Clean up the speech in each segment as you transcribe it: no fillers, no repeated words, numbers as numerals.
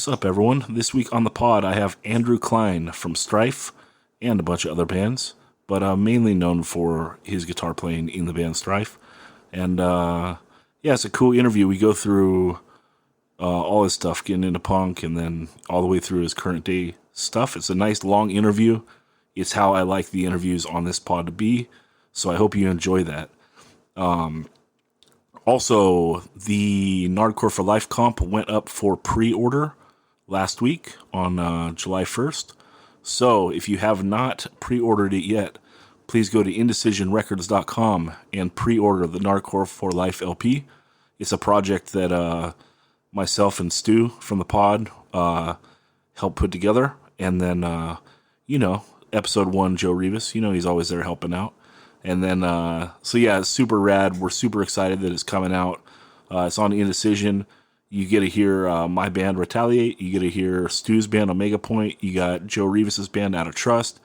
What's up, everyone? This week on the pod, I have Andrew Kline from Strife and a bunch of other bands, but mainly known for his guitar playing in the band Strife. And it's a cool interview. We go through all his stuff, getting into punk, and then all the way through his current day stuff. It's a nice long interview. It's how I like the interviews on this pod to be, so I hope you enjoy that. Also, the Nardcore for Life comp went up for pre-order last week on July 1st. So if you have not pre-ordered it yet, please go to indecisionrecords.com and pre-order the Nardcore for Life LP. It's a project that myself and Stu from the pod helped put together. And then, episode 1, Joe Rivas, he's always there helping out. And then, it's super rad. We're super excited that it's coming out. It's on Indecision. You get to hear my band Retaliate. You get to hear Stu's band Omega Point. You got Joe Rivas' band Out of Trust.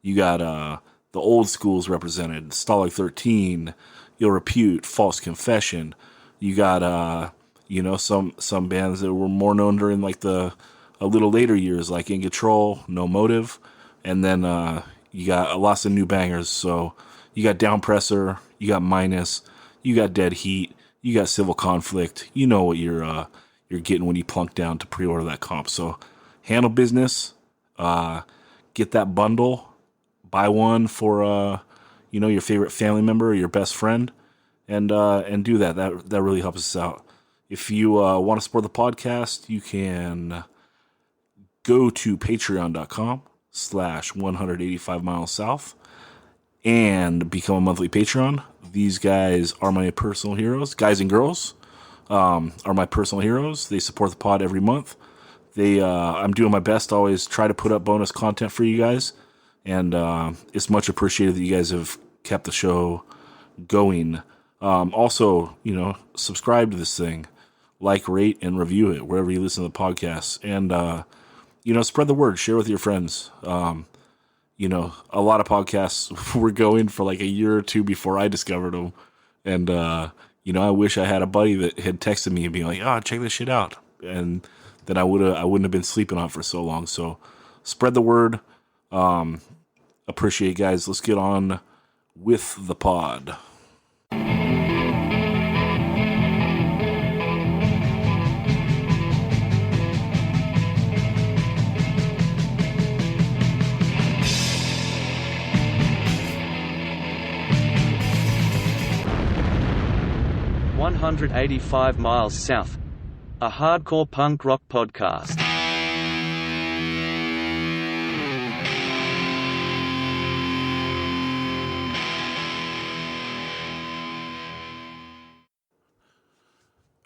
You got the old schools represented. Stalag 13, Ill Repute, False Confession. You got, some bands that were more known during like a little later years, like In Control, No Motive. And then you got lots of new bangers. So you got Downpressor, you got Minus, you got Dead Heat, you got Civil Conflict. You know what you're getting when you plunk down to pre-order that comp. So handle business, get that bundle, buy one for your favorite family member or your best friend, and do that. That really helps us out. If you want to support the podcast, you can go to patreon.com/185 miles south and become a monthly Patreon. These guys are my personal heroes. Guys and girls are my personal heroes. They support the pod every month. I'm doing my best to always try to put up bonus content for you guys. And it's much appreciated that you guys have kept the show going. Also, subscribe to this thing. Like, rate, and review it wherever you listen to the podcast. And, spread the word. Share with your friends. A lot of podcasts were going for like a year or two before I discovered them. And, I wish I had a buddy that had texted me and being like, check this shit out. And then I wouldn't have been sleeping on it for so long. So spread the word. Appreciate it, guys. Let's get on with the pod. "185 Miles South", a hardcore punk rock podcast.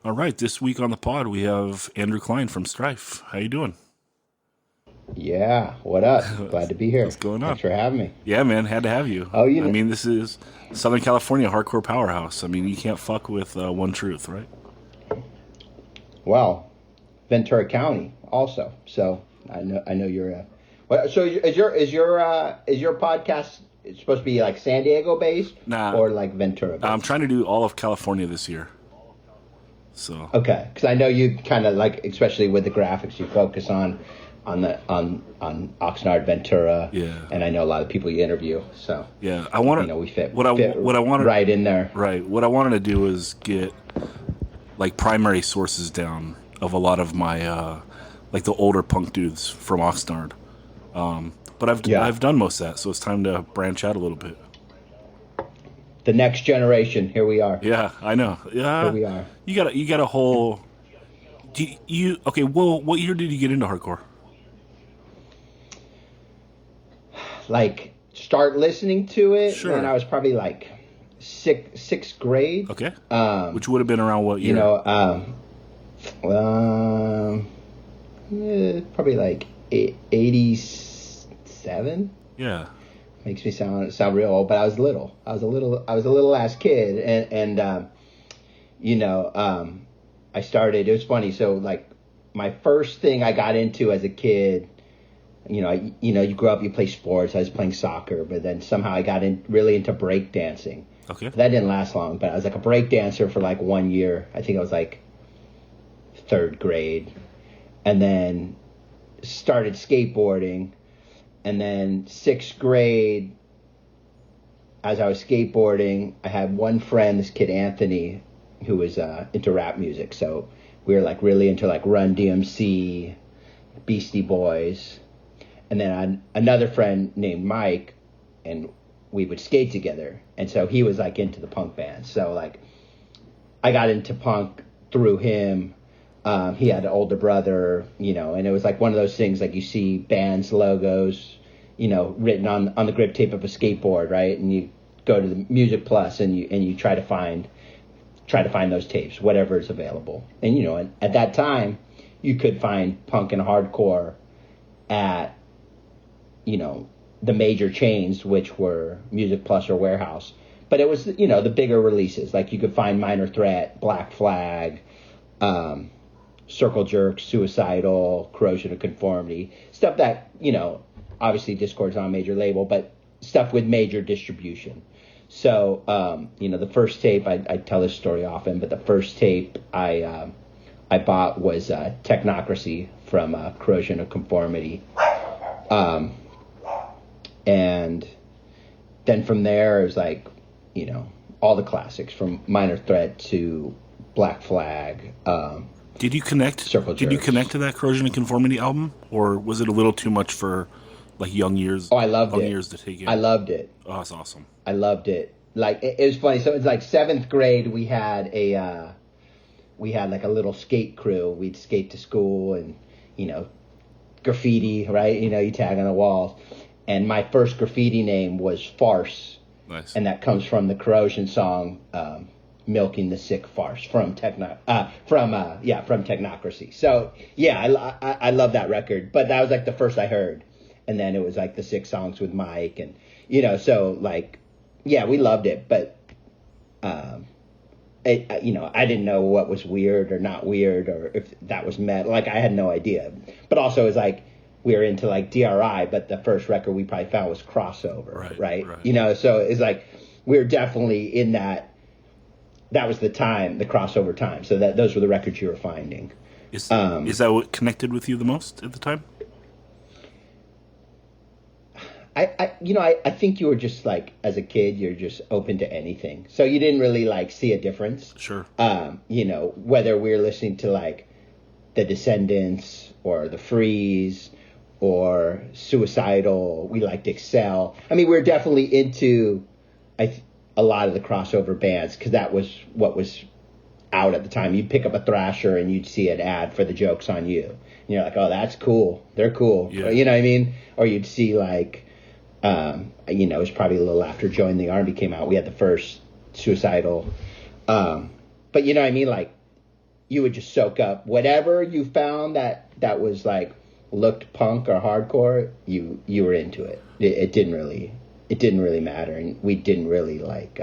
All right, this week on the pod we have Andrew Kline from Strife. How you doing? Yeah, what up? Glad to be here. What's going on? Thanks for having me. Yeah, man, had to have you. Oh, this is Southern California hardcore powerhouse. I mean, you can't fuck with One Truth, right? Well, Ventura County also. So I know you're. So is your podcast supposed to be like San Diego based? Nah, or like Ventura based? I'm trying to do all of California this year. So okay, because I know you kind of like, especially with the graphics, you focus on Oxnard, Ventura, yeah. And I know a lot of people you interview, so yeah, I want to. We fit what I wanted right in there. Right, what I wanted to do is get like primary sources down of a lot of my like the older punk dudes from Oxnard, but I've done most of that, so it's time to branch out a little bit. The next generation, here we are. Yeah, I know. Yeah, here we are. You got a whole. Okay? Well, what year did you get into hardcore? Like start listening to it, sure. And I was probably like sixth grade. Okay. Which would have been around what year? Probably like 87. Yeah. Makes me sound real old, but I was little. I was a little ass kid, and I started. It was funny. So like my first thing I got into as a kid. You grow up, you play sports. I was playing soccer, but then somehow I got really into break dancing. Okay. That didn't last long, but I was like a break dancer for like 1 year. I think I was like third grade. and then started skateboarding. And then 6th grade, as I was skateboarding, I had one friend, this kid Anthony, who was into rap music. So we were like really into like Run DMC, Beastie Boys. And then I had another friend named Mike, and we would skate together. And so he was like into the punk band. So like I got into punk through him. He had an older brother, and it was like one of those things like you see bands logos, written on the grip tape of a skateboard, right? And you go to the Music Plus and you try to find those tapes, whatever is available. And at that time, you could find punk and hardcore at the major chains, which were Music Plus or Warehouse. But it was the bigger releases, like you could find Minor Threat, Black Flag, Circle Jerk, Suicidal, Corrosion of Conformity, stuff that obviously Discord's on a major label, but stuff with major distribution. So the first tape, I tell this story often, but the first tape I bought was Technocracy from Corrosion of Conformity. And then from there, it was like, all the classics from Minor Threat to Black Flag. Did you connect? Did you connect to that Corrosion of Conformity album, or was it a little too much for like young years? Oh, I loved it. Young years to take in. I loved it. Oh, that's awesome. I loved it. Like it was funny. So it was like 7th grade. We had like a little skate crew. We'd skate to school and graffiti, right? You tag on the walls. And my first graffiti name was Farce. Nice. And that comes from the Corrosion song, Milking the Sick Farce from Technocracy. So yeah, I love that record, but that was like the first I heard. And then it was like the 6 songs with Mike and, so like, yeah, we loved it, but, I didn't know what was weird or not weird or if that was metal. Like I had no idea, but also it was like, we were into like DRI, but the first record we probably found was Crossover, right? So it's like we were definitely in that was the time, the crossover time. So those were the records you were finding. Is that what connected with you the most at the time? I think you were just like, as a kid, you're just open to anything. So you didn't really like see a difference. Sure. Whether we were listening to like the Descendants or the Freeze or Suicidal, we liked Excel. I mean, we were definitely into a lot of the crossover bands because that was what was out at the time. You'd pick up a Thrasher and you'd see an ad for the Joke's on You. And you're like, oh, that's cool. They're cool. Yeah. You know what I mean? Or you'd see like, it was probably a little after Join the Army came out. We had the first Suicidal. But you know what I mean? Like, you would just soak up whatever you found that was like looked punk or hardcore. You were into it. It didn't really matter, and we didn't really like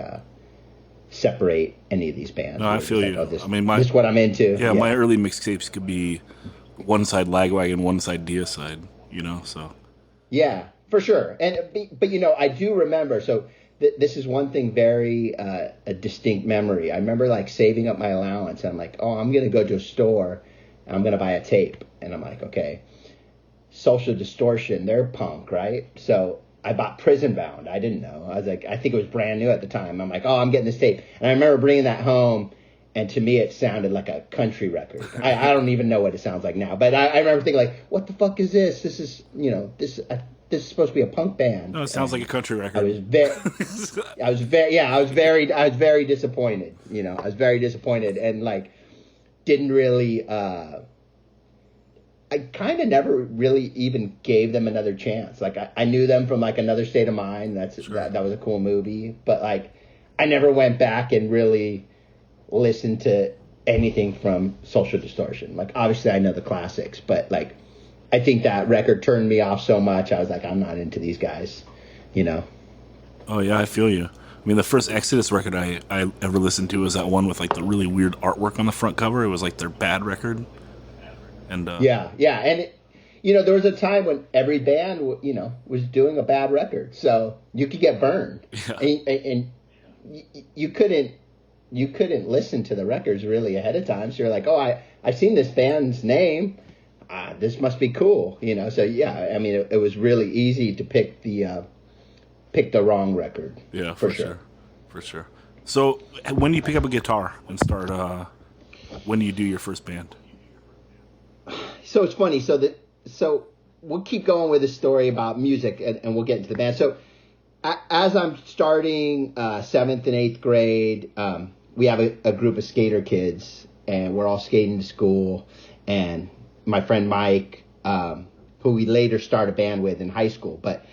separate any of these bands. No, I feel like, you. oh, this is what I'm into. Yeah, my early mixtapes could be one side Lagwagon, one side Deicide. So. Yeah, for sure. But I do remember. So this is one thing very a distinct memory. I remember like saving up my allowance. And I'm like, oh, I'm gonna go to a store and I'm gonna buy a tape. And I'm like, okay, Social Distortion, they're punk, right? So I bought Prison Bound. I didn't know. I was like, I think it was brand new at the time. I'm like, oh, I'm getting this tape. And I remember bringing that home, and to me it sounded like a country record. I don't even know what it sounds like now, but I remember thinking like, what the fuck is this? This is, this is supposed to be a punk band. No, it sounds like a country record. I was very disappointed. I was very disappointed and like didn't really. I kind of never really even gave them another chance. Like I knew them from like Another State of Mind. That was a cool movie, but like I never went back and really listened to anything from Social Distortion. Like obviously I know the classics, but like I think that record turned me off so much. I was like, I'm not into these guys, Oh yeah, I feel you. I mean, the first Exodus record I ever listened to was that one with like the really weird artwork on the front cover. It was like their Bad record. And yeah, and there was a time when every band was doing a bad record, so you could get burned, and you couldn't listen to the records really ahead of time. So you're like, oh, I've seen this band's name, this must be cool, So yeah, I mean, it was really easy to pick the wrong record. Yeah, for sure. For sure. So when do you pick up a guitar and start? When do you do your first band? So it's funny. So we'll keep going with the story about music, and we'll get into the band. So as I'm starting 7th and 8th grade, we have a group of skater kids, and we're all skating to school. And my friend Mike, who we later started a band with in high school, but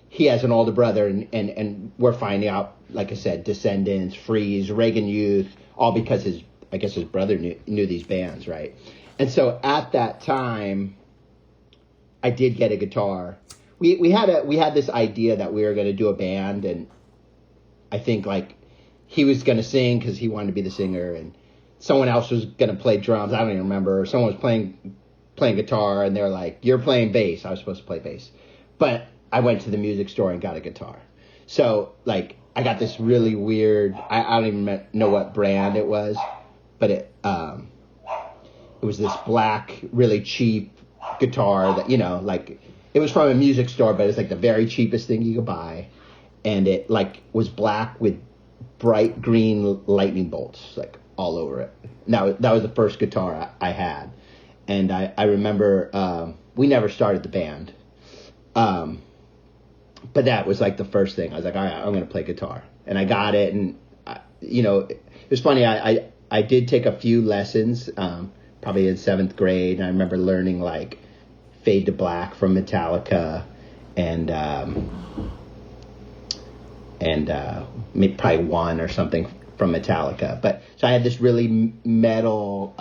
he has an older brother, and we're finding out, like I said, Descendants, Freeze, Reagan Youth, all because his brother knew these bands, right? And so at that time, I did get a guitar. We had this idea that we were going to do a band, and I think like he was going to sing because he wanted to be the singer, and someone else was going to play drums. I don't even remember. Someone was playing guitar, and they're like, "You're playing bass." I was supposed to play bass, but I went to the music store and got a guitar. So like I got this really weird. I don't even know what brand it was, but it was this black, really cheap guitar that like. It was from a music store, but it's like the very cheapest thing you could buy. And it like was black with bright green lightning bolts like all over it. Now that was the first guitar I had. And I remember we never started the band. But that was like the first thing. I was like, all right, I'm going to play guitar. And I got it. And, it was funny. I did take a few lessons, probably in 7th grade. And I remember learning like Fade to Black from Metallica, and maybe probably One or something from Metallica. But so I had this really metal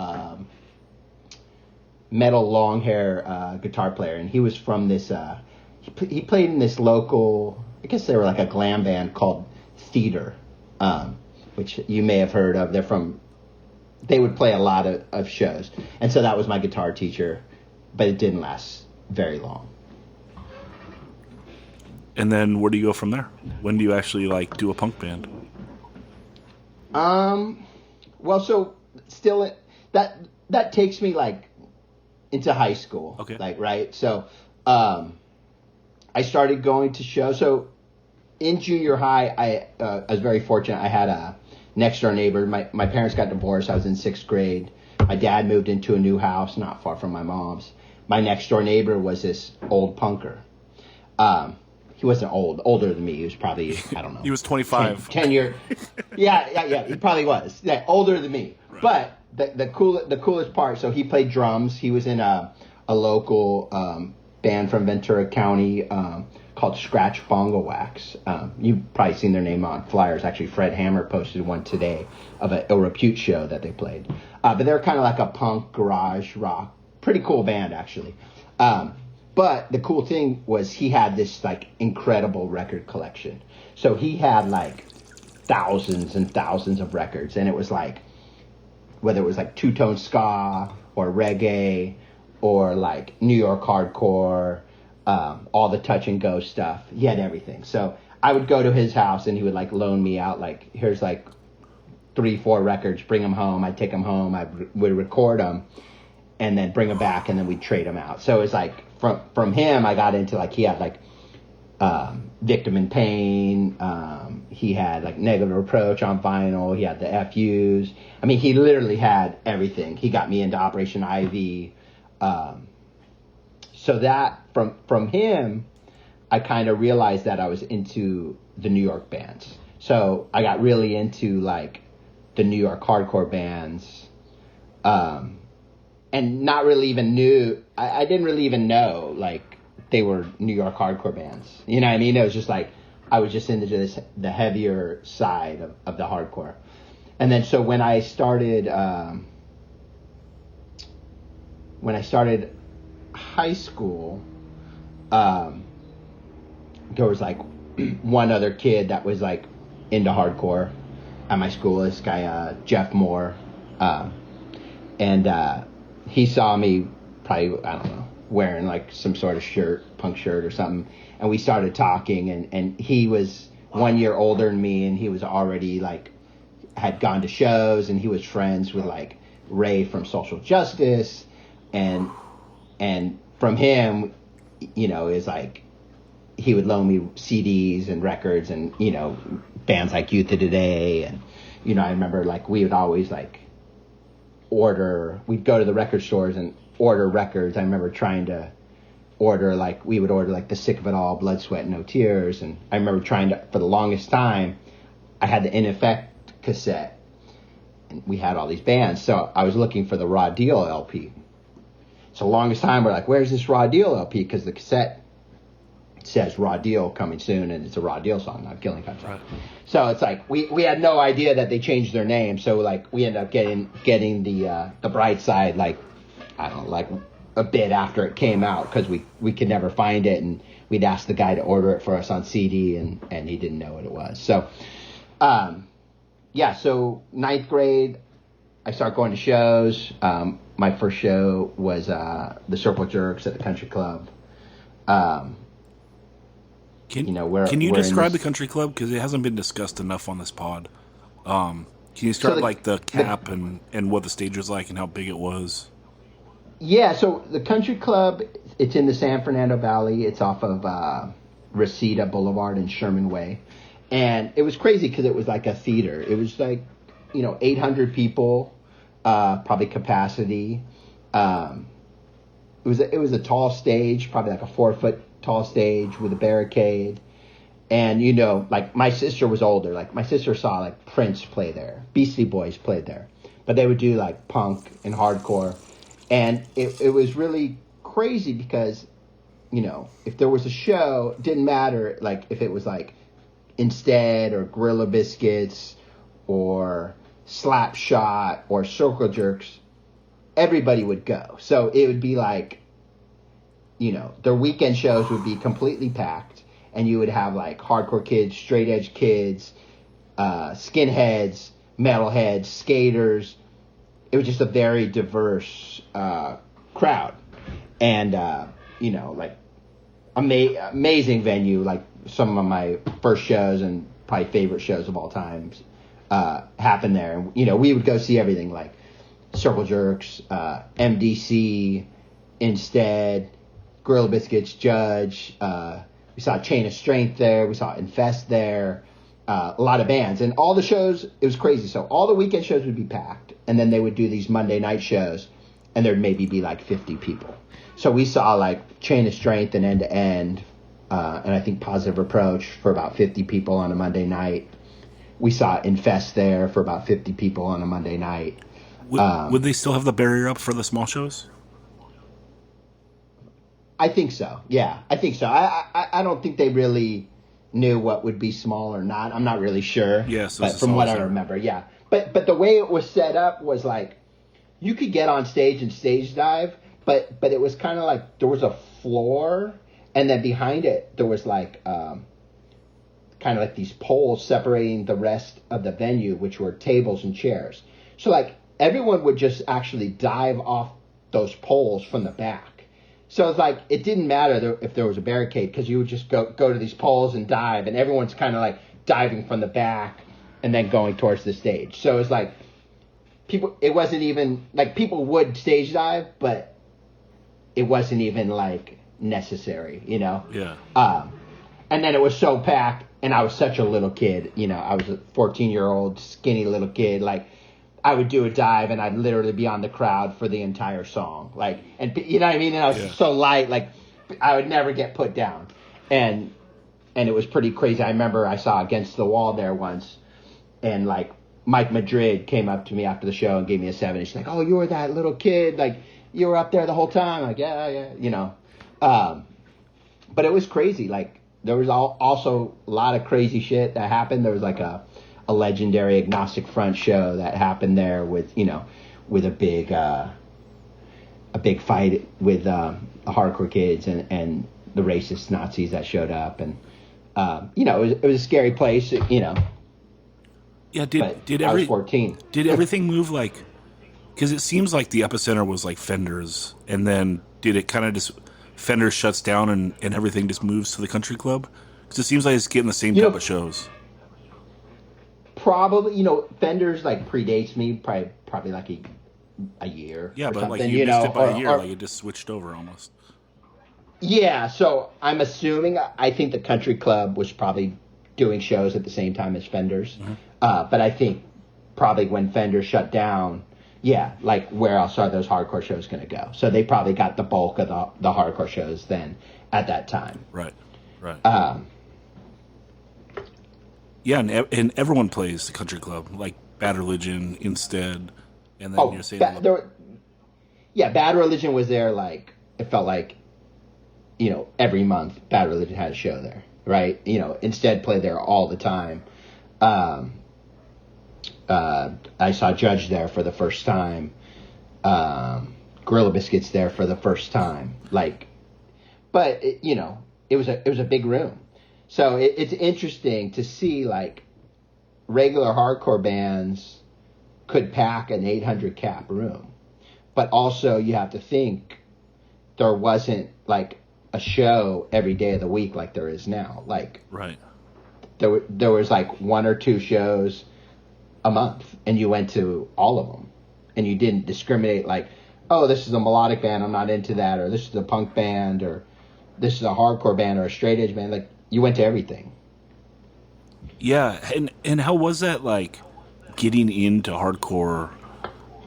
long hair guitar player, and he was from this. He played in this local. I guess they were like a glam band called Theater, which you may have heard of. They would play a lot of shows, and so that was my guitar teacher. But it didn't last very long. And then where do you go from there? When do you actually like do a punk band? Well, so still that takes me like into high school. Okay. Like, right. So, I started going to shows. So in junior high, I was very fortunate. I had a next door neighbor. My parents got divorced. I was in 6th grade. My dad moved into a new house not far from my mom's. My next door neighbor was this old punker. He wasn't older than me. He was probably, I don't know. He was 25. 10 year. Yeah. He probably was. Yeah, older than me. Right. But the coolest part, so he played drums. He was in a local band from Ventura County called Scratch Bongo Wax. You've probably seen their name on flyers. Actually, Fred Hammer posted one today of a Ill Repute show that they played. But they're kind of like a punk garage rock. Pretty cool band, actually. But the cool thing was he had this like incredible record collection. So he had like thousands and thousands of records, and it was like whether it was like two-tone ska or reggae or like New York hardcore, all the touch and go stuff. He had everything. So I would go to his house and he would like loan me out like here's like 3-4 records, bring them home. I'd take them home. I would record them and then bring them back, and then we'd trade them out. So it was like from him, I got into like he had like Victim in Pain. He had like Negative Approach on vinyl. He had the FUs. I mean, he literally had everything. He got me into Operation Ivy. So that from him, I kind of realized that I was into the New York bands. So I got really into like the New York hardcore bands. And not really even knew, I didn't really even know, like, they were New York hardcore bands. You know what I mean? It was just like, I was just into the heavier side of the hardcore. And then, so when I started high school, there was like one other kid that was like into hardcore at my school, this guy, Jeff Moore. And he saw me probably, I don't know, wearing like some sort of punk shirt or something. And we started talking, and he was 1 year older than me, and he was already like, had gone to shows, and he was friends with like Ray from Social Justice. And And from him, is like he would loan me CDs and records and, bands like Youth of Today. And, I remember like we would always like we'd go to the record stores and order records. I remember trying to we would order like The Sick of It All, Blood, Sweat, No Tears. And I remember trying to, for the longest time, I had the In Effect cassette. And we had all these bands. So I was looking for the Raw Deal LP. So the longest time we're like, where's this Raw Deal LP? Because the cassette says Raw Deal coming soon, and it's a Raw Deal song, not Killing Cut song. Right. So it's like we had no idea that they changed their name. So like we ended up getting the Bright Side, like, I don't know, like a bit after it came out, because we could never find it, and we'd ask the guy to order it for us on CD, and he didn't know what it was. So so ninth grade I started going to shows. My first show was the Circle Jerks at the Country Club. Can you describe the Country Club, because it hasn't been discussed enough on this pod? Can you start the cap and what the stage was like and how big it was? Yeah, so the Country Club, it's in the San Fernando Valley. It's off of Reseda Boulevard and Sherman Way. And it was crazy because it was like a theater. It was like, 800 people, probably capacity. It was a tall stage, probably like a 4-foot tall stage with a barricade. And, like my sister was older. Like my sister saw like Prince play there. Beastie Boys played there. But they would do like punk and hardcore. And it was really crazy because, if there was a show, it didn't matter like if it was like Instead or Gorilla Biscuits or Slapshot or Circle Jerks, everybody would go. So it would be like, their weekend shows would be completely packed, and you would have like hardcore kids, straight edge kids, skinheads, metalheads, skaters. It was just a very diverse crowd, and like amazing venue. Like some of my first shows and probably favorite shows of all time happened there. And we would go see everything like Circle Jerks, MDC, Instead, Gorilla Biscuits, Judge. We saw Chain of Strength there. We saw Infest there. A lot of bands. And all the shows, it was crazy. So all the weekend shows would be packed. And then they would do these Monday night shows, and there'd maybe be like 50 people. So we saw like Chain of Strength and End to End, and I think Positive Approach for about 50 people on a Monday night. We saw Infest there for about 50 people on a Monday night. Would they still have the barrier up for the small shows? I think so. Yeah, I think so. I don't think they really knew what would be small or not. I'm not really sure. Yes, but from what I remember, yeah. But the way it was set up was like you could get on stage and stage dive, but it was kind of like there was a floor, and then behind it there was like kind of like these poles separating the rest of the venue, which were tables and chairs. So like everyone would just actually dive off those poles from the back. So it's like it didn't matter if there was a barricade, because you would just go to these poles and dive, and everyone's kind of like diving from the back and then going towards the stage. So it's like it wasn't even like people would stage dive, but it wasn't even like necessary, Yeah. And then it was so packed, and I was such a little kid, I was a 14-year-old skinny little kid. Like I would do a dive and I'd literally be on the crowd for the entire song. Like, and you know what I mean? And I was so light, like I would never get put down. And it was pretty crazy. I remember I saw Against the Wall there once, and like Mike Madrid came up to me after the show and gave me a 7. He's like, "Oh, you were that little kid. Like you were up there the whole time." I'm like, yeah. But it was crazy. Like there was also a lot of crazy shit that happened. There was like a legendary Agnostic Front show that happened there with a big fight with the hardcore kids and the racist Nazis that showed up, and it was a scary place, Yeah, I was 14. Did everything move like? Because it seems like the epicenter was like Fenders, and then did it kind of just Fenders shuts down and everything just moves to the Country Club? Because it seems like it's getting the same type of shows. Probably, Fenders like predates me, probably like a year Yeah, or but something, like you missed it by a year, or like it just switched over almost. yeah. So I'm assuming, I think the country club was probably doing shows at the same time as Fender's. But I think probably when Fender shut down, yeah, like where else are those hardcore shows going to go? So they probably got the bulk of the hardcore shows then at that time. Right. Yeah, and everyone plays the country club, like Bad Religion instead, and then you're saying Bad Religion was there. Like it felt like, every month Bad Religion had a show there, right? Instead played there all the time. I saw Judge there for the first time. Gorilla Biscuits there for the first time. But it was a big room, so it's interesting to see like regular hardcore bands could pack an 800 cap room, but also you have to think there wasn't like a show every day of the week like there is now. Like right. There was like one or two shows a month, and you went to all of them, and you didn't discriminate like, oh, this is a melodic band, I'm not into that, or this is a punk band, or this is a hardcore band, or a straight edge band. Like you went to everything. Yeah, and how was that like getting into hardcore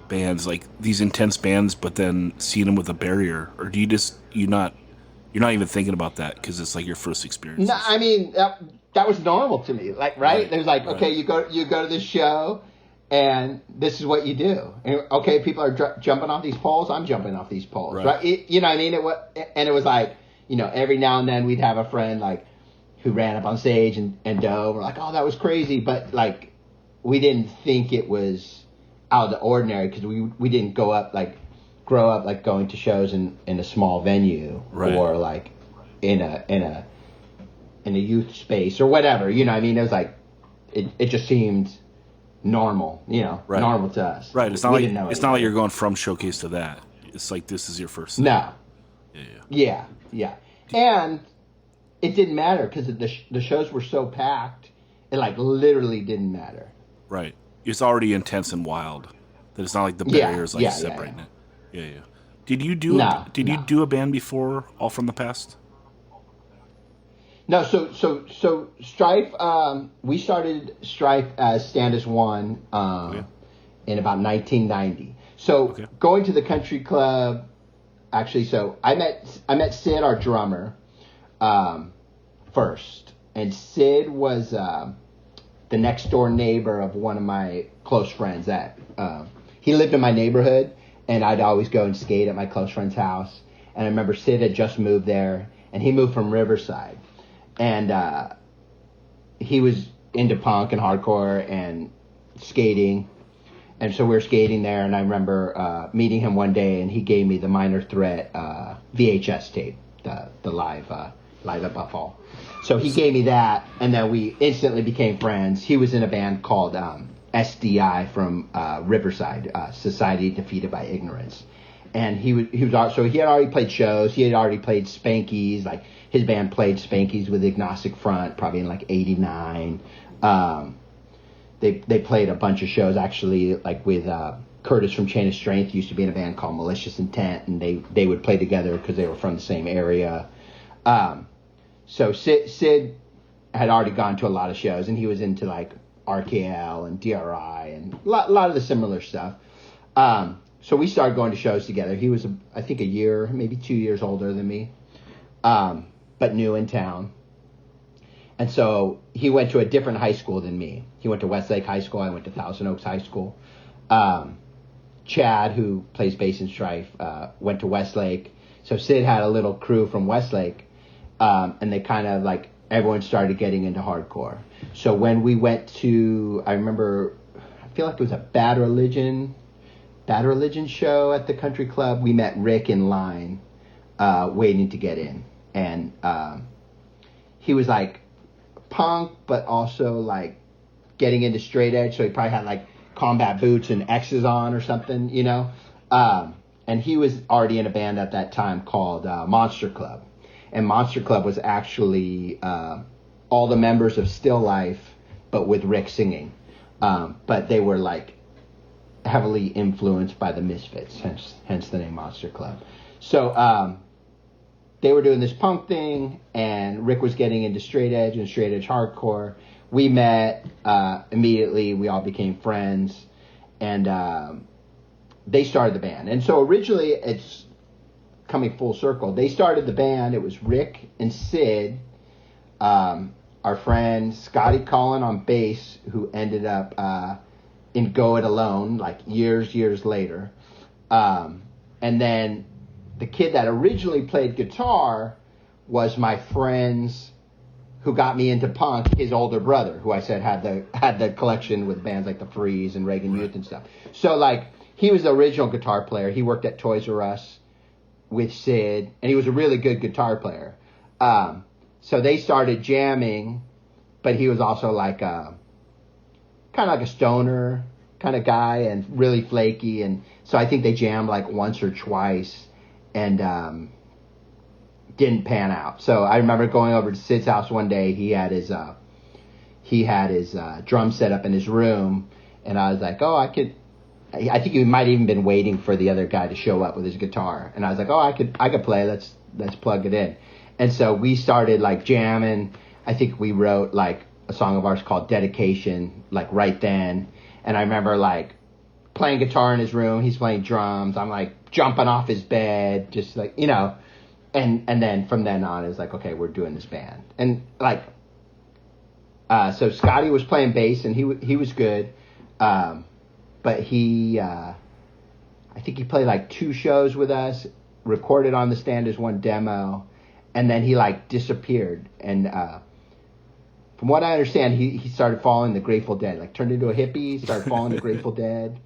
bands, like these intense bands, but then seeing them with a barrier, or do you're not even thinking about that because it's like your first experience? No, I mean that was normal to me. Like right? There's like, okay, you go to this show, and this is what you do. And, okay, people are jumping off these poles. I'm jumping off these poles, right? You know what I mean? It was like, every now and then we'd have a friend like who ran up on stage and dove. We're like, oh, that was crazy, but like we didn't think it was out of the ordinary because we didn't grow up like going to shows in a small venue, or like in a youth space or whatever. You know what I mean? It was like it just seemed normal, normal to us. Right. It's not like you're going from showcase to that. It's like this is your first thing. No. Yeah. And it didn't matter because the shows were so packed. It like literally didn't matter. Right. It's already intense and wild. That it's not like the barriers separating it. Yeah. Did you do you do a band before All From the Past? No, so Strife, we started Strife as Stand As One in about 1990. So going to the country club, actually, so I met Sid, our drummer, first, and Sid was the next door neighbor of one of my close friends. That he lived in my neighborhood, and I'd always go and skate at my close friend's house. And I remember Sid had just moved there, and he moved from Riverside. And he was into punk and hardcore and skating. And so we were skating there, and I remember meeting him one day, and he gave me the Minor Threat VHS tape, the live at Buffalo. So he gave me that, and then we instantly became friends. He was in a band called SDI from Riverside, Society Defeated by Ignorance. And he had already played shows. He had already played Spankies. Like his band played Spankies with Agnostic Front, probably in like '89. They played a bunch of shows actually, like with Curtis from Chain of Strength used to be in a band called Malicious Intent, and they would play together because they were from the same area. So Sid had already gone to a lot of shows, and he was into like RKL and DRI and a lot of the similar stuff. So we started going to shows together. He was, I think, a year, maybe 2 years older than me, but new in town. And so he went to a different high school than me. He went to Westlake High School. I went to Thousand Oaks High School. Chad, who plays bass in Strife, went to Westlake. So Sid had a little crew from Westlake, and they kind of like everyone started getting into hardcore. So when we went to, I remember, I feel like it was a Bad Religion show at the country club. We met Rick in line, waiting to get in, and he was like punk, but also like getting into straight edge. So he probably had like combat boots and X's on or something, and he was already in a band at that time called Monster Club. And Monster Club was actually all the members of Still Life, but with Rick singing. But they were like heavily influenced by the Misfits, hence the name Monster Club. So they were doing this punk thing, and Rick was getting into straight edge and straight edge hardcore. We met immediately. We all became friends, and they started the band. And so originally, it's coming full circle. They started the band. It was Rick and Sid, our friend Scotty Cullen on bass, who ended up in Go It Alone, like years later. And then the kid that originally played guitar was my friend's, who got me into punk, his older brother, who I said had the collection with bands like the Freeze and Reagan Youth and stuff. So like he was the original guitar player. He worked at Toys R Us with Sid, and he was a really good guitar player. So they started jamming, but he was also like kind of like a stoner kind of guy and really flaky. And so I think they jammed like once or twice and didn't pan out. So I remember going over to Sid's house one day. He had his drum set up in his room, and I was like, oh, I think he might have even been waiting for the other guy to show up with his guitar. And I was like, oh, I could play. Let's plug it in. And so we started like jamming. I think we wrote like a song of ours called Dedication, like right then. And I remember like playing guitar in his room. He's playing drums. I'm like jumping off his bed, just like, you know, and then from then on it's like, okay, we're doing this band. And like, so Scotty was playing bass and he was good. But he, I think he played like 2 shows with us, recorded on the Stand As One demo, and then he like disappeared. And from what I understand, he started following the Grateful Dead, like turned into a hippie, started following the Grateful Dead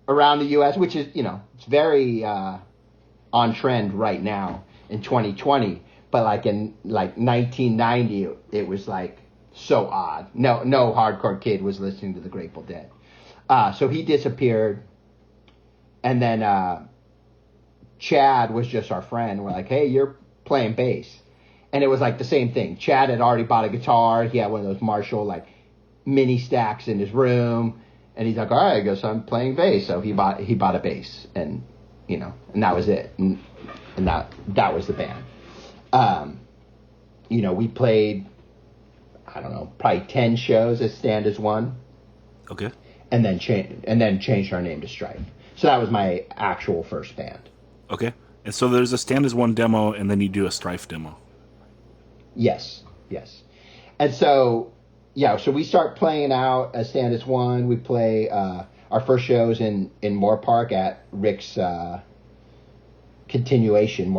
around the U.S., which is, you know, it's very on trend right now in 2020. But like in like 1990, it was like so odd. No hardcore kid was listening to the Grateful Dead. So he disappeared, and then Chad was just our friend. We're like, hey, you're playing bass. And it was like the same thing. Chad had already bought a guitar. He had one of those Marshall like mini stacks in his room, and he's like, all right, I guess I'm playing bass. So he bought a bass, and you know, and that was it. And that was the band. You know, we played, I don't know, probably 10 shows at Stand As One. Okay. And then changed our name to Strife. So that was my actual first band. Okay. And so there's a Stand As One demo, and then you do a Strife demo. Yes. And so, yeah, so we start playing out as Stand As One. We play our first shows in Moore Park at Rick's Moore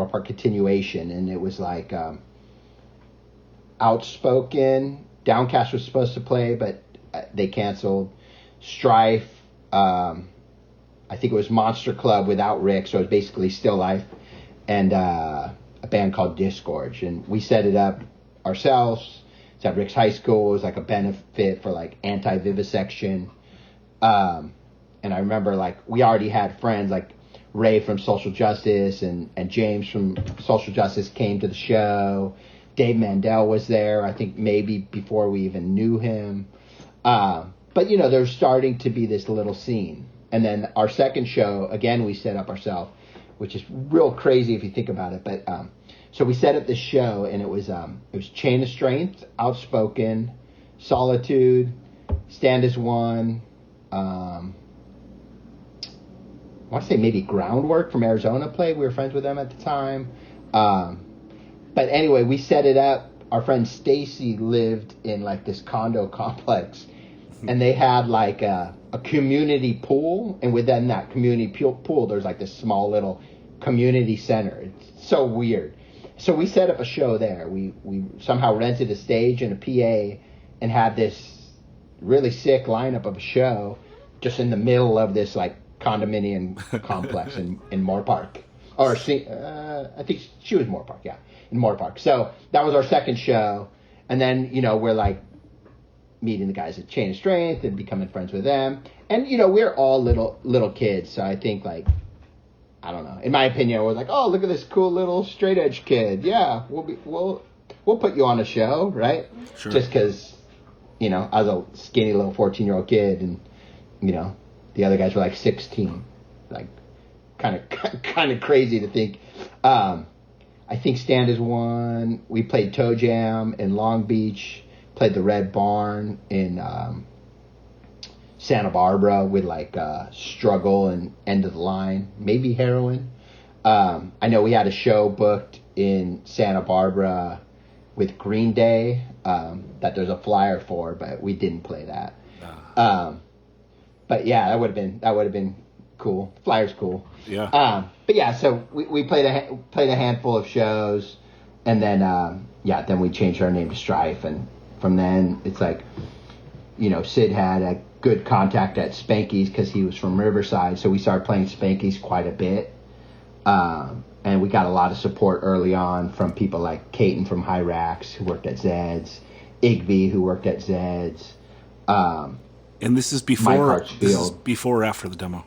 Park Continuation. And it was like Outspoken. Downcast was supposed to play, but they canceled. Strife, I think it was Monster Club without Rick, so it was basically Still Life, and a band called Disgorge. And we set it up ourselves. It's at Rick's high school. It was like a benefit for like anti-vivisection. And I remember like we already had friends like Ray from Social Justice and James from Social Justice came to the show. Dave Mandel was there, I think maybe before we even knew him. But, you know, there's starting to be this little scene. And then our second show, again, we set up ourselves, which is real crazy if you think about it. But so we set up this show, and it was Chain of Strength, Outspoken, Solitude, Stand As One, I want to say maybe Groundwork from Arizona played. We were friends with them at the time. But anyway, we set it up. Our friend Stacy lived in like this condo complex. And they had like a community pool, and within that community pool, there's like this small little community center. It's so weird. So we set up a show there. We somehow rented a stage and a PA, and had this really sick lineup of a show, just in the middle of this like condominium complex in Moore Park. Or I think she was Moore Park, yeah, in Moore Park. So that was our second show, and then you know we're like meeting the guys at Chain of Strength and becoming friends with them. And, you know, we're all little kids. So I think, like, I don't know. In my opinion, we're like, oh, look at this cool little straight edge kid. Yeah, we'll put you on a show, right? Sure. Just because, you know, I was a skinny little 14-year-old kid and, you know, The other guys were like 16. Like, kind of crazy to think. I think Stand is one. We played Toe Jam in Long Beach. Played the Red Barn in Santa Barbara with like Struggle and End of the Line. Maybe Heroin. I know we had a show booked in Santa Barbara with Green Day that there's a flyer for, but we didn't play that. But yeah, that would have been cool. Flyer's cool. Yeah. But yeah, so we played a handful of shows, and then then we changed our name to Strife, and from then it's like, Sid had a good contact at Spanky's because he was from Riverside, so we started playing Spanky's quite a bit. And we got a lot of support early on from people like Caton from Hyrax, who worked at Zed's, Igby, who worked at Zed's. And this is before or after the demo?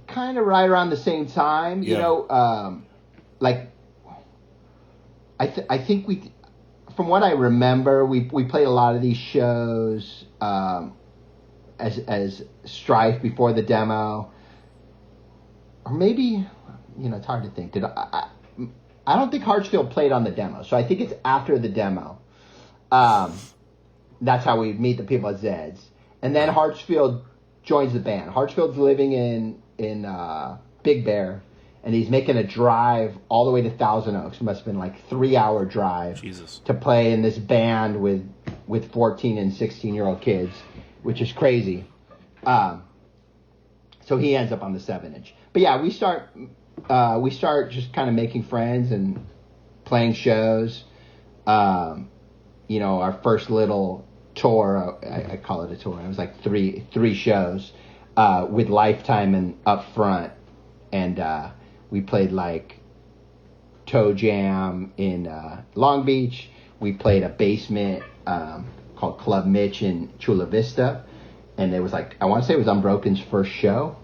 Kind of right around the same time, I think we, from what I remember, we played a lot of these shows as Strife before the demo, or maybe it's hard to think. I don't think Hartsfield played on the demo, so I think it's after the demo. That's how we meet the people at Zed's, and then Hartsfield joins the band. Hartsfield's living in Big Bear, and he's making a drive all the way to Thousand Oaks. It must have been like 3-hour drive to play in this band with 14 and 16-year-old kids, which is crazy. So he ends up on the 7-inch. But yeah, we start just kind of making friends and playing shows. Our first little tour, I call it a tour. It was like three shows with Lifetime and Up Front, and we played like Toe Jam in Long Beach. We played a basement called Club Mitch in Chula Vista, and it was like, I want to say it was Unbroken's first show,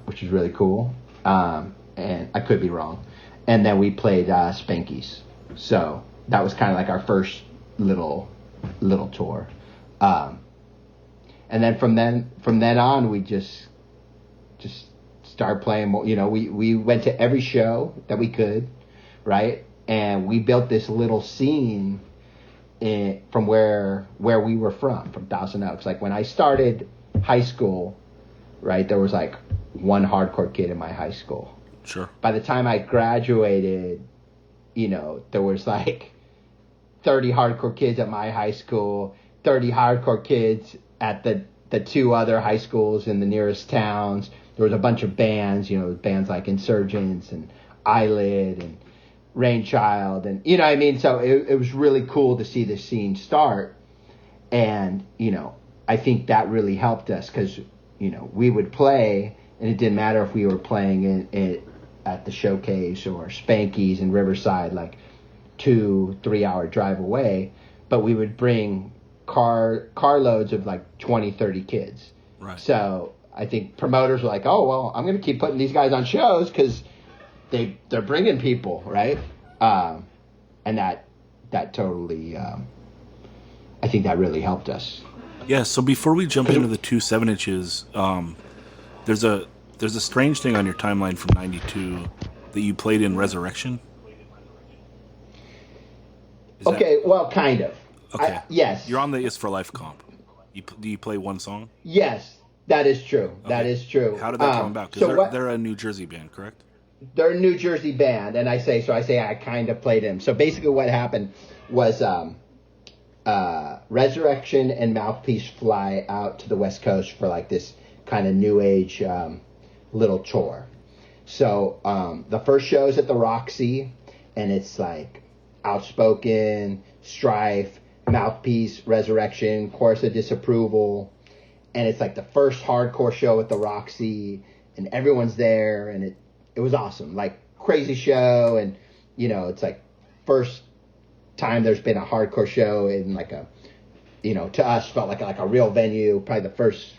which was really cool. And I could be wrong. And then we played Spanky's. So that was kind of like our first little tour. And then from then on, we just started playing more. We went to every show that we could, right? And we built this little scene from where we were from Thousand Oaks. Like when I started high school, right, there was like one hardcore kid in my high school. Sure. By the time I graduated, there was like 30 hardcore kids at my high school, 30 hardcore kids at the two other high schools in the nearest towns. There was a bunch of bands, bands like Insurgents and Eyelid and Rainchild, and what I mean? So it was really cool to see the scene start. And, I think that really helped us because, we would play, and it didn't matter if we were playing at the Showcase or Spanky's in Riverside, like 2-3 hour drive away, but we would bring carloads of like 20-30 kids. Right. So I think promoters were like, oh, well, I'm going to keep putting these guys on shows because they're bringing people, right? And that totally, I think that really helped us. Yeah, so before we jump into the 2 7-inches, there's a strange thing on your timeline from 92 that you played in Ressurection. Well, kind of. Okay. Yes. You're on the Is for Life comp. Do you play one song? Yes, that is true. Okay. That is true. How did that come about? Because they're a New Jersey band, correct? They're a New Jersey band, and I say I kind of played him. So basically what happened was Ressurection and Mouthpiece fly out to the West Coast for like this kind of new age little tour. So the first show is at the Roxy, and it's like Outspoken, Strife, Mouthpiece, Ressurection, Chorus of Disapproval, and it's like the first hardcore show at the Roxy, and everyone's there, and it was awesome, like crazy show, and it's like first time there's been a hardcore show in like a, to us felt like a real venue, probably the first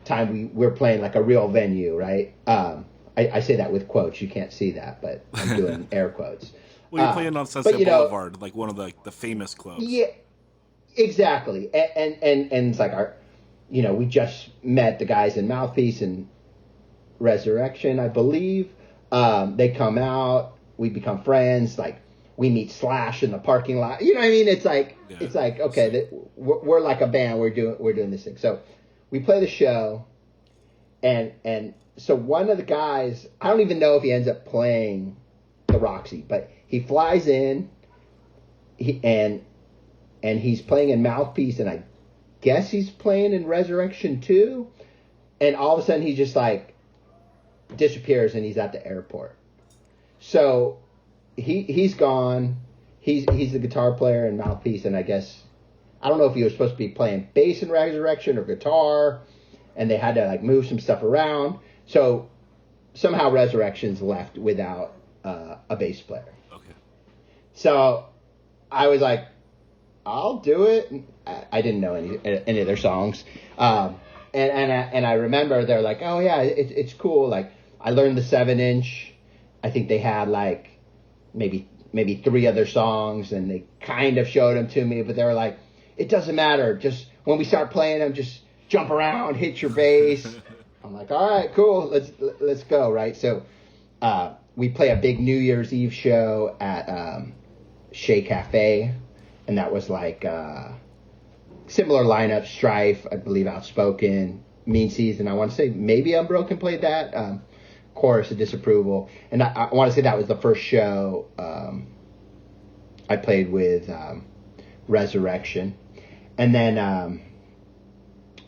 time we're playing like a real venue, right? I say that with quotes, you can't see that, but I'm doing air quotes. Well, you're playing on Sunset Boulevard, like one of the famous clubs. exactly. And it's like we just met the guys in Mouthpiece and Ressurection, I believe. They come out, we become friends. Like we meet Slash in the parking lot. You know what I mean? It's like okay, we're like a band. We're doing this thing. So we play the show, and so one of the guys, I don't even know if he ends up playing the Roxy, but he flies in, and he's playing in Mouthpiece, and I guess he's playing in Ressurection too. And all of a sudden he just like disappears, and he's at the airport. So he's gone. He's the guitar player in Mouthpiece, and I guess I don't know if he was supposed to be playing bass in Ressurection or guitar, and they had to like move some stuff around. So somehow Ressurection's left without a bass player. Okay. So I was like, I'll do it. I didn't know any of their songs, and I remember they're like, oh yeah, it's cool. Like I learned the 7-inch. I think they had like maybe 3 other songs, and they kind of showed them to me, but they were like, it doesn't matter. Just when we start playing them, just jump around, hit your bass. I'm like, all right, cool. Let's go. Right. So, we play a big New Year's Eve show at, Chez Cafe. And that was like, similar lineup, Strife, I believe Outspoken, Mean Season. I want to say maybe Unbroken played that. Chorus of Disapproval. And I want to say that was the first show, I played with, Ressurection. And then,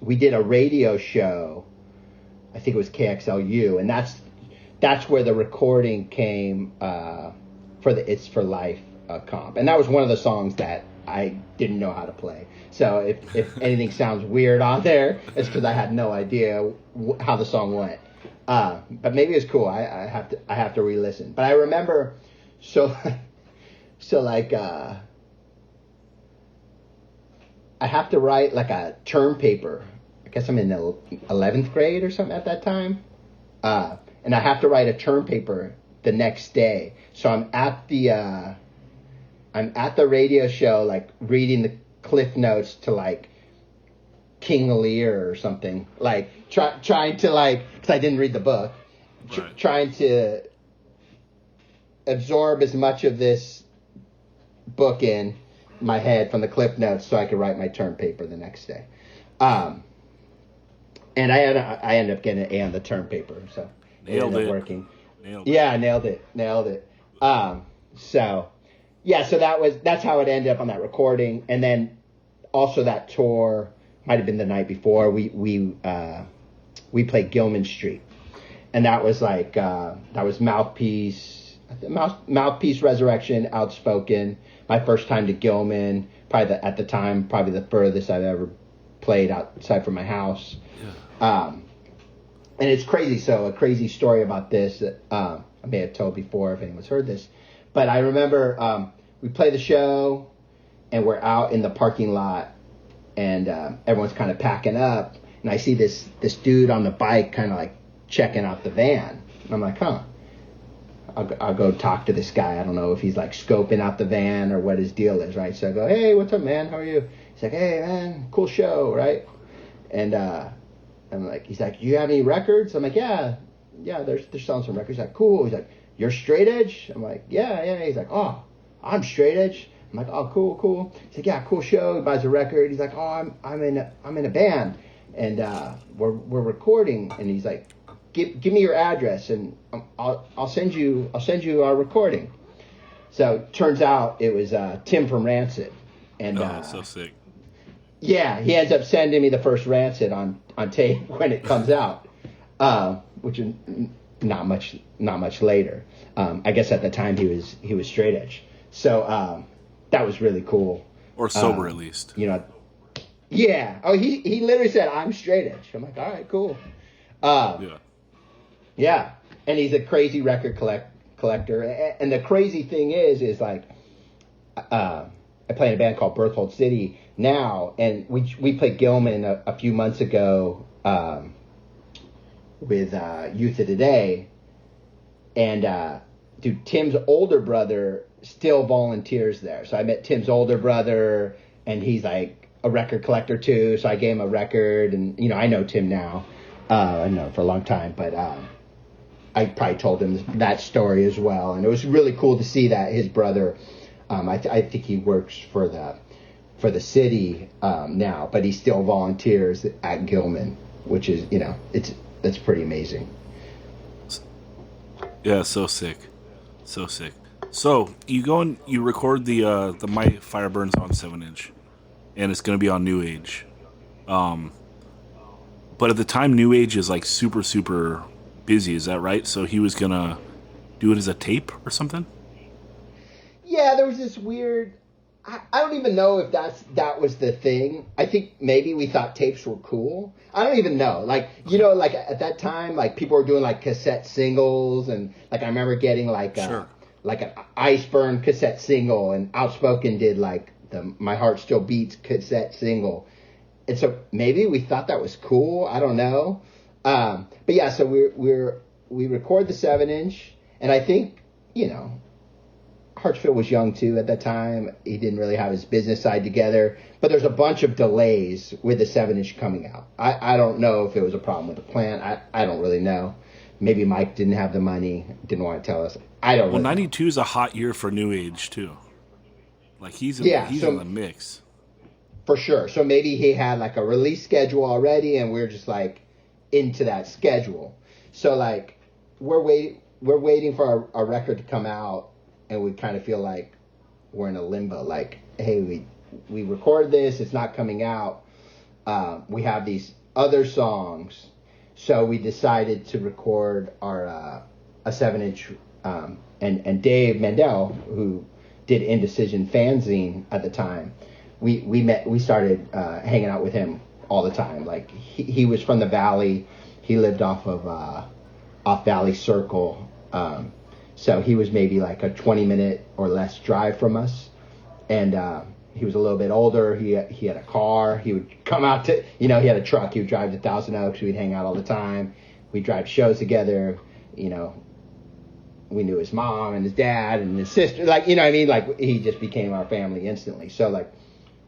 we did a radio show. I think it was KXLU, and that's where the recording came for the It's for Life comp. And that was one of the songs that I didn't know how to play. So if anything sounds weird on there, it's because I had no idea how the song went. But maybe it's cool. I have to re-listen. But I remember like I have to write like a term paper. I guess I'm in the 11th grade or something at that time. And I have to write a term paper the next day. So I'm at the radio show, like reading the cliff notes to like King Lear or something, like trying to like, cause I didn't read the book, Right. Trying to absorb as much of this book in my head from the cliff notes so I could write my term paper the next day. And I ended up getting an A on the term paper, so it ended up working. Yeah, nailed it. So that's how it ended up on that recording. And then also that tour might have been the night before we played Gilman Street, and that was like that was Mouthpiece, Ressurection, Outspoken. My first time to Gilman, at the time the furthest I've ever played outside from my house. Yeah. And it's crazy. So a crazy story about this I may have told before if anyone's heard this, but I remember we play the show and we're out in the parking lot and everyone's kind of packing up, and I see this dude on the bike kind of like checking out the van. And I'm like, huh. I'll go talk to this guy. I don't know if he's like scoping out the van or what his deal is, right? So I go, hey, what's up, man? How are you? He's like, hey, man, cool show, right? And I'm like, he's like, you have any records? I'm like, yeah, they're selling some records. He's like, cool. He's like, you're straight edge? I'm like, yeah. He's like, oh, I'm straight edge. I'm like, oh, cool. He's like, yeah, cool show. He buys a record. He's like, oh, I'm in a band, and we're recording. And he's like, give me your address, and I'll send you our recording. So turns out it was Tim from Rancid, and so sick. Yeah, he ends up sending me the first Rancid on tape when it comes out, which is not much later. I guess at the time he was straight edge, so that was really cool. Or sober at least. You know, yeah. Oh, he literally said, I'm straight edge. I'm like, all right, cool. Yeah, and he's a crazy record collector. And the crazy thing is like, I play in a band called Berthold City now, and we played Gilman a few months ago with Youth of Today, and dude, Tim's older brother still volunteers there. So I met Tim's older brother, and he's like a record collector too. So I gave him a record, and I know Tim now. I know him for a long time, but I probably told him that story as well, and it was really cool to see that his brother. I think he works for the city now, but he still volunteers at Gilman, which is that's pretty amazing. Yeah, so sick. So you go and you record the My Fire Burns on 7-inch, and it's going to be on New Age. But at the time, New Age is like super, super busy. Is that right? So he was going to do it as a tape or something? Yeah, there was this weird... I don't even know if that was the thing. I think maybe we thought tapes were cool. I don't even know. Like, like at that time, like people were doing like cassette singles, and like I remember getting like an Iceburn cassette single, and Outspoken did like the My Heart Still Beats cassette single. And so maybe we thought that was cool. I don't know. But yeah, so we record the 7-inch, and I think, Hartsfield was young too at that time. He didn't really have his business side together, but there's a bunch of delays with the 7-inch coming out. I don't know if it was a problem with the plant. I don't really know. Maybe Mike didn't have the money, didn't want to tell us. I don't know. Well, 92 is a hot year for New Age too. Like he's in the mix. For sure. So maybe he had like a release schedule already, and we're just like into that schedule. So like we're waiting for a record to come out, and we kind of feel like we're in a limbo. Like, hey, we record this, it's not coming out. We have these other songs, so we decided to record our a 7-inch. And Dave Mandel, who did Indecision Fanzine at the time, we started hanging out with him all the time. Like he was from the Valley, he lived off Valley Circle. So he was maybe like a 20-minute or less drive from us. And he was a little bit older. He had a car. He would come out to, he had a truck. He would drive to Thousand Oaks. We'd hang out all the time. We'd drive shows together. We knew his mom and his dad and his sister. Like, what I mean? Like, he just became our family instantly. So, like,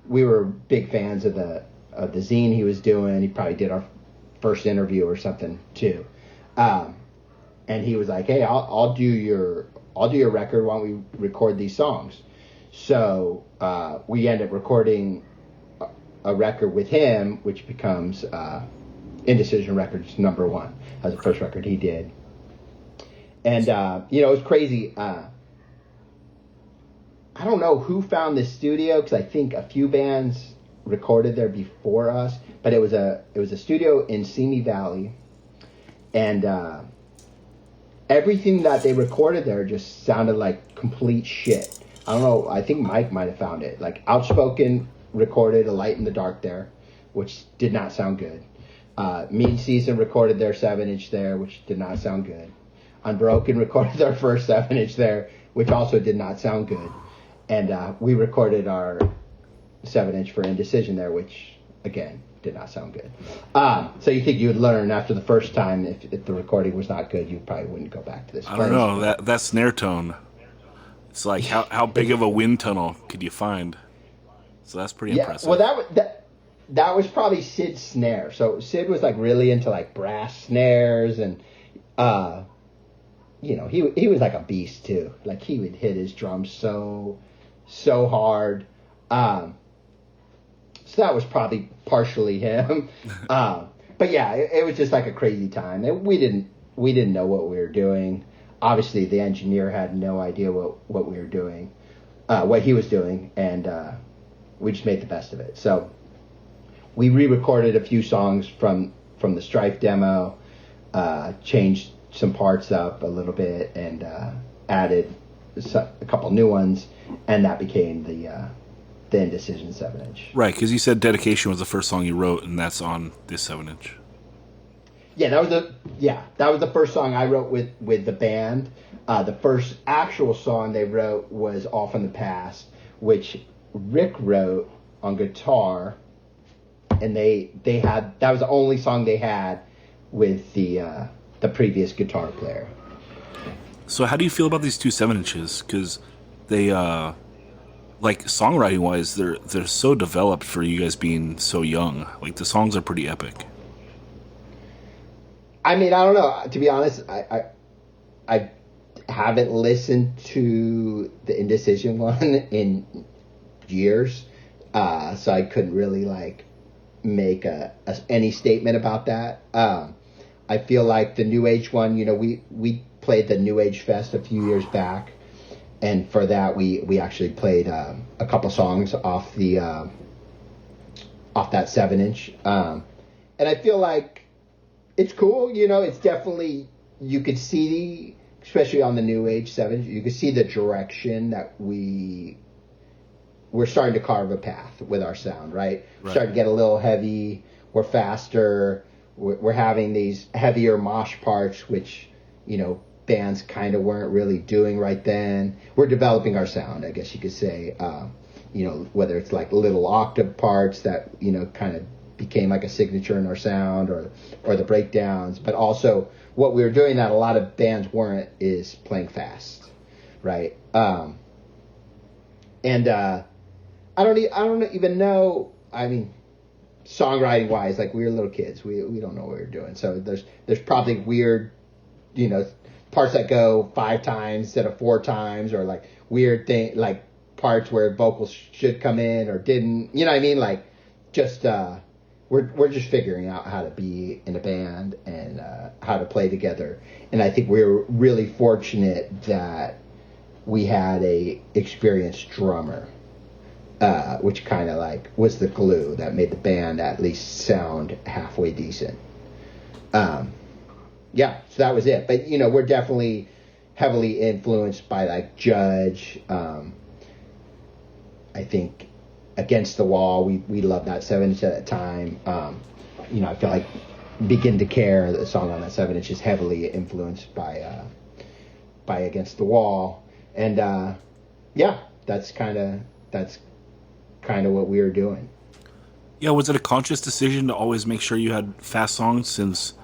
we were big fans of the zine he was doing. He probably did our first interview or something, too. And he was like, "Hey, I'll do your record. Why don't we record these songs?" So we end up recording a record with him, which becomes Indecision Records #1. That was the first record he did. And it was crazy. I don't know who found this studio, because I think a few bands recorded there before us, but it was a studio in Simi Valley, and everything that they recorded there just sounded like complete shit. I don't know. I think Mike might have found it. Like, Outspoken recorded A Light in the Dark there, which did not sound good. Mean Season recorded their 7-inch there, which did not sound good. Unbroken recorded their first 7-inch there, which also did not sound good. And we recorded our 7-inch for Indecision there, which, again, did not sound good. So you think you would learn after the first time, if the recording was not good, you probably wouldn't go back to this place. I don't know. That snare tone, it's like how big of a wind tunnel could you find? So that's pretty impressive. Well, that was probably Sid's snare. So Sid was like really into like brass snares, and he was like a beast too. Like, he would hit his drums so hard. So that was probably partially him. But yeah, it was just like a crazy time. And we didn't know what we were doing. Obviously, the engineer had no idea what we were doing, what he was doing, and we just made the best of it. So we re-recorded a few songs from the Strife demo, changed some parts up a little bit, and added a couple new ones, and that became the Indecision 7-inch. Right, because you said Dedication was the first song you wrote, and that's on this 7-inch. Yeah, that was the first song I wrote with the band. The first actual song they wrote was All From the Past, which Rick wrote on guitar, and that was the only song they had with the previous guitar player. So how do you feel about these two 7-inches? Because they like songwriting wise, they're so developed for you guys being so young. Like the songs are pretty epic. I mean, I don't know. To be honest, I haven't listened to the Indecision one in years, so I couldn't really like make any statement about that. I feel like the New Age one, you know, we played the New Age Fest a few years back, and for that we actually played a couple songs off the off that 7-inch, and I feel like it's cool. You know, it's definitely, you could see, especially on the New Age 7, you could see the direction that we're starting to carve a path with our sound, right? Starting to get a little heavy. We're faster. We're having these heavier mosh parts, which, you know, bands kind of weren't really doing right then. We're developing our sound, I guess you could say. You know, whether it's like little octave parts that, you know, kind of became like a signature in our sound, or the breakdowns, but also what we were doing that a lot of bands weren't is playing fast, right? And I don't even know. I mean, songwriting wise, like, we were little kids. We don't know what we were doing. So there's probably weird, you know, parts that go 5 times instead of 4 times, or like weird thing, like parts where vocals should come in or didn't. You know what I mean? Like, just we're just figuring out how to be in a band and how to play together. And I think we were really fortunate that we had a experienced drummer. Which kind of like was the glue that made the band at least sound halfway decent. Yeah, so that was it. But, you know, we're definitely heavily influenced by like Judge. I think Against the Wall, we loved that 7-inch at that time. You know, I feel like Begin to Care, the song on that 7-inch, is heavily influenced by Against the Wall. And yeah, that's kind of what we were doing. Yeah, was it a conscious decision to always make sure you had fast songs, since,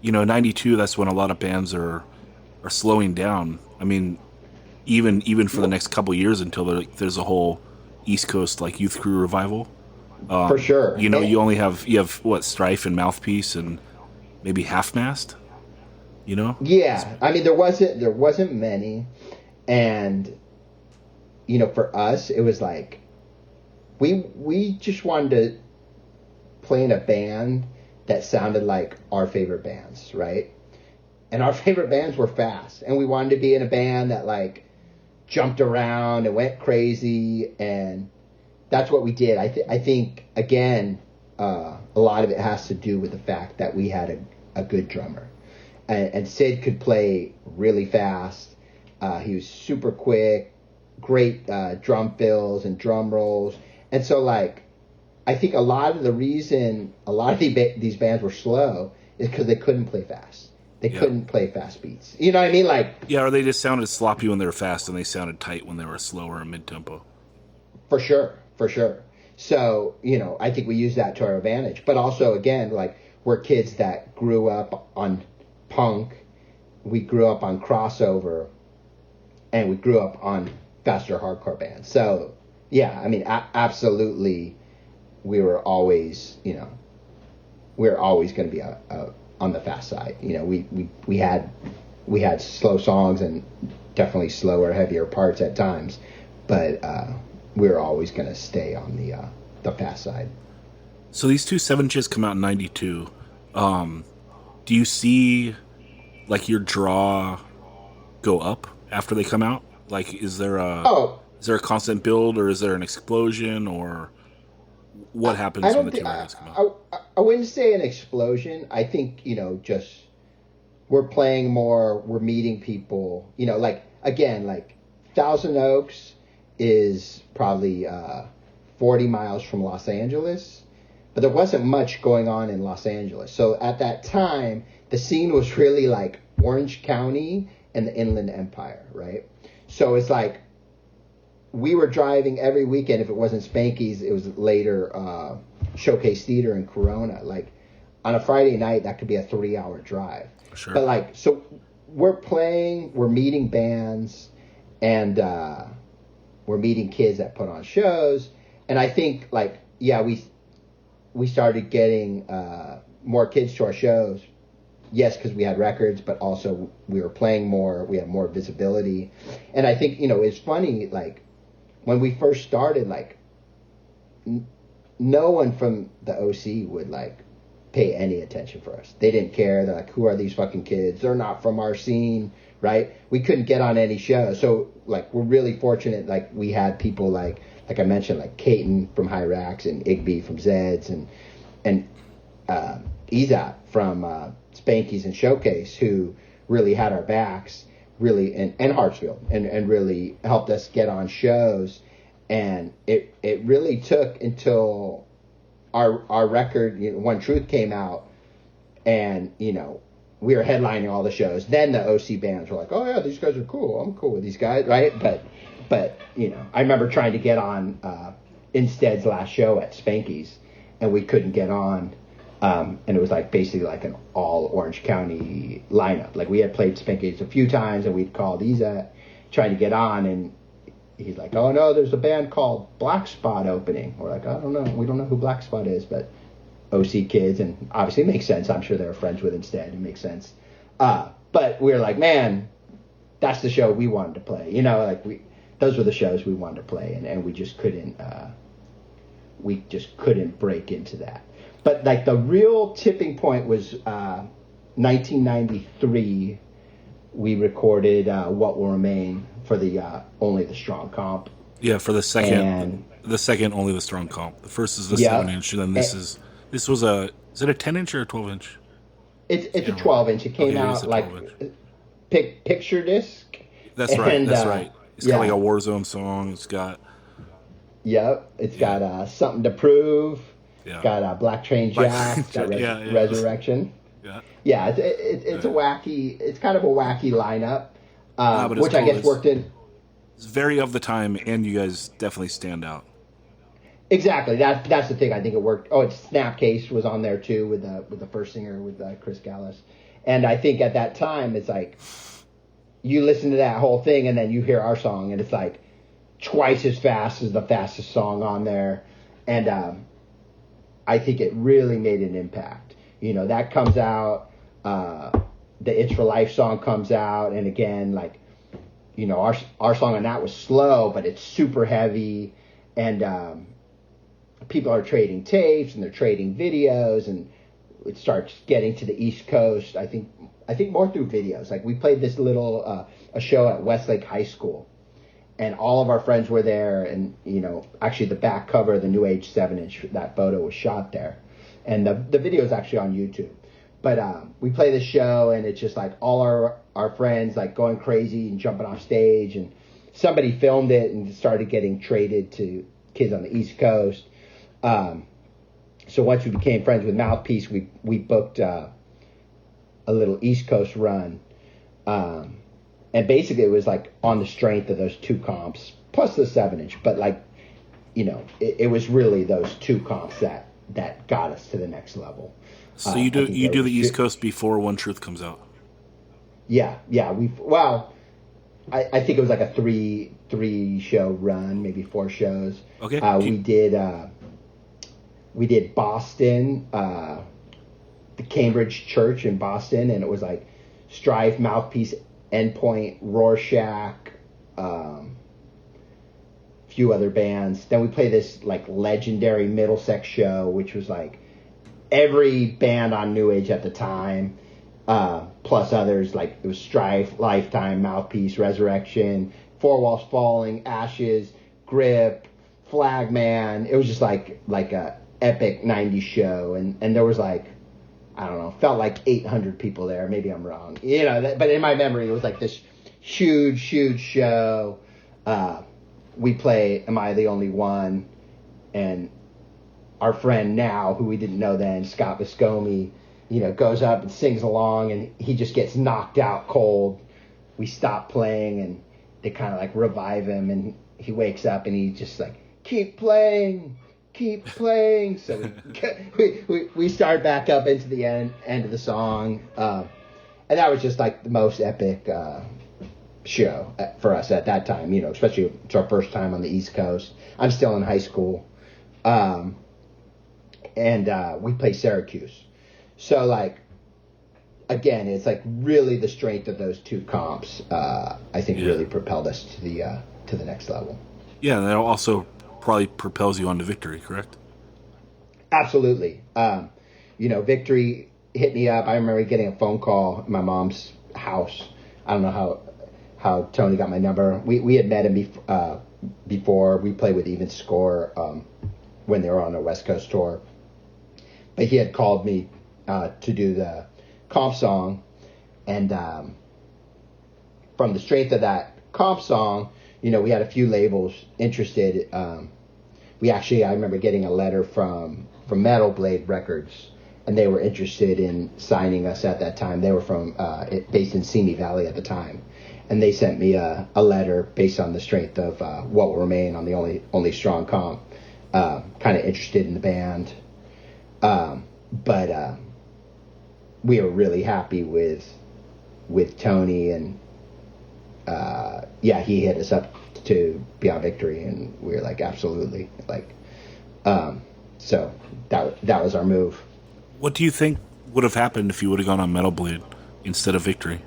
you know, 92, that's when a lot of bands are slowing down. I mean, even for the next couple years until there's a whole East Coast like youth crew revival. For sure. You know, you have what, Strife and Mouthpiece and maybe Half Mast, you know? Yeah. I mean, there wasn't many, and, you know, for us it was like we just wanted to play in a band that sounded like our favorite bands, right? And our favorite bands were fast, and we wanted to be in a band that like jumped around and went crazy, and that's what we did. I think again, a lot of it has to do with the fact that we had a good drummer, and Sid could play really fast. He was super quick, great drum fills and drum rolls. And so, like, I think a lot of the reason a lot of these bands were slow is because they couldn't play fast. They couldn't play fast beats. You know what I mean? Like, yeah, or they just sounded sloppy when they were fast, and they sounded tight when they were slower and mid-tempo. For sure. So, you know, I think we use that to our advantage. But also, again, like, we're kids that grew up on punk. We grew up on crossover. And we grew up on faster hardcore bands. So, yeah, I mean, absolutely, we were always, you know, going to be on the fast side. You know, we had slow songs and definitely slower, heavier parts at times, but we were always going to stay on the fast side. So these two 7-inches come out in 92. Do you see, like, your draw go up after they come out? Like, is there a constant build, or is there an explosion, or what happens when the two records come out? I wouldn't say an explosion. I think, you know, just we're playing more, we're meeting people. You know, like, again, like, Thousand Oaks is probably 40 miles from Los Angeles, but there wasn't much going on in Los Angeles. So at that time, the scene was really like Orange County and the Inland Empire, right? So it's like we were driving every weekend. If it wasn't Spanky's, it was later Showcase Theater in Corona. Like, on a Friday night, that could be a 3-hour drive. Sure. But like, so we're playing, we're meeting bands, and we're meeting kids that put on shows. And I think, like, yeah, we started getting more kids to our shows. Yes, because we had records, but also we were playing more. We had more visibility. And I think, it's funny, like, when we first started, like, no one from the OC would, like, pay any attention for us. They didn't care. They're like, who are these fucking kids? They're not from our scene, right? We couldn't get on any show. So, like, we're really fortunate, like, we had people like I mentioned, like Caton from Hyrax and Igby from Zeds and Izat from Spanky's and Showcase, who really had our backs, really, and Hartsfield, and really helped us get on shows. And it really took until our record, One Truth, came out, and, we were headlining all the shows. Then the OC bands were like, oh, yeah, these guys are cool. I'm cool with these guys, right? But I remember trying to get on Instead's last show at Spanky's, and we couldn't get on. And it was like basically like an all Orange County lineup. Like, we had played Spanky's a few times, and we'd called Isa trying to get on, and he's like, oh, no, there's a band called Black Spot opening. We're like, I don't know. We don't know who Black Spot is, but OC kids, and obviously it makes sense. I'm sure they were friends with Instead. It makes sense. But we were like, man, that's the show we wanted to play. Those were the shows we wanted to play, and we just couldn't break into that. But, like, the real tipping point was 1993. We recorded What Will Remain for the Only the Strong comp. Yeah, for the second Only the Strong comp. The first is the 7-inch, and then is it a 10-inch or a 12-inch? It's a 12-inch. It came out like picture disc. That's right. That's right. It's got like a Warzone song. It's got. Yep. It's got Something to Prove. Yeah. It's got Black Train Jack. It's got Ressurection. Yeah. Yeah. It's a wacky. It's kind of a wacky lineup, which I guess worked in. It's very of the time, and you guys definitely stand out. Exactly. That's the thing. I think it worked. Oh, it's Snapcase was on there too with the first singer with Chris Gallus, and I think at that time it's like you listen to that whole thing and then you hear our song and it's like twice as fast as the fastest song on there, and I think it really made an impact. That comes out. The It's for Life song comes out, and again, like, our song on that was slow, but it's super heavy, and people are trading tapes and they're trading videos, and it starts getting to the East Coast. I think more through videos. Like, we played this little a show at Westlake High School, and all of our friends were there, and actually the back cover of the New Age 7-inch, that photo was shot there, and the video is actually on YouTube. But we play the show, and it's just like all our friends like going crazy and jumping off stage, and somebody filmed it and started getting traded to kids on the East Coast. So once we became friends with Mouthpiece, we booked a little East Coast run, and basically it was like on the strength of those two comps plus the 7-inch. But like, it was really those two comps that got us to the next level. So you do the East Coast before One Truth comes out? Yeah. I think it was like a three show run, maybe 4 shows. Okay. We did Boston, the Cambridge Church in Boston, and it was like Strife, Mouthpiece, Endpoint, Rorschach, few other bands. Then we played this like legendary Middlesex show, which was like every band on New Age at the time, plus others. Like, it was Strife, Lifetime, Mouthpiece, Ressurection, Four Walls Falling, Ashes, Grip, Flagman. It was just like a epic 90s show, and there was like, I don't know, felt like 800 people there. Maybe I'm wrong, but in my memory it was like this huge show. We play Am I the Only One, and our friend now, who we didn't know then, Scott Viscomi, goes up and sings along, and he just gets knocked out cold. We stop playing, and they kind of like revive him, and he wakes up, and he just like, keep playing. So we start back up into the end of the song, and that was just like the most epic show for us at that time. Especially it's our first time on the East Coast. I'm still in high school, and we play Syracuse. So like, again, it's like really the strength of those two comps. I think really propelled us to the next level. Yeah, and that also probably propels you on to victory, correct? Absolutely. Victory hit me up. I remember getting a phone call at my mom's house. I don't know how Tony got my number. We had met him before. We played with Even Score when they were on their West Coast tour. But he had called me to do the comp song. And from the strength of that comp song, we had a few labels interested. I remember getting a letter from Metal Blade Records, and they were interested in signing us at that time. They were based in Simi Valley at the time, and they sent me a letter based on the strength of What Will Remain on the Only Strong comp. Kind of interested in the band, but we were really happy with Tony, and he hit us up to be on Victory, and we were like, absolutely, like, so that was our move. What do you think would have happened if you would have gone on Metal Blade instead of Victory?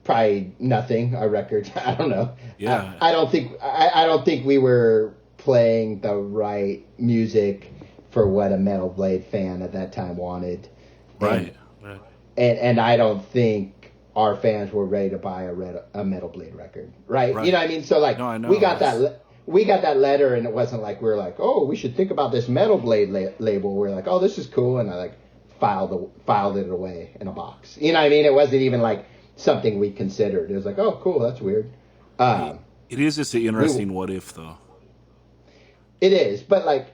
Probably nothing. Our records, I don't know. Yeah, I don't think we were playing the right music for what a Metal Blade fan at that time wanted. Right. And I don't think our fans were ready to buy a Metal Blade record, right? You know what I mean? So like, no, we got that letter, and it wasn't like we were like, oh, we should think about this Metal Blade label. We're like, oh, this is cool, and I like filed it away in a box. You know what I mean? It wasn't even like something we considered. It was like, oh, cool, that's weird. It is just an interesting what if, though. It is, but like,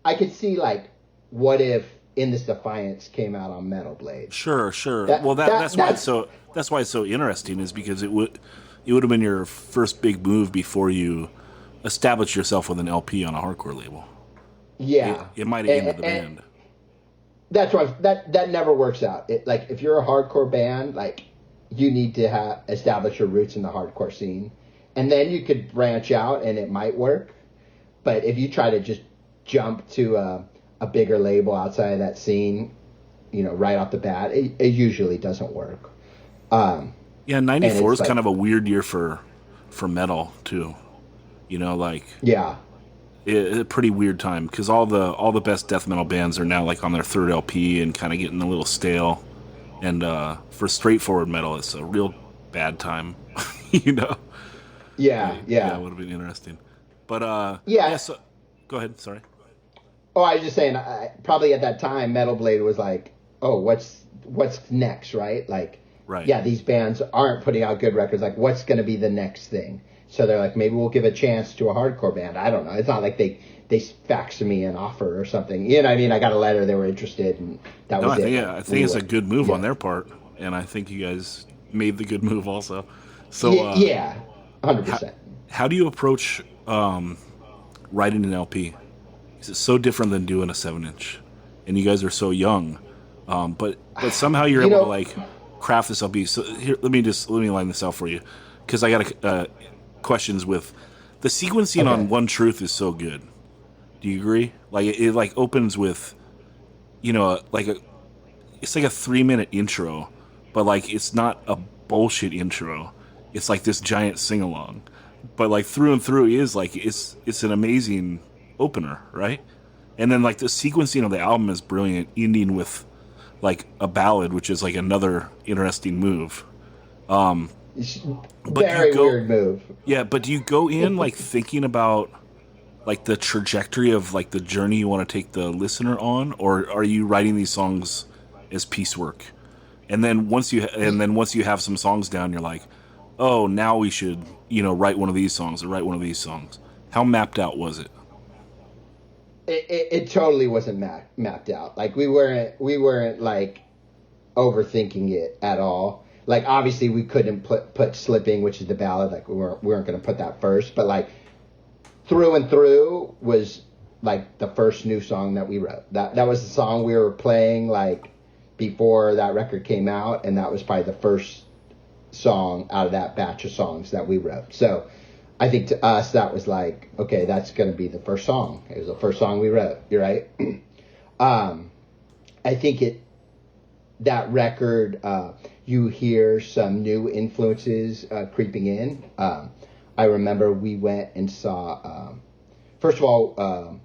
I could see like, what if In This Defiance came out on Metal Blade? Sure. That's why it's so interesting, is because it would have been your first big move before you establish yourself with an LP on a hardcore label. Yeah, it might have ended the band. That's right. That never works out. Like, if you're a hardcore band, like, you need to establish your roots in the hardcore scene, and then you could branch out, and it might work. But if you try to just jump to a bigger label outside of that scene, right off the bat, it usually doesn't work. 94 is kind of a weird year for metal too. A pretty weird time, because all the best death metal bands are now like on their third LP and kind of getting a little stale. And for straightforward metal, it's a real bad time. Yeah, it would have been interesting. But so, go ahead. Sorry. Oh, I was just saying, probably at that time, Metal Blade was like, oh, what's next, right? Like, right. Yeah, these bands aren't putting out good records. Like, what's going to be the next thing? So they're like, maybe we'll give a chance to a hardcore band. I don't know. It's not like they faxed me an offer or something. You know what I mean? I got a letter. They were interested, and that was it. I think it's a good move on their part, and I think you guys made the good move also. So 100%. How do you approach writing an LP? It's so different than doing a 7-inch, and you guys are so young, but somehow you're able to like craft this LP. So here, let me line this out for you, because I got questions with the sequencing on One Truth is so good. Do you agree? Like it like opens with, it's like a 3-minute intro, but like it's not a bullshit intro. It's like this giant sing along, but like through and through is like it's an amazing opener, right? And then like the sequencing of the album is brilliant, ending with like a ballad, which is like another interesting move. Weird move. Yeah, but do you go in like thinking about like the trajectory of like the journey you want to take the listener on, or are you writing these songs as piecework? And then once you have some songs down, you're like, oh, now we should write one of these songs or write one of these songs. How mapped out was it? It totally wasn't mapped out. Like we weren't like overthinking it at all. Like obviously we couldn't put Slipping, which is the ballad. Like we weren't going to put that first. But like Through and Through was like the first new song that we wrote. That was the song we were playing like before that record came out, and that was probably the first song out of that batch of songs that we wrote. So I think to us that was like, okay, that's going to be the first song. It was the first song we wrote. You're right. I think that record, you hear some new influences creeping in. I remember we went and saw, first of all,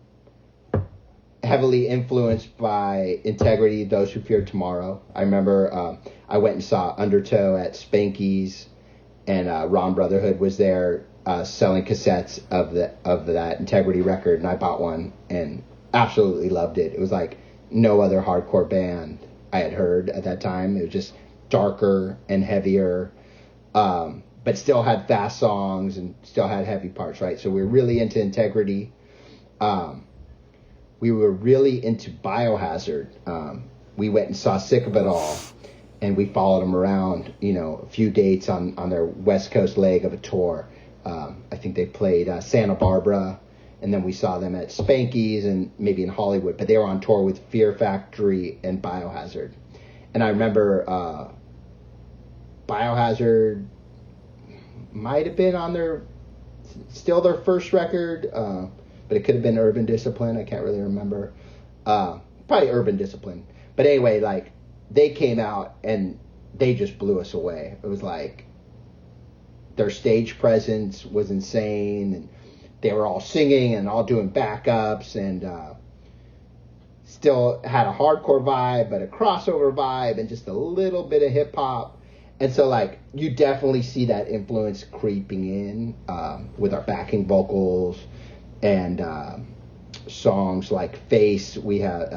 heavily influenced by Integrity, Those Who Fear Tomorrow. I remember I went and saw Undertow at Spanky's, and Ron Brotherhood was there selling cassettes of that Integrity record, and I bought one and absolutely loved it. It was like no other hardcore band I had heard at that time. It was just darker and heavier, but still had fast songs and still had heavy parts, right? So we were really into Integrity. We were really into Biohazard. We went and saw Sick of It All, and we followed them around, a few dates on their West Coast leg of a tour. I think they played Santa Barbara, and then we saw them at Spanky's and maybe in Hollywood, but they were on tour with Fear Factory and Biohazard. And I remember Biohazard might have been on their first record, but it could have been Urban Discipline. I can't really remember. Probably Urban Discipline. But anyway, like, they came out and they just blew us away. It was like their stage presence was insane, and they were all singing and all doing backups, and still had a hardcore vibe, but a crossover vibe, and just a little bit of hip hop. And so, like, you definitely see that influence creeping in with our backing vocals and songs like Face. We had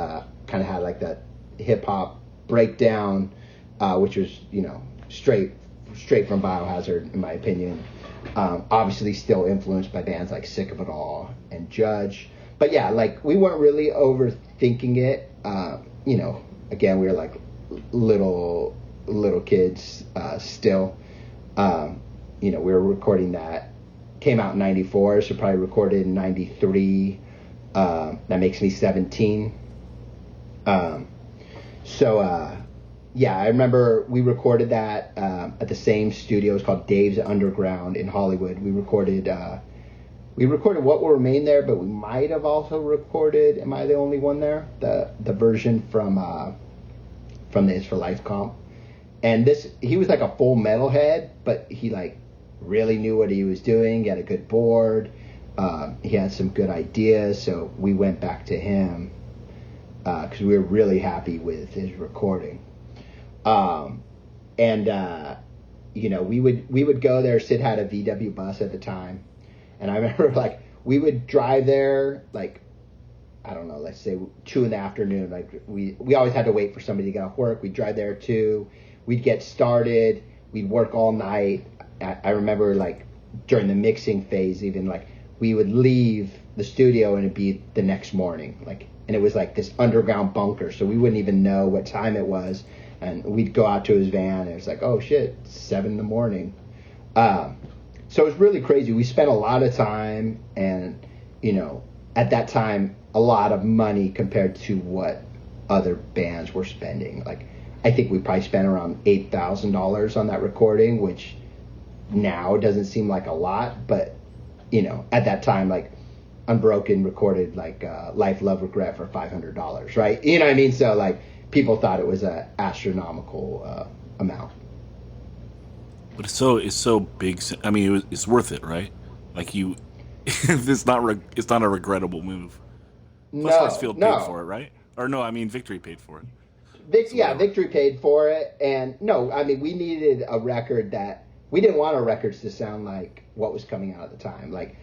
kind of had like that hip hop breakdown, which was straight from Biohazard in my opinion. Obviously still influenced by bands like Sick of It All and Judge, but yeah, like, we weren't really overthinking it. Again, we were like little kids still. We were recording that. Came out in 94, so probably recorded in 93. That makes me 17. Yeah, I remember we recorded that at the same studio. It's called Dave's Underground in Hollywood. We recorded What Will Remain There, but we might have also recorded Am I the Only One There? The version from the Is for Life comp. And he was like a full metalhead, but he like really knew what he was doing. He had a good board. He had some good ideas, so we went back to him because we were really happy with his recording. We would go there. Sid had a VW bus at the time, and I remember like we would drive there like, I don't know, let's say 2 p.m. Like we always had to wait for somebody to get off work. We'd drive there at 2. We'd get started. We'd work all night. I remember like during the mixing phase, even like we would leave the studio and it'd be the next morning, like, and it was like this underground bunker, so we wouldn't even know what time it was. And we'd go out to his van, and it was like, oh shit, it's 7 a.m. So it was really crazy. We spent a lot of time, and at that time, a lot of money compared to what other bands were spending. Like, I think we probably spent around $8,000 on that recording, which now doesn't seem like a lot, but at that time, like, Unbroken recorded like Life, Love, Regret for $500, right? You know what I mean? So like, people thought it was an astronomical amount. But it's so big. I mean, it's worth it, right? Like it's not a regrettable move. Plus, Westfield paid for it, right? Or no, I mean Victory paid for it. Victory paid for it, and no, I mean we needed a record that we didn't want our records to sound like what was coming out at the time. Like,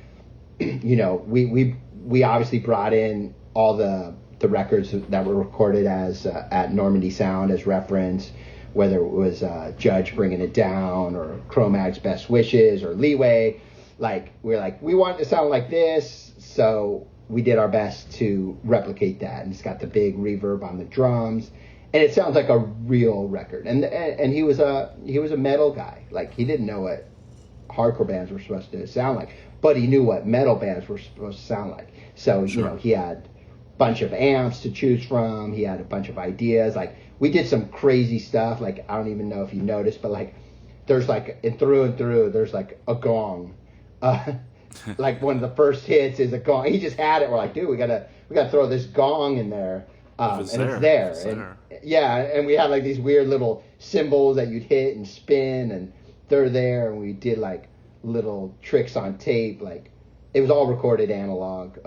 we obviously brought in all the records that were recorded as at Normandy Sound as reference, whether it was Judge Bringing It Down or Cro-Mag's Best Wishes or Leeway. Like, we want it to sound like this, so we did our best to replicate that. And it's got the big reverb on the drums, and it sounds like a real record. And he was a metal guy. Like, he didn't know what hardcore bands were supposed to sound like, but he knew what metal bands were supposed to sound like. So, sure. He had a bunch of amps to choose from. He had a bunch of ideas. Like, we did some crazy stuff. Like, I don't even know if you noticed, but like, there's like, and through, there's like a gong. Like one of the first hits is a gong. He just had it. We're like, dude, we gotta throw this gong in there. It's there. And yeah, and we had like these weird little cymbals that you'd hit and spin, and they're there. And we did like little tricks on tape. Like, it was all recorded analog.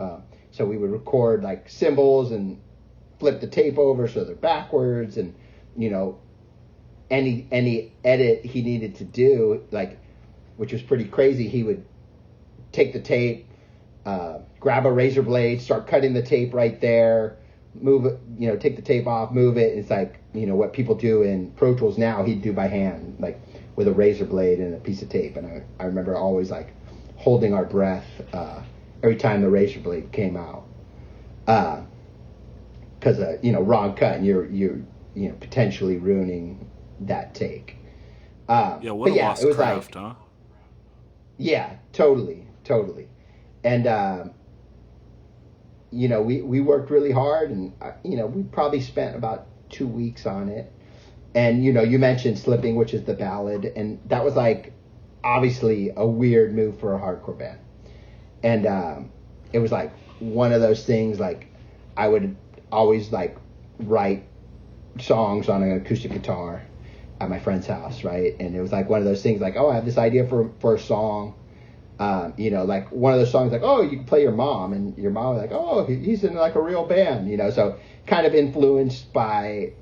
So we would record like cymbals and flip the tape over so they're backwards, and any edit he needed to do, like, which was pretty crazy, he would take the tape, grab a razor blade, start cutting the tape right there, move it, take the tape off, move it. It's like, what people do in Pro Tools now, he'd do by hand, like with a razor blade and a piece of tape. And I remember always like holding our breath every time the razor blade came out. Because wrong cut, and you're potentially ruining that take. What a lost craft, huh? Yeah, totally. And we worked really hard, and we probably spent about 2 weeks on it. And you mentioned Slipping, which is the ballad, and that was like obviously a weird move for a hardcore band. And it was like one of those things, like I would always like write songs on an acoustic guitar at my friend's house, right? And it was like one of those things, like, oh, I have this idea for a song, like one of those songs, like, oh, you can play your mom, and your mom was like, oh, he's in like a real band, so kind of influenced by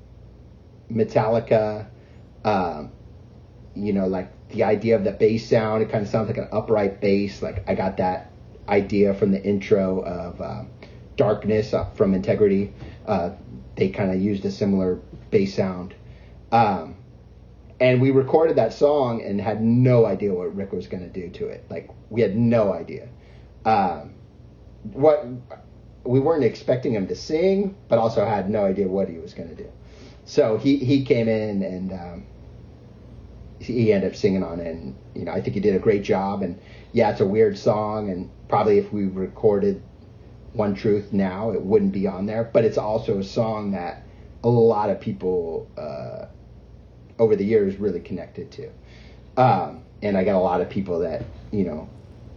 Metallica, like the idea of the bass sound. It kind of sounds like an upright bass. Like, I got that idea from the intro of Darkness from Integrity. They kind of used a similar bass sound. And we recorded that song and had no idea what Rick was going to do to it. Like, we had no idea. We weren't expecting him to sing, but also had no idea what he was going to do. So he came in, and he ended up singing on it. And, I think he did a great job. And yeah, it's a weird song, and probably if we recorded One Truth now, it wouldn't be on there. But it's also a song that a lot of people over the years really connected to. And I got a lot of people that,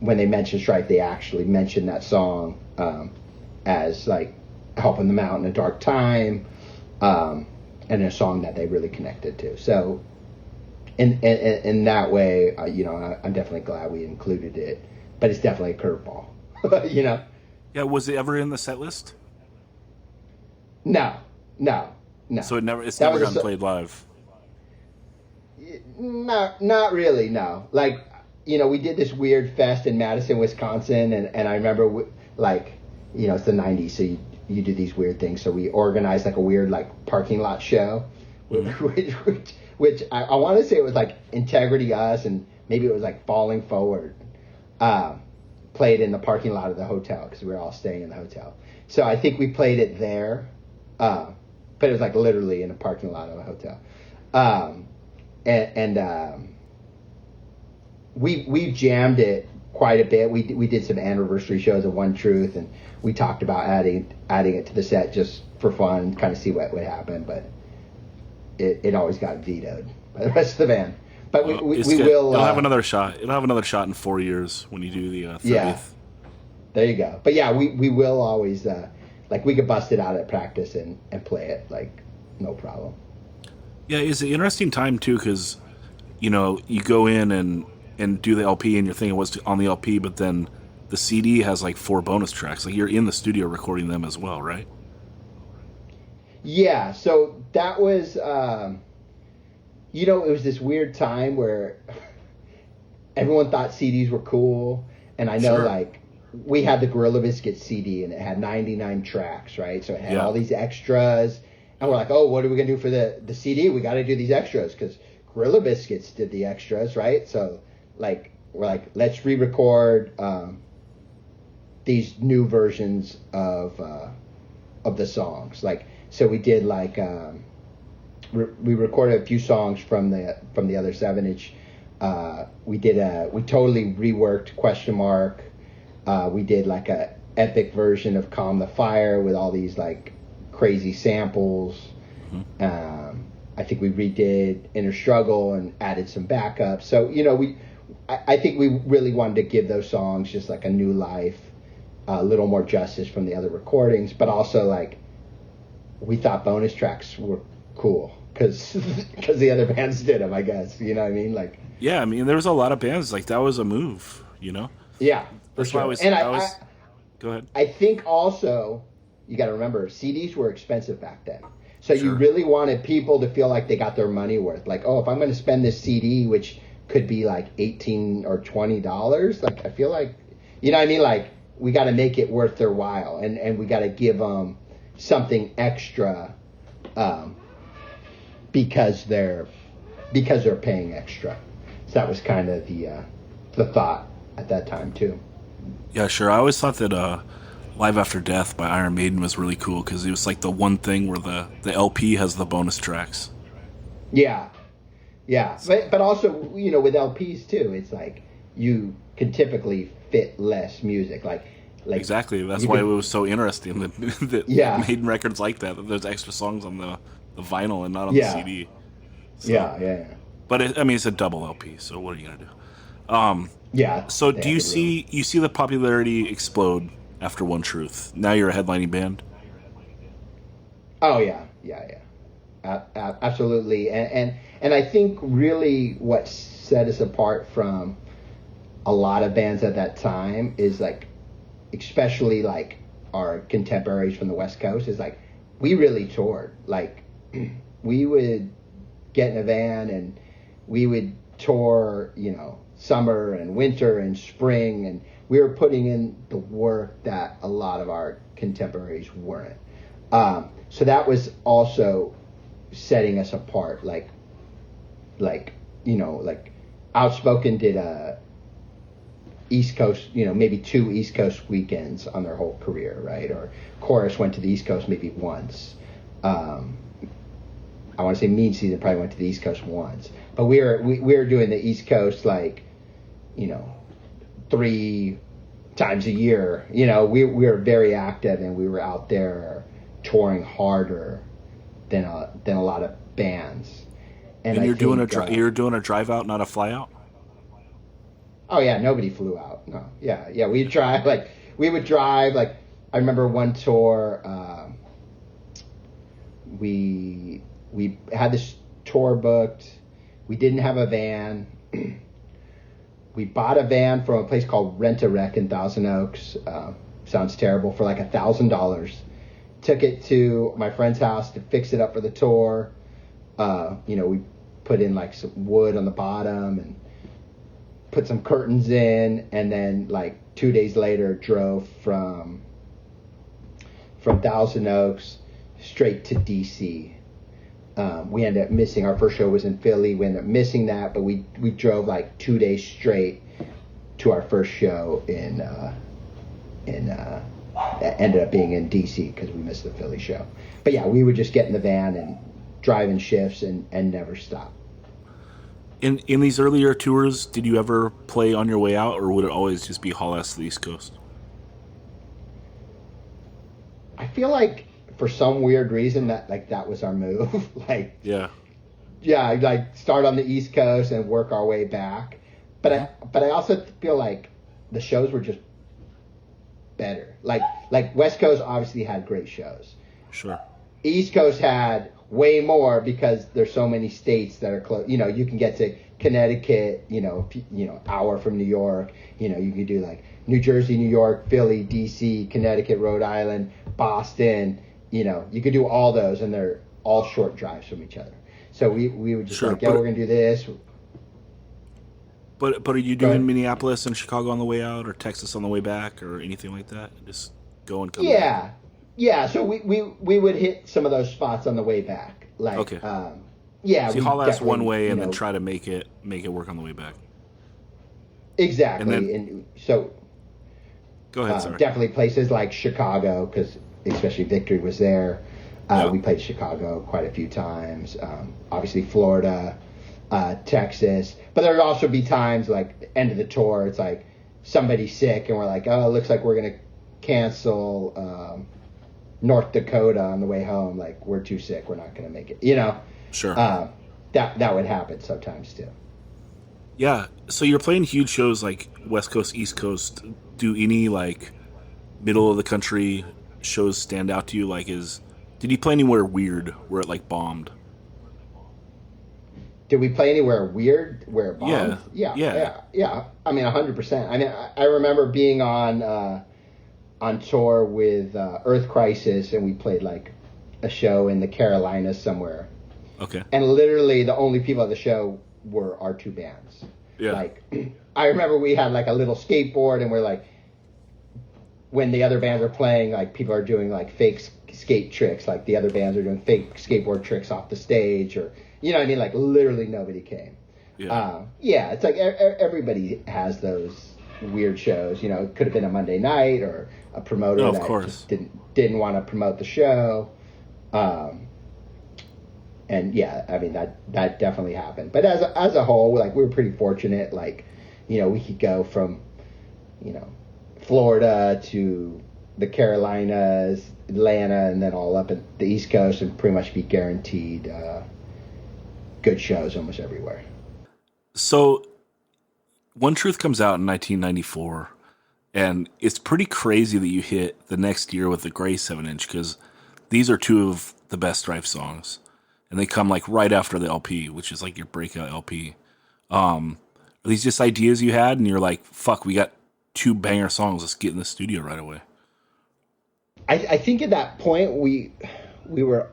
when they mention Strife, they actually mention that song as like helping them out in a dark time, and a song that they really connected to. So in that way, I'm definitely glad we included it, but it's definitely a curveball, Yeah, was it ever in the set list? No. So it's never gotten played live. Not really, no. Like, we did this weird fest in Madison, Wisconsin, and I remember, it's the 90s, so you do these weird things. So we organized like a weird like parking lot show, which I want to say it was like Integrity, us, and maybe it was like Falling Forward, played in the parking lot of the hotel because we were all staying in the hotel. So I think we played it there, but it was like literally in a parking lot of a hotel. We jammed it quite a bit. We did some anniversary shows of One Truth, and we talked about adding it to the set just for fun, kind of see what would happen. But it always got vetoed by the rest of the band. But we will. It'll have another shot. It'll have another shot in 4 years when you do the 30th. Yeah, there you go. But yeah, we will always we could bust it out at practice and play it like no problem. Yeah, it's an interesting time too, because you go in and do the LP, and you're thinking what's on the LP, but then the CD has like 4 bonus tracks. Like, you're in the studio recording them as well, right? Yeah, so that was, it was this weird time where everyone thought CDs were cool, and I know, like, we had the Gorilla Biscuit CD, and it had 99 tracks, right? So it had all these extras, and we're like, oh, what are we going to do for the CD? We got to do these extras, because Gorilla Biscuits did the extras, right? So, like, we're like, let's re-record these new versions of the songs. Like, so we did like we recorded a few songs from the other 7-inch. We totally reworked Question Mark. We did like a epic version of Calm the Fire with all these like crazy samples. I think we redid Inner Struggle and added some backups. So, I think we really wanted to give those songs just like a new life, a little more justice from the other recordings, but also like we thought bonus tracks were cool because the other bands did them, I guess. You know what I mean? Like, yeah, I mean, there was a lot of bands like that was a move, Yeah, for That's why sure. go ahead. I think also you got to remember CDs were expensive back then. So Sure. you really wanted people to feel like they got their money worth. Like, oh, if I'm going to spend this CD, which could be like $18 or $20, like I feel like, you know what I mean? Like we got to make it worth their while, and we got to give them something extra, because they're paying extra. So that was kind of the thought at that time too. Yeah, sure. I always thought that Live After Death by Iron Maiden was really cool because it was like the one thing where the LP has the bonus tracks. Yeah. But also, with LPs too, it's like you can typically fit less music. Like Exactly. That's why it was so interesting that Maiden records like that there's extra songs on the vinyl and not on the CD. So, yeah. But it's a double LP, so what are you gonna do? Yeah. So do you see the popularity explode after One Truth? Now you're a headlining band. Oh yeah. Absolutely, and I think really what set us apart from a lot of bands at that time is like, especially like our contemporaries from the West Coast, is like we really toured. Like we would get in a van and we would tour, summer and winter and spring, and we were putting in the work that a lot of our contemporaries weren't. So that was also setting us apart. Like Outspoken did a East Coast, maybe 2 East Coast weekends on their whole career, right? Or Chorus went to the East Coast maybe once. I want to say Mean Season probably went to the East Coast once, but we were doing the East Coast 3 times a year. We were very active, and we were out there touring harder than a lot of bands. And you're doing a drive out, not a fly out. Oh yeah, nobody flew out. No, yeah. We would drive. I remember one tour. We had this tour booked. We didn't have a van. We bought a van from a place called Rent-A-Wreck in Thousand Oaks. Sounds terrible, for like $1,000. Took it to my friend's house to fix it up for the tour. We put in like some wood on the bottom and put some curtains in, and then like 2 days later drove from Thousand Oaks straight to DC. We ended up missing, our first show was in Philly. We ended up missing that, but we drove like 2 days straight to our first show that ended up being in DC because we missed the Philly show. But yeah, we would just get in the van and drive in shifts and never stop. In these earlier tours, did you ever play on your way out, or would it always just be haul ass to the East Coast? I feel like for some weird reason that was our move. Yeah, like start on the East Coast and work our way back. But I also feel like the shows were just better. Like West Coast obviously had great shows. Sure. East Coast had way more because there's so many states that are close. You can get to Connecticut, hour from New York. You could do like New Jersey, New York, Philly, DC, Connecticut, Rhode Island, Boston. You could do all those, and they're all short drives from each other. So we would just we're going to do this. But are you doing Minneapolis and Chicago on the way out, or Texas on the way back, or anything like that? Just go and come back? Yeah, so we would hit some of those spots on the way back. Okay. So you haul ass one way and then try to make it work on the way back. Exactly. And so go ahead, sorry. Definitely places like Chicago, because especially Victory was there. We played Chicago quite a few times. Obviously Florida, Texas. But there would also be times like the end of the tour, it's like somebody's sick and we're like, oh, it looks like we're going to cancel North Dakota on the way home, like, we're too sick, we're not going to make it. Sure. That would happen sometimes too. Yeah. So you're playing huge shows like West Coast, East Coast. Do any like middle of the country shows stand out to you? Like, did you play anywhere weird where it like bombed? Did we play anywhere weird where it bombed? Yeah. I mean, 100%. I mean, I remember being on tour with Earth Crisis, and we played like a show in the Carolinas somewhere. Okay. And literally the only people at the show were our two bands. Yeah. Like, I remember we had like a little skateboard, and we're like, when the other bands are playing, like, people are doing like fake skate tricks, like the other bands are doing fake skateboard tricks off the stage, or, you know what I mean? Like, literally nobody came. Yeah. It's like everybody has those weird shows. You know, it could have been a Monday night, or a promoter that just didn't want to promote the show. And yeah, I mean, that definitely happened. But as a whole, like, we were pretty fortunate. Like, you know, we could go from, you know, Florida to the Carolinas, Atlanta, and then all up at the East Coast, and pretty much be guaranteed good shows almost everywhere. So, One Truth comes out in 1994, and it's pretty crazy that you hit the next year with the Gray 7-inch, because these are two of the best Strife songs, and they come like right after the LP, which is like your breakout LP. Are these just ideas you had, and you're like, fuck, we got two banger songs, let's get in the studio right away? I think at that point we were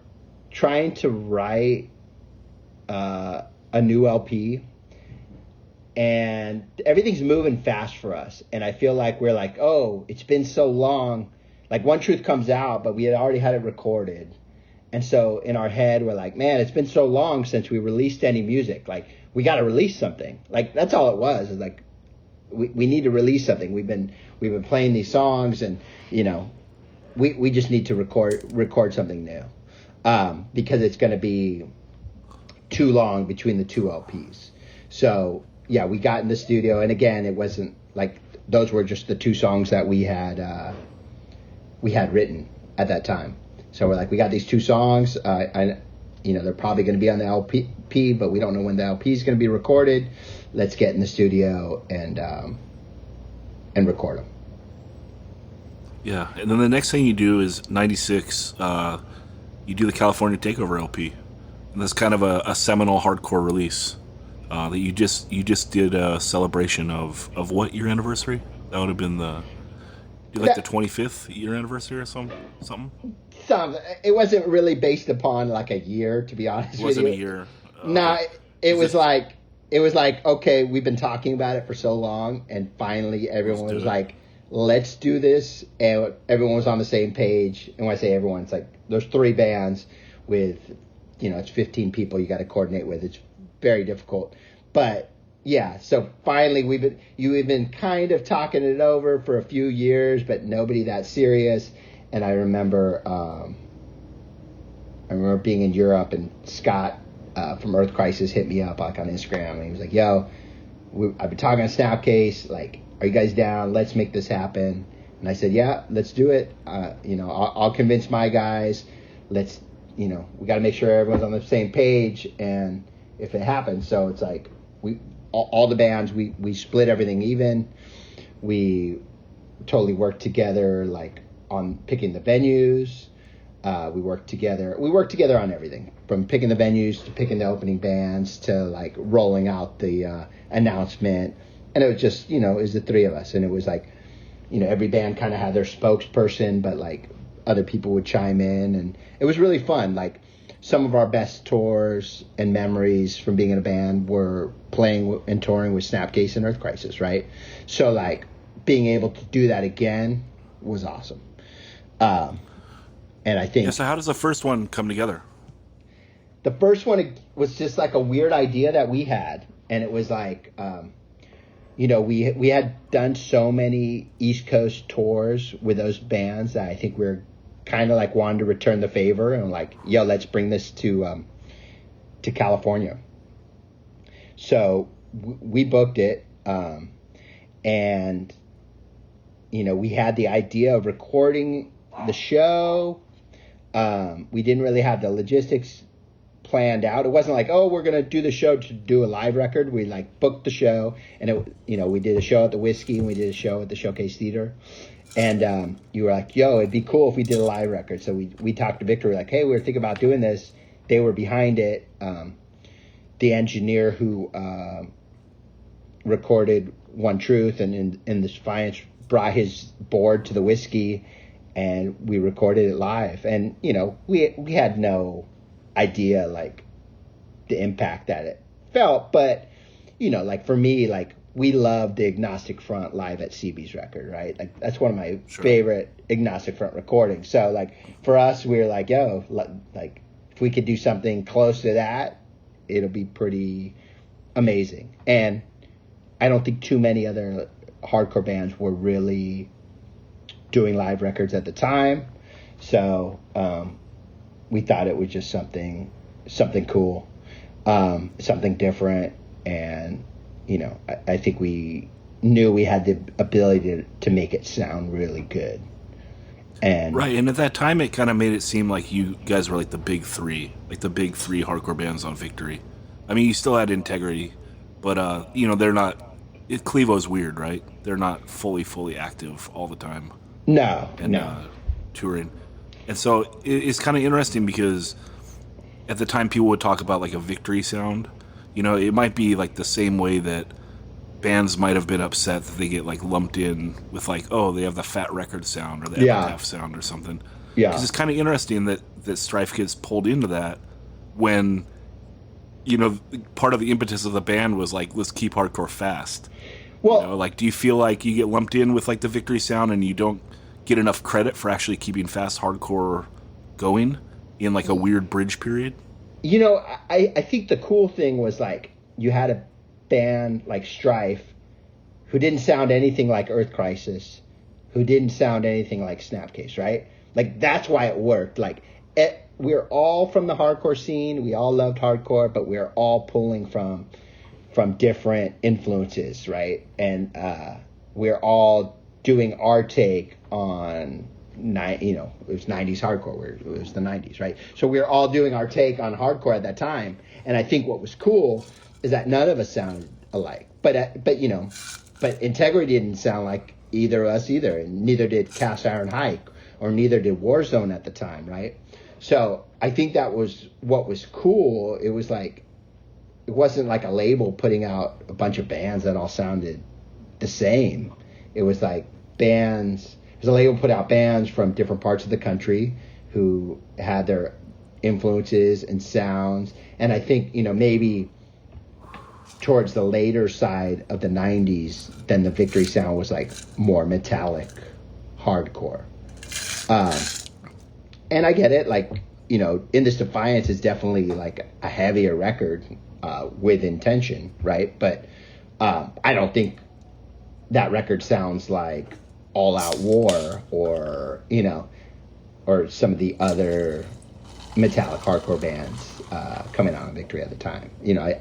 trying to write a new LP, and everything's moving fast for us, and I feel like we're like, oh, it's been so long. Like, One Truth comes out, but we had already had it recorded, and so in our head we're like, man, it's been so long since we released any music, like, we got to release something. Like, that's all it was. Is like, we need to release something. We've been playing these songs, and, you know, we just need to record something new, because it's going to be too long between the two LPs. So yeah, we got in the studio, and again, it wasn't like those were just the two songs that we had written at that time. So we're like, we got these two songs. You know, they're probably going to be on the LP, but we don't know when the LP is going to be recorded. Let's get in the studio and record them. Yeah, and then the next thing you do is 96. You do the California Takeover LP, and that's kind of a seminal hardcore release that you just did a celebration of what year anniversary? That would have been the 25th year anniversary or something. It wasn't really based upon like a year, to be honest with you. It wasn't a year. No, it was like, okay, we've been talking about it for so long, and finally everyone was like, let's do this, and everyone was on the same page. And when I say everyone, it's like there's 3 bands with, you know, it's 15 people you got to coordinate with. It's very difficult. But yeah, so finally you've been kind of talking it over for a few years, but nobody that serious. And I remember being in Europe, and Scott from Earth Crisis hit me up like on Instagram, and he was like, yo, I've been talking to Snapcase, like, are you guys down? Let's make this happen. And I said, yeah, let's do it. You know, I'll convince my guys. Let's, you know, we got to make sure everyone's on the same page, and if it happens. So it's like all the bands, we split everything even. We totally worked together, like, on picking the venues. We worked together on everything, from picking the venues to picking the opening bands to like rolling out the announcement. And it was just, you know, it was the 3 of us, and it was like, you know, every band kind of had their spokesperson, but like other people would chime in, and it was really fun. Like, some of our best tours and memories from being in a band were playing and touring with Snapcase and Earth Crisis, right? So like being able to do that again was awesome. And I think... Yeah, so how does the first one come together? The first one was just like a weird idea that we had. And it was like, you know, we had done so many East Coast tours with those bands that I think we're kind of like wanting to return the favor. And like, yo, let's bring this to California. So we booked it. And, you know, we had the idea of recording the show We didn't really have the logistics planned out. It wasn't like, oh, we're gonna do the show to do a live record. We like booked the show, and we did a show at the Whiskey, and we did a show at the Showcase Theater. And you were like, yo, it'd be cool if we did a live record. So we talked to Victor. We're like, hey, we were thinking about doing this. They were behind it. The engineer who recorded One Truth and in the Defiance brought his board to the Whiskey, and we recorded it live. And, we had no idea, like, the impact that it felt. But, like, for me, like, we love the Agnostic Front live at CB's record, right? Like, that's one of my favorite Agnostic Front recordings. So, like, for us, we were like, yo, like, if we could do something close to that, it'll be pretty amazing. And I don't think too many other hardcore bands were really doing live records at the time. So we thought it was just something cool, something different. And, I think we knew we had the ability to make it sound really good. And right, and at that time, it kind of made it seem like you guys were like the big three hardcore bands on Victory. I mean, you still had Integrity, but they're not. Clevo's weird, right? They're not fully active all the time. No. Touring, and so it's kind of interesting because at the time people would talk about like a Victory sound. It might be like the same way that bands might have been upset that they get like lumped in with like, oh, they have the Fat Record sound or the Epitaph sound or something. Yeah. Because it's kind of interesting that Strife gets pulled into that when, part of the impetus of the band was like, let's keep hardcore fast. Well, do you feel like you get lumped in with like the Victory sound and you don't get enough credit for actually keeping fast hardcore going in like a weird bridge period? I think the cool thing was like you had a band like Strife who didn't sound anything like Earth Crisis, who didn't sound anything like Snapcase, right? Like that's why it worked. Like we're all from the hardcore scene. We all loved hardcore, but we're all pulling from different influences, right? And we're all doing our take on it was 90s hardcore, where it was the 90s, right? So we were all doing our take on hardcore at that time. And I think what was cool is that none of us sounded alike. But Integrity didn't sound like either of us either, and neither did Cast Iron Hike, or neither did Warzone at the time, right? So I think that was what was cool. It was like, it wasn't like a label putting out a bunch of bands that all sounded the same. It was like bands. It was a label put out bands from different parts of the country who had their influences and sounds. And I think, maybe towards the later side of the 90s, then the Victory sound was like more metallic hardcore. And I get it, like, In This Defiance is definitely like a heavier record with intention, right? But I don't think that record sounds like All Out War or some of the other metallic hardcore bands coming out of Victory at the time.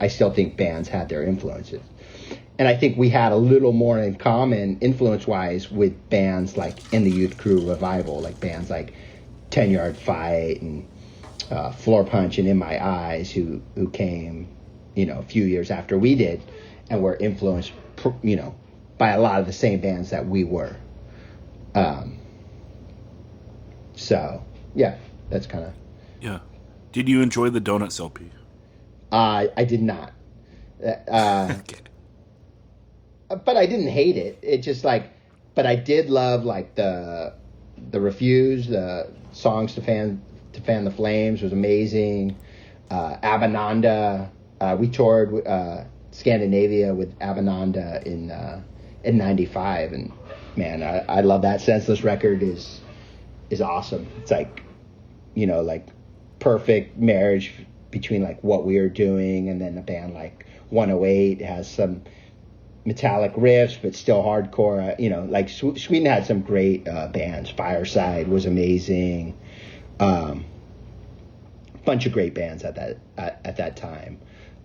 I still think bands had their influences. And I think we had a little more in common influence-wise with bands like In the Youth Crew Revival, like bands like 10 Yard Fight and Floor Punch and In My Eyes, who came, a few years after we did, and were influenced, by a lot of the same bands that we were. So, yeah, that's kind of... Yeah. Did you enjoy the Donuts LP? I did not. Okay. But I didn't hate it. It just like... But I did love, like, the Refuse, the songs to fan the Flames was amazing. Abananda. We toured Scandinavia with Abananda in 95, and man, I love that. Senseless record is awesome. It's like, like perfect marriage between like what we were doing, and then a band like 108 has some metallic riffs but still hardcore. Like Sweden had some great bands. Fireside was amazing. Bunch of great bands at that time.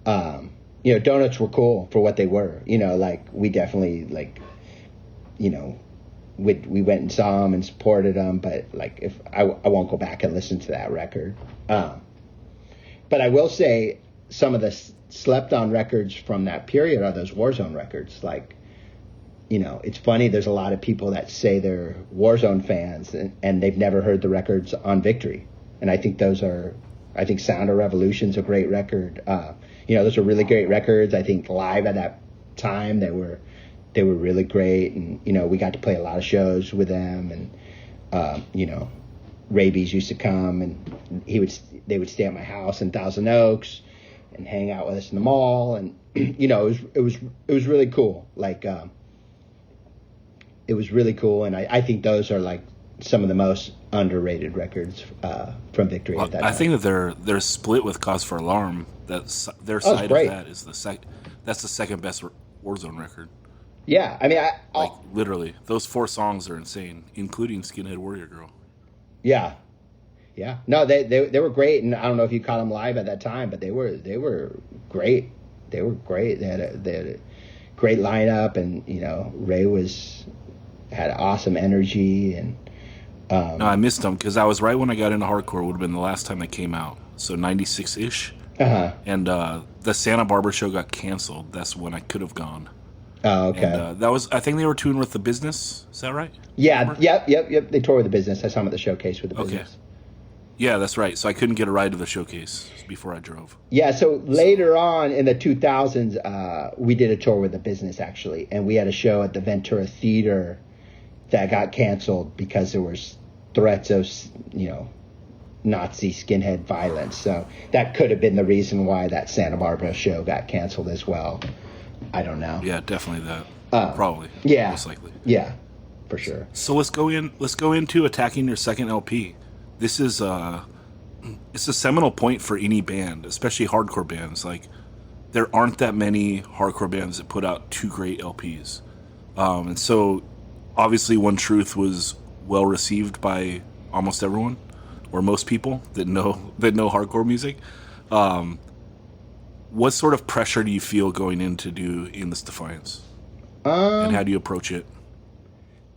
Donuts were cool for what they were. Like we definitely like, we went and saw them and supported them, but like if I won't go back and listen to that record. But I will say some of the slept on records from that period are those Warzone records. Like, you know, it's funny. There's a lot of people that say they're Warzone fans and they've never heard the records on Victory. And I think I think Sound of Revolution's a great record. You know, those are really great records. I think live at that time they were really great. And, you know, we got to play a lot of shows with them. And, you know, Rabies used to come and they would stay at my house in Thousand Oaks and hang out with us in the mall. And, you know, it was really cool. Like, it was really cool. And I think those are like some of the most underrated records from Victory at that time. I think that they're split with Cause for Alarm. That's their side of that is that's the second best Warzone record. Yeah, I mean, like literally, those 4 songs are insane, including Skinhead Warrior Girl. Yeah. No, they were great, and I don't know if you caught them live at that time, but they were great. They were great. They had a great lineup, and you know, Ray had awesome energy, and no, I missed them because I was right when I got into hardcore. Would have been the last time they came out, so 96-ish. And the Santa Barbara show got canceled. That's when I could have gone. Oh, okay. And, that was, I think they were touring with The Business. Is that right? Yeah. Yep. They toured with The Business. I saw them at the showcase with The Business. Okay. Yeah, that's right. So I couldn't get a ride to the showcase before I drove. Yeah. So later on in the 2000s, we did a tour with The Business actually, and we had a show at the Ventura Theater that got canceled because there was threats of, you know, Nazi skinhead violence. So that could have been the reason why that Santa Barbara show got canceled as well. I don't know. Yeah, definitely that. Probably. Yeah. Most likely. Yeah, for sure. So let's go into attacking your second LP. This is it's a seminal point for any band, especially hardcore bands. Like, there aren't that many hardcore bands that put out 2 great LPs. And so obviously One Truth was well received by almost everyone, or most people that know hardcore music. What sort of pressure do you feel going into do Endless Defiance? And how do you approach it?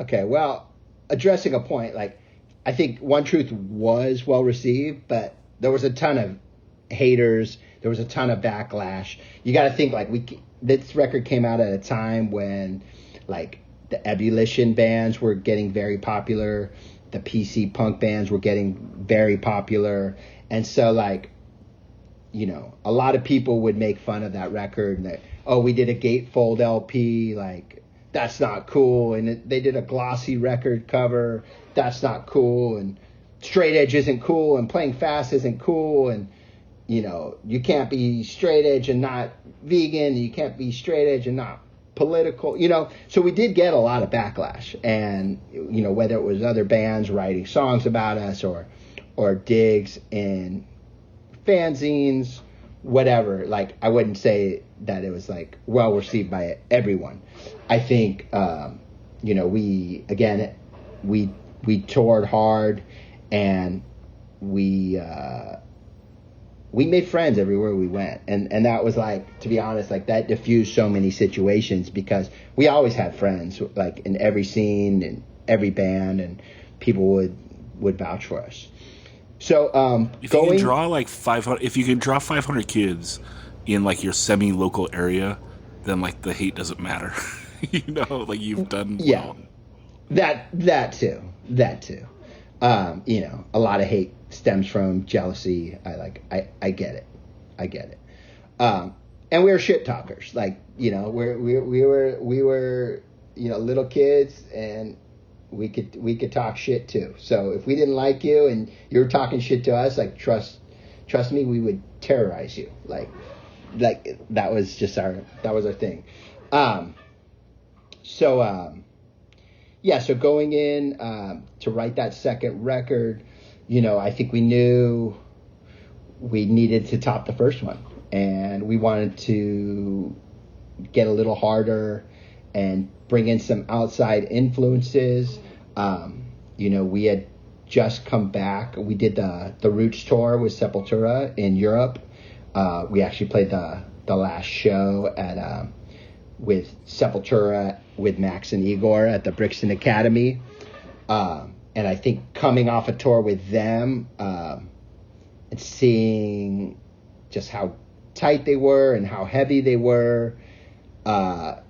Okay, well, addressing a point, like, I think One Truth was well received, but there was a ton of haters. There was a ton of backlash. You got to think, like, this record came out at a time when, like, the ebullition bands were getting very popular. The PC punk bands were getting very popular. And so, like, you know, a lot of people would make fun of that record. And that, oh, we did a gatefold LP. Like, that's not cool. And they did a glossy record cover. That's not cool. And straight edge isn't cool. And playing fast isn't cool. And, you know, you can't be straight edge and not vegan. You can't be straight edge and not political, you know. So we did get a lot of backlash, and you know, whether it was other bands writing songs about us or digs in fanzines, whatever. Like, I wouldn't say that it was like well received by everyone. I think you know, we toured hard, and we made friends everywhere we went. And that was, like, to be honest, like, that diffused so many situations because we always had friends, like, in every scene and every band, and people would vouch for us. So, if you can draw like 500, if you can draw 500 kids in like your semi-local area, then like the hate doesn't matter. You know, like, you've done well. That too. You know, a lot of hate stems from jealousy. I get it. And we were shit talkers. Like, you know, we were, you know, little kids, and we could talk shit too. So if we didn't like you and you were talking shit to us, like, trust me, we would terrorize you. Like that was our thing. So going in to write that second record, you know, I think we knew we needed to top the first one, and we wanted to get a little harder and bring in some outside influences. You know, we had just come back. We did the Roots tour with Sepultura in Europe. We actually played the last show at with Sepultura, with Max and Igor at the Brixton Academy. And I think coming off a tour with them and seeing just how tight they were and how heavy they were, that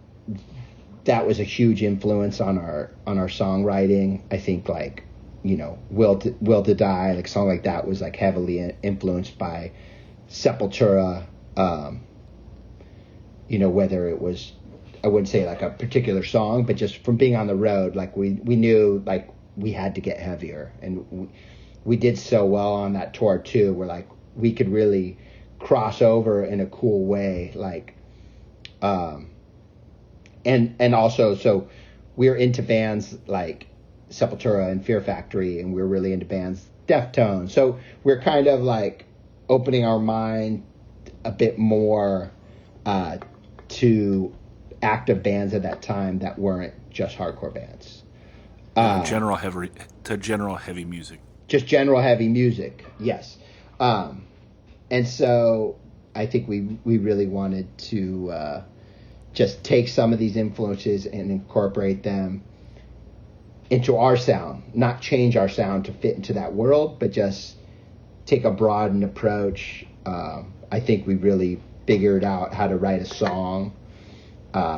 was a huge influence on our songwriting. I think like, you know, Will to Die, like a song like that was like heavily influenced by Sepultura. You know, whether it was, I wouldn't say like a particular song, but just from being on the road, like we knew like we had to get heavier, and we did so well on that tour too, where like we could really cross over in a cool way, like, and also, so we're into bands like Sepultura and Fear Factory, and we're really into bands Deftones. So we're kind of like opening our mind a bit more to active bands at that time that weren't just hardcore bands. General heavy music. Just general heavy music, yes. And so I think we really wanted to just take some of these influences and incorporate them into our sound, not change our sound to fit into that world, but just take a broadened approach. I think we really figured out how to write a song.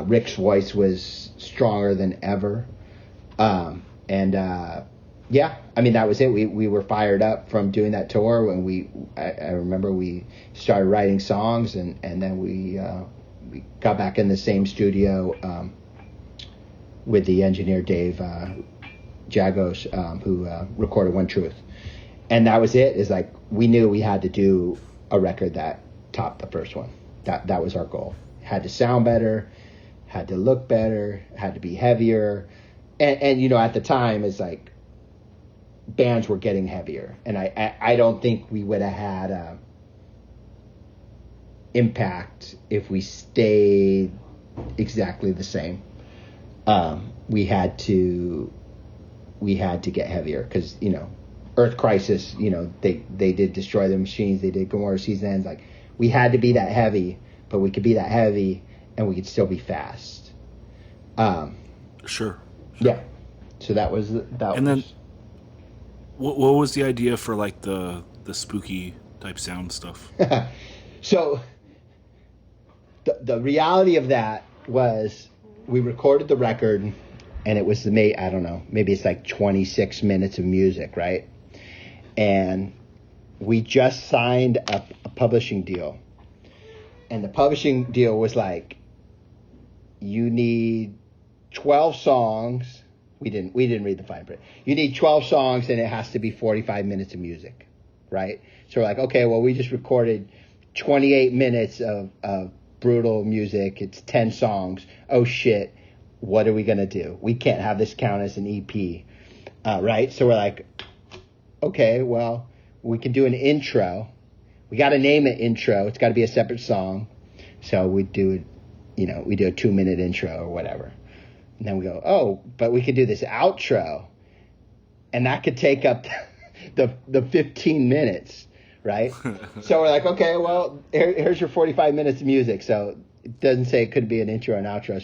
Rick's voice was stronger than ever. Yeah, I mean, that was it. We were fired up from doing that tour when I remember we started writing songs, and then we got back in the same studio with the engineer Dave Jagos, who recorded One Truth. And that was it. Is like we knew we had to do a record that topped the first one. That was our goal. Had to sound better, had to look better, had to be heavier. And you know, at the time, it's like bands were getting heavier, and I don't think we would have had a impact if we stayed exactly the same. We had to get heavier because, you know, Earth Crisis, you know, they did Destroy the Machines, they did Gomorrah Seasons. Like, we had to be that heavy, but we could be that heavy and we could still be fast. Sure. Yeah. So that was that. And then, what was the idea for like the spooky type sound stuff? So the reality of that was we recorded the record, and it was I don't know, maybe it's like 26 minutes of music, right? And we just signed a publishing deal, and the publishing deal was like, you need 12 songs. We didn't read the fine print. You need 12 songs, and it has to be 45 minutes of music, right? So we're like, okay, well, we just recorded 28 minutes of brutal music. It's 10 songs. Oh shit, what are we gonna do? We can't have this count as an EP, right? So we're like, okay, well, we can do an intro. We got to name it intro. It's got to be a separate song. So we do it, you know, we do a 2-minute intro or whatever. And then we go, oh, but we could do this outro, and that could take up the 15 minutes, right? So we're like, okay, well, here's your 45 minutes of music. So it doesn't say it could be an intro and outro.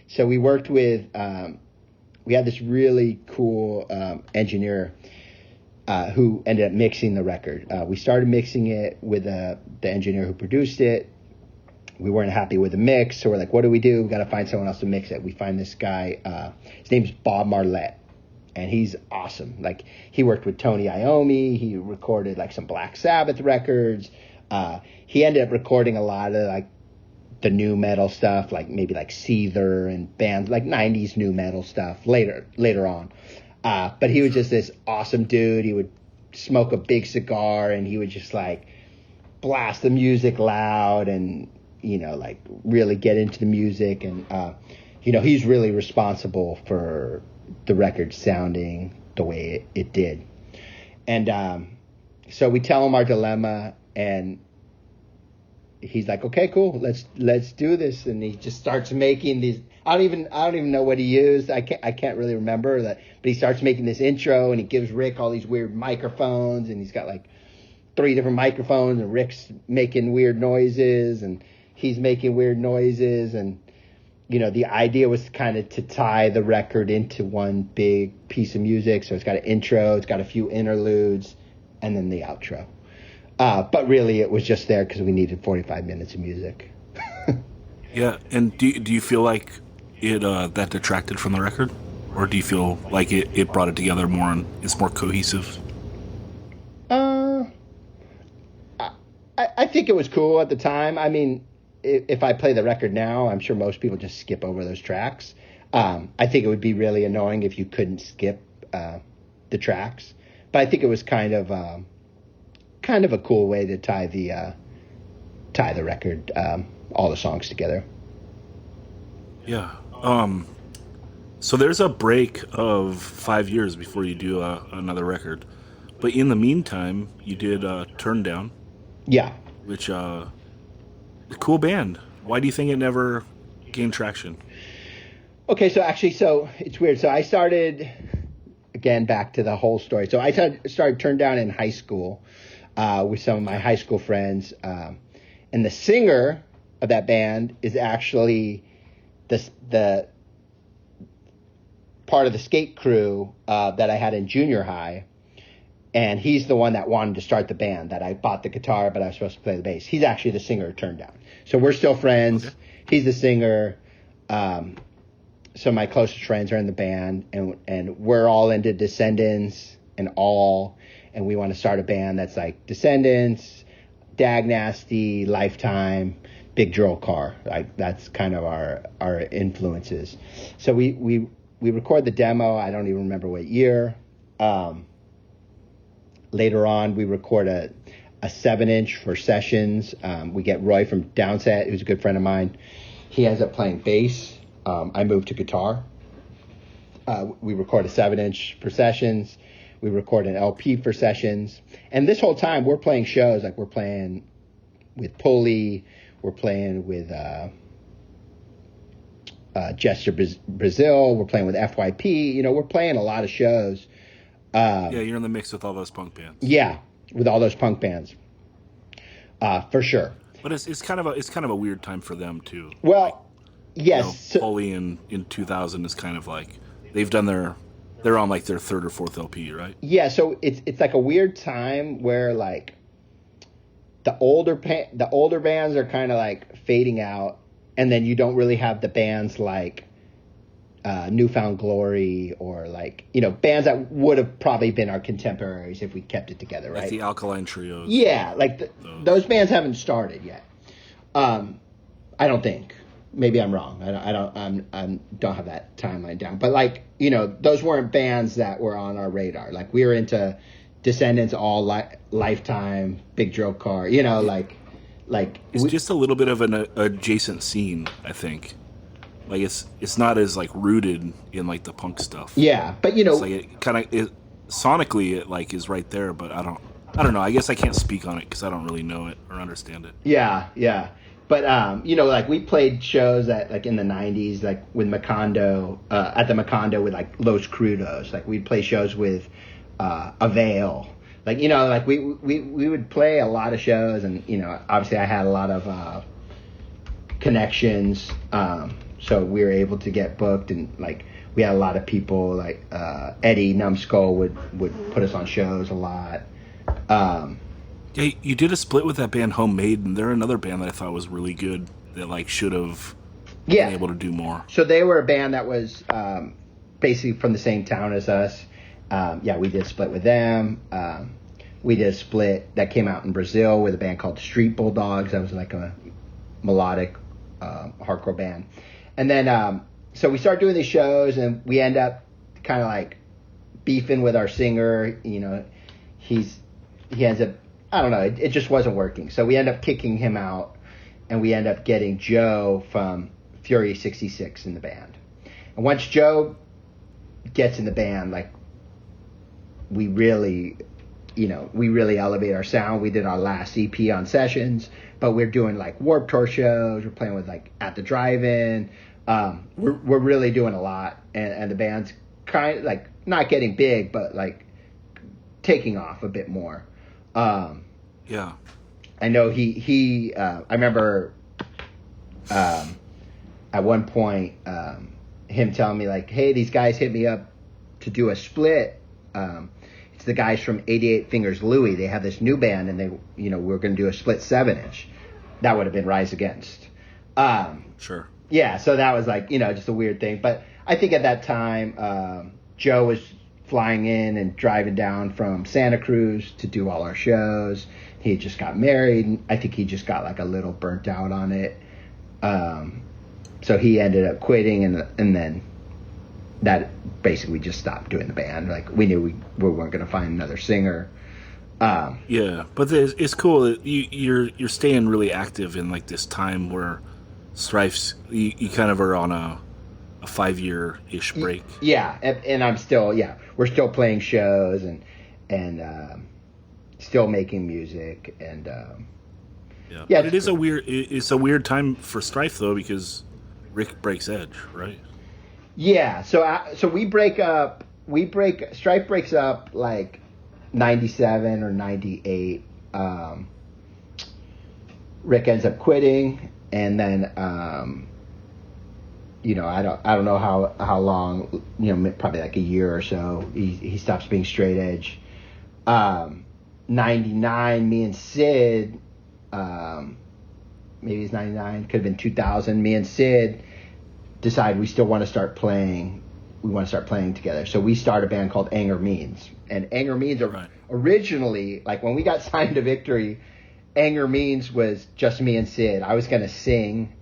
So we worked with, we had this really cool engineer who ended up mixing the record. We started mixing it with the engineer who produced it. We weren't happy with the mix, so we're like, what do? We got to find someone else to mix it. We find this guy, his name's Bob Marlette, and he's awesome. Like, he worked with Tony Iommi, he recorded like some Black Sabbath records. He ended up recording a lot of like the new metal stuff, like maybe like Seether and bands like 90s new metal stuff later on. But he was just this awesome dude. He would smoke a big cigar, and he would just like blast the music loud and, you know, like really get into the music. And, you know, he's really responsible for the record sounding the way it did. And so we tell him our dilemma, and he's like, okay, cool, let's do this. And he just starts making these. I don't even know what he used. I can't really remember that. But he starts making this intro, and he gives Rick all these weird microphones, and he's got like 3 different microphones, and Rick's making weird noises, and he's making weird noises, and the idea was kind of to tie the record into one big piece of music. So it's got an intro, it's got a few interludes, and then the outro. But really, it was just there because we needed 45 minutes of music. Yeah, and do you feel like it that detracted from the record? Or do you feel like it brought it together more and it's more cohesive? I think it was cool at the time. I mean, if I play the record now, I'm sure most people just skip over those tracks. I think it would be really annoying if you couldn't skip the tracks. But I think it was kind of a cool way to tie the record, all the songs together. Yeah. So there's a break of 5 years before you do another record. But in the meantime, you did Turnedown. Yeah. Which, a cool band. Why do you think it never gained traction? Okay, so it's weird. So I started, again, back to the whole story. So I started Turnedown in high school with some of my high school friends. And the singer of that band is actually the part of the skate crew that I had in junior high. And he's the one that wanted to start the band, that I bought the guitar, but I was supposed to play the bass. He's actually the singer of Turnedown. So we're still friends. Okay. He's the singer. So my closest friends are in the band, and we're all into Descendants and we want to start a band that's like Descendants, Dag Nasty, Lifetime, Big Drill Car. Like that's kind of our influences. So we record the demo. I don't even remember what year. Later on, we record a 7-inch for sessions. We get Roy from Downset, who's a good friend of mine. He ends up playing bass. I moved to guitar. We record a 7-inch for sessions. We record an LP for sessions. And this whole time, we're playing shows. Like we're playing with Pulley. We're playing with Gesture Brazil. We're playing with FYP. We're playing a lot of shows. Yeah, you're in the mix with all those punk bands. Yeah, with all those punk bands, for sure. But it's kind of a weird time for them too. Well, yes, Pulley in 2000 is kind of like they're on like their third or fourth LP, right? Yeah, so it's like a weird time where like the older bands are kind of like fading out, and then you don't really have the bands like Newfound Glory or like bands that would have probably been our contemporaries if we kept it together, right? Like the Alkaline Trios. Yeah, like those bands haven't started yet. I don't think. Maybe I'm wrong. I don't have that timeline down. But like those weren't bands that were on our radar. Like we were into Descendants, all Lifetime, Big Drill Car. Like it's just a little bit of an adjacent scene, I think. Like it's not as like rooted in like the punk stuff. Yeah, but it's like it kind of sonically it like is right there, but I don't know. I guess I can't speak on it because I don't really know it or understand it. Yeah. But like we played shows at like in the '90s, like with Macondo at the Macondo with like Los Crudos. Like we'd play shows with Avail. Like like we would play a lot of shows, and obviously I had a lot of connections. So we were able to get booked, and like we had a lot of people like Eddie Numbskull would put us on shows a lot. Yeah, you did a split with that band Homemade, and they're another band that I thought was really good that like should have been able to do more. So they were a band that was basically from the same town as us. We did a split with them. We did a split that came out in Brazil with a band called Street Bulldogs. That was like a melodic hardcore band. And then, so we start doing these shows, and we end up kind of like beefing with our singer. He ends up, I don't know, it just wasn't working. So we end up kicking him out, and we end up getting Joe from Fury 66 in the band. And once Joe gets in the band, like we really elevate our sound. We did our last EP on Sessions, but we're doing like Warped Tour shows. We're playing with like At the Drive-In. We're really doing a lot, and the band's kind of like not getting big, but like taking off a bit more. Yeah, I know he I remember at one point, him telling me like, hey, these guys hit me up to do a split. It's the guys from 88 Fingers Louie. They have this new band, and we're going to do a split 7-inch. That would have been Rise Against. Sure. Yeah, so that was like, just a weird thing. But I think at that time, Joe was flying in and driving down from Santa Cruz to do all our shows. He had just got married. I think he just got like a little burnt out on it. So he ended up quitting, and then that basically just stopped doing the band. Like, we knew we weren't going to find another singer. Yeah, but it's cool that you're staying really active in like this time where Strife's you kind of are on a 5-year-ish break. Yeah, and I'm still we're still playing shows and still making music and But it's a weird time for Strife though, because Rick breaks Edge, right? Yeah, so we break up. Strife breaks up like 97 or 98. Rick ends up quitting, and then I don't know how long, probably like a year or so. He stops being straight edge. 99, me and Sid, maybe it's 99, could have been 2000. Me and Sid decide we still want to start playing. We want to start playing together. So we start a band called Anger Means. And Anger Means originally, like when we got signed to Victory, Anger Means was just me and Sid. I was going to sing.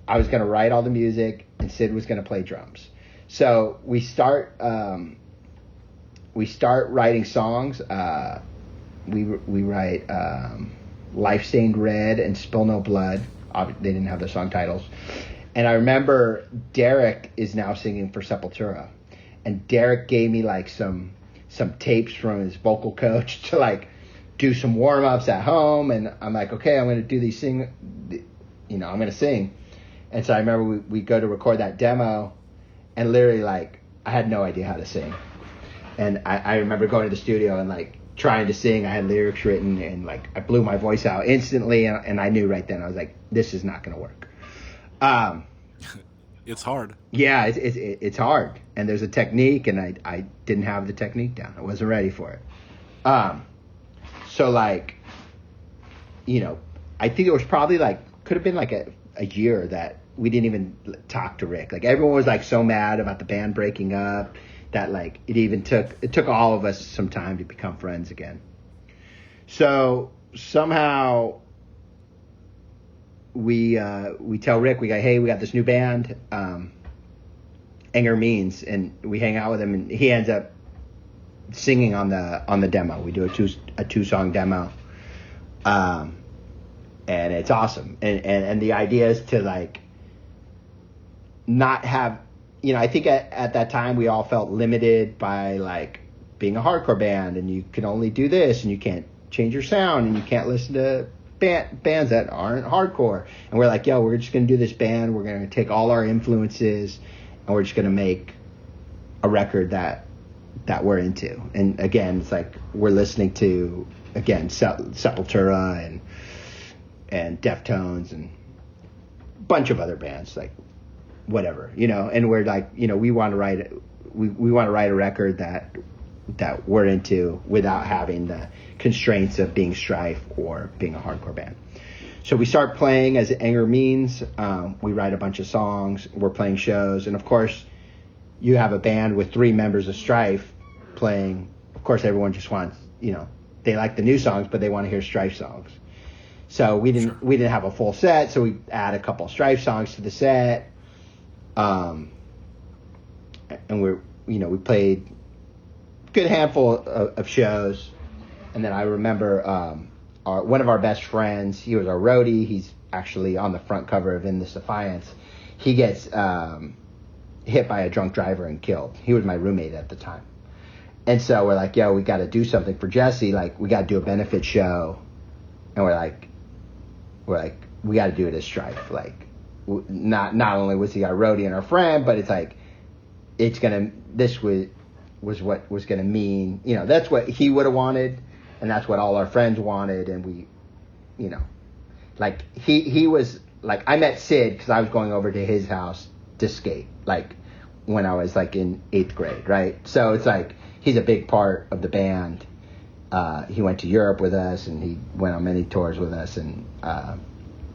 I was going to write all the music, and Sid was going to play drums. So we start writing songs. We write Life Stained Red and Spill No Blood. They didn't have the song titles. And I remember Derek is now singing for Sepultura, and Derek gave me like some tapes from his vocal coach to like do some warm ups at home, and I'm like, okay, I'm going to do these I'm going to sing. And so I remember we go to record that demo, and literally like I had no idea how to sing, and I remember going to the studio and like trying to sing. I had lyrics written, and like I blew my voice out instantly, and I knew right then, I was like, this is not going to work. It's hard. Yeah, it's hard, and there's a technique, and I didn't have the technique down. I wasn't ready for it. So like, I think it was probably like, could have been like a year that we didn't even talk to Rick. Like everyone was like so mad about the band breaking up that like it took all of us some time to become friends again. So somehow we tell Rick, we go, hey, we got this new band, Anger Means, and we hang out with him, and he ends up singing on the demo. We do a 2-song demo, and it's awesome. And the idea is to like not have, I think at that time we all felt limited by like being a hardcore band, and you can only do this, and you can't change your sound, and you can't listen to bands that aren't hardcore. And we're like, we're just going to do this band. We're going to take all our influences, and we're just going to make a record that we're into. And again, it's like we're listening to, again, Sepultura and Deftones and a bunch of other bands, like whatever, and we're like, we want to write a record that we're into without having the constraints of being Strife or being a hardcore band. So we start playing as Anger Means. We write a bunch of songs. We're playing shows. And of course, you have a band with 3 members of Strife playing. Of course, everyone just wants, they like the new songs, but they want to hear Strife songs. So we didn't have a full set. So we add a couple Strife songs to the set. And we played a good handful of shows. And then I remember one of our best friends, he was our roadie. He's actually on the front cover of In This Defiance. He gets hit by a drunk driver and killed. He was my roommate at the time. And so we're like, we got to do something for Jesse. Like, we got to do a benefit show. And we're like, we got to do it as Strife. Like, not only was he our roadie and our friend, but it's like, this was what was going to mean, that's what he would have wanted. And that's what all our friends wanted, and we, like he was like I met Sid because I was going over to his house to skate, like when I was like in 8th grade, right? So it's like he's a big part of the band. He went to Europe with us, and he went on many tours with us, and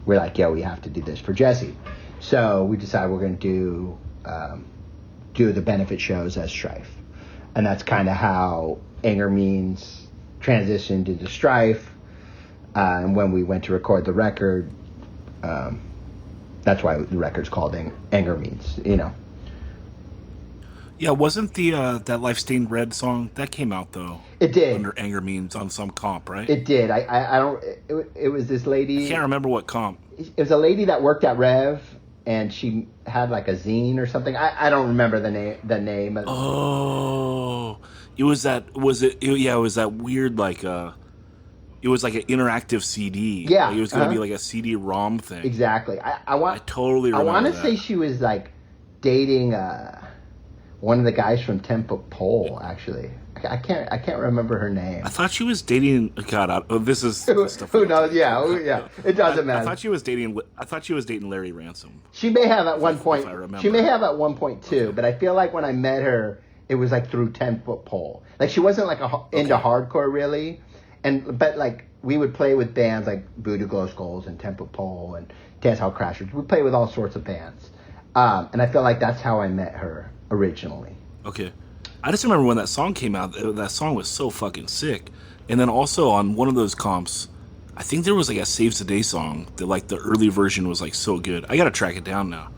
we're like, yo, we have to do this for Jesse. So we decided we're going to do the benefit shows as Strife, and that's kind of how Anger Means transitioned into Strife. And when we went to record the record, that's why the record's called Anger Means, you know. Yeah, wasn't the that Life Stained Red song that came out though? It did. Under Anger Means on some comp, right? It did. I don't. It was this lady. I can't remember what comp. It was a lady that worked at Rev, and she had like a zine or something. I don't remember the name. Oh, it was that. Was it? Yeah, it was that weird like It was like an interactive CD. Yeah, like it was going to be like a CD-ROM thing. Exactly. I totally remember. I want to say she was like dating one of the guys from Temple Pole. Actually, I can't remember her name. I thought she was dating. God, this is stuff. Who knows? Yeah. It doesn't matter. I thought she was dating Larry Ransom. She may have at one point. If I remember. She may have at one point too. Okay. But I feel like when I met her, it was like through 10-Foot Pole. Like she wasn't like into hardcore really. But like we would play with bands like Voodoo Glow Skulls and Temple Pole and Dance Hall Crashers. We play with all sorts of bands, and I feel like that's how I met her originally. Okay, I just remember when that song came out. That song was so fucking sick. And then also on one of those comps, I think there was like a Saves the Day song that like the early version was like so good. I gotta track it down now.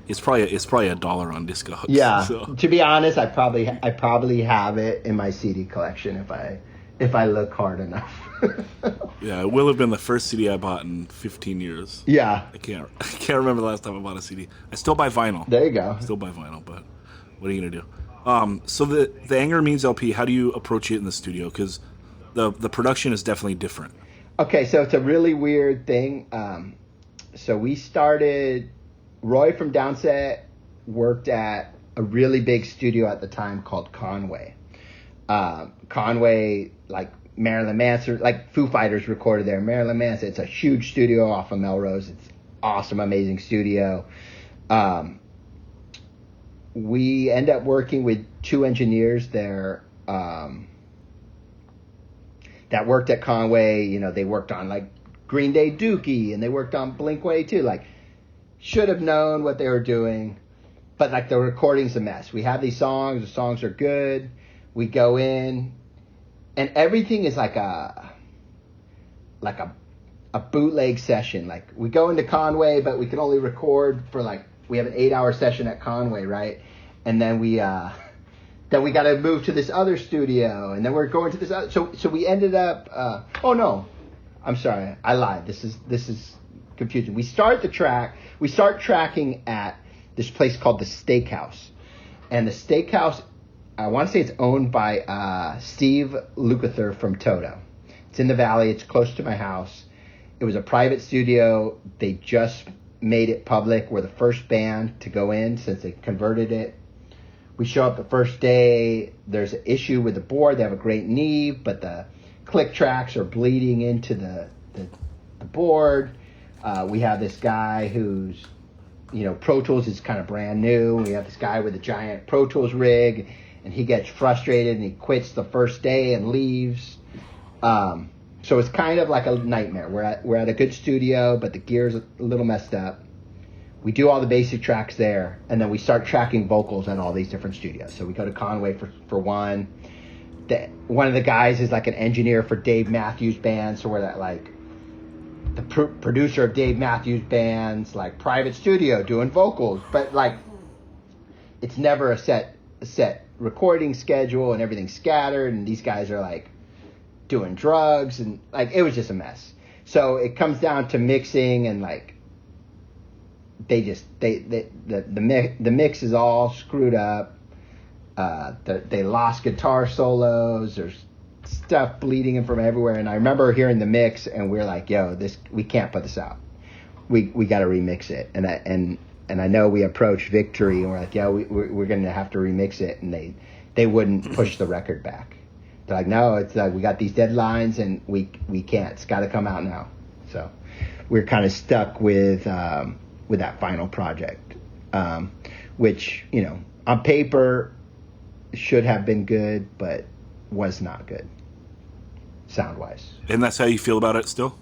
It's probably $1 on Discogs. Yeah. So. To be honest, I probably have it in my CD collection if I look hard enough. Yeah, it will have been the first CD I bought in 15 years. Yeah. I can't remember the last time I bought a CD. I still buy vinyl. There you go. I still buy vinyl, but what are you going to do? So the Anger Means LP, how do you approach it in the studio? Because the production is definitely different. Okay, so it's a really weird thing. So we started, Roy from Downset worked at a really big studio at the time called Conway. Conway, like Marilyn Manson, like Foo Fighters recorded there. Marilyn Manson, it's a huge studio off of Melrose. It's awesome, amazing studio. We end up working with 2 engineers there that worked at Conway. You know, they worked on like Green Day Dookie, and they worked on Blink-182. Like, should have known what they were doing, but like the recording's a mess. We have these songs. The songs are good. We go in, and everything is like a bootleg session. Like we go into Conway, but we can only record for like, we have an 8-hour session at Conway, right? And then we got to move to this other studio, and then we're going to this other. So we ended up. Oh no, I'm sorry, I lied. This is confusing. We start tracking at this place called the Steakhouse, and the Steakhouse, I want to say it's owned by Steve Lukather from Toto. It's in the Valley. It's close to my house. It was a private studio. They just made it public. We're the first band to go in since they converted it. We show up the first day. There's an issue with the board. They have a great Neve, but the click tracks are bleeding into the board. We have this guy who's, Pro Tools is kind of brand new. We have this guy with a giant Pro Tools rig, and he gets frustrated and he quits the first day and leaves. So it's kind of like a nightmare. We're at a good studio, but the gear's a little messed up. We do all the basic tracks there, and then we start tracking vocals in all these different studios. So we go to Conway for one. One of the guys is like an engineer for Dave Matthews Band, so we're that like the producer of Dave Matthews Band's like private studio doing vocals, but like it's never a set recording schedule, and everything's scattered, and these guys are like doing drugs, and like it was just a mess. So it comes down to mixing, and like the mix is all screwed up. They lost guitar solos. There's stuff bleeding in from everywhere. And I remember hearing the mix, and we were like, "Yo, we can't put this out. We got to remix it." And I know we approached Victory, and we're like, "Yeah, we're going to have to remix it." And they wouldn't push the record back. They're like, "No, it's like we got these deadlines, and we can't. It's got to come out now." So we're kind of stuck with that final project, which, you know, on paper should have been good, but was not good sound wise. And that's how you feel about it still?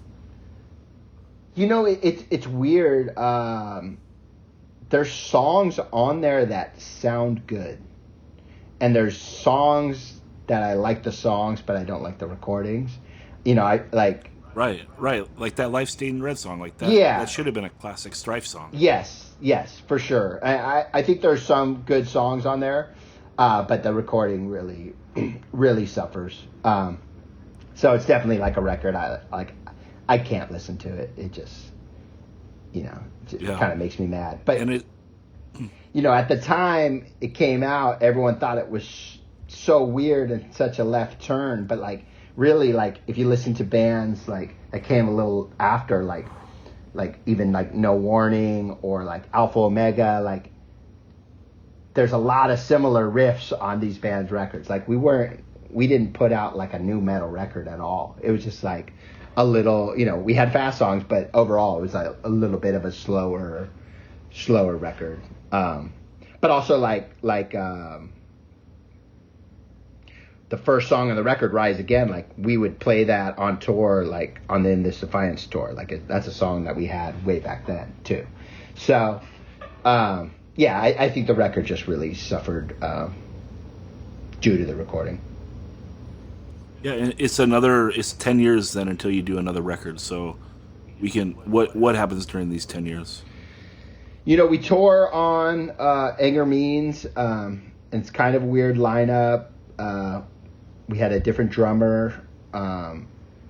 You know, it's weird. There's songs on there that sound good, and there's songs that I like the songs, but I don't like the recordings. You know, I like. Right. Like that Life Stained Red song, like that. Yeah. That should have been a classic Strife song. Yes, for sure. I think there's some good songs on there, but the recording really suffers. So it's definitely like a record I can't listen to it. It just, you know, it kind of makes me mad. But, you know, at the time it came out, everyone thought it was so weird and such a left turn. But, like, really, like, if you listen to bands, like, that came a little after, like even, like, No Warning or, like, Alpha Omega, like, there's a lot of similar riffs on these bands' records. Like, we didn't put out, like, a new metal record at all. It was just, like, a little, you know, we had fast songs, but overall it was like a little bit of a slower record. But also like the first song on the record, Rise Again, like we would play that on tour, like on the In This Defiance tour. Like that's a song that we had way back then too. So, yeah, I think the record just really suffered due to the recording. Yeah, and it's 10 years then until you do another record. So we can, what happens during these 10 years? You know, we tour on Anger Means, and it's kind of a weird lineup. We had a different drummer.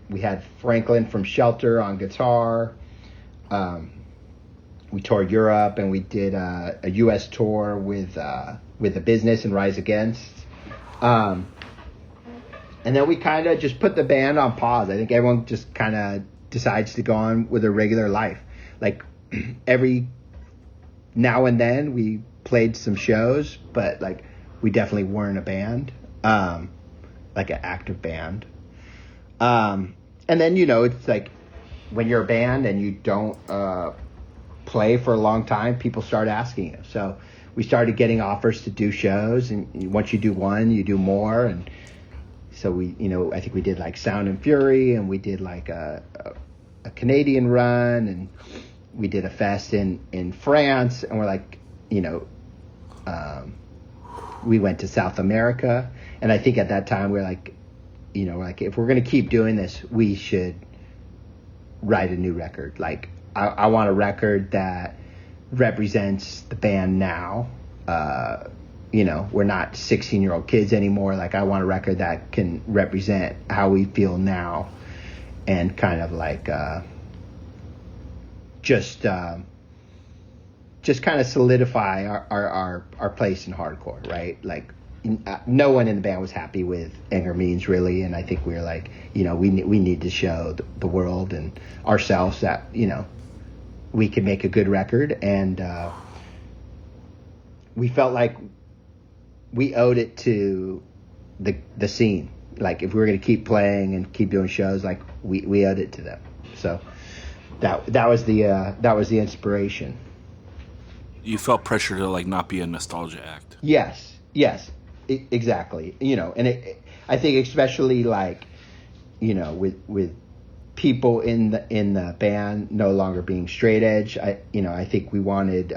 We had Franklin from Shelter on guitar. We toured Europe, and we did a U.S. tour with The Business and Rise Against. And then we kind of just put the band on pause. I think everyone just kind of decides to go on with their regular life. Like every now and then we played some shows, but like we definitely weren't a band, like an active band. And then, you know, it's like when you're a band and you don't play for a long time, people start asking you. So we started getting offers to do shows, and once you do one, you do more. And so we, you know, I think we did like Sound and Fury, and we did like a Canadian run, and we did a fest in France, and we're like, you know, we went to South America, and I think at that time we're like, you know, like if we're gonna keep doing this, we should write a new record. Like I want a record that represents the band now. You know, we're not 16-year-old kids anymore. Like, I want a record that can represent how we feel now, and kind of like just kind of solidify our place in hardcore, right? Like, no one in the band was happy with Anger Means, really, and I think we were like, you know, we need to show the world and ourselves that, you know, we can make a good record, and we felt like we owed it to the scene. Like, if we were going to keep playing and keep doing shows, like we owed it to them. So that was the inspiration. You felt pressure to like not be a nostalgia act. Yes, exactly. You know, and I think especially like, you know, with people in the band no longer being straight edge, I think we wanted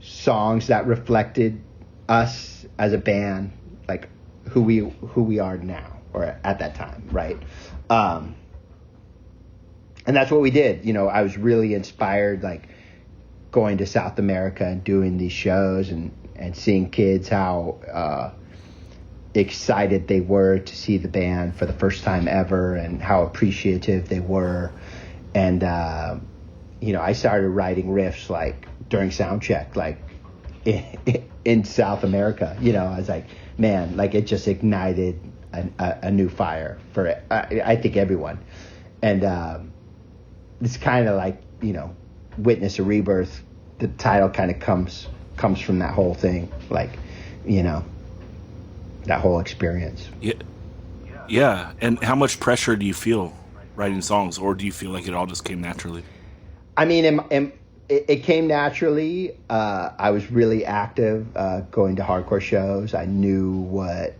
songs that reflected us as a band, like who we are now, or at that time, right? And that's what we did. You know, I was really inspired, like going to South America and doing these shows, and seeing kids how excited they were to see the band for the first time ever, and how appreciative they were. And you know, I started writing riffs like during sound check, like in South America. You know, I was like, man, like it just ignited a new fire for I think everyone. And it's kind of like, you know, Witness a Rebirth. The title kind of comes from that whole thing, like, you know, that whole experience. Yeah. And how much pressure do you feel writing songs, or do you feel like it all just came naturally? I mean, it came naturally. I was really active going to hardcore shows. I knew what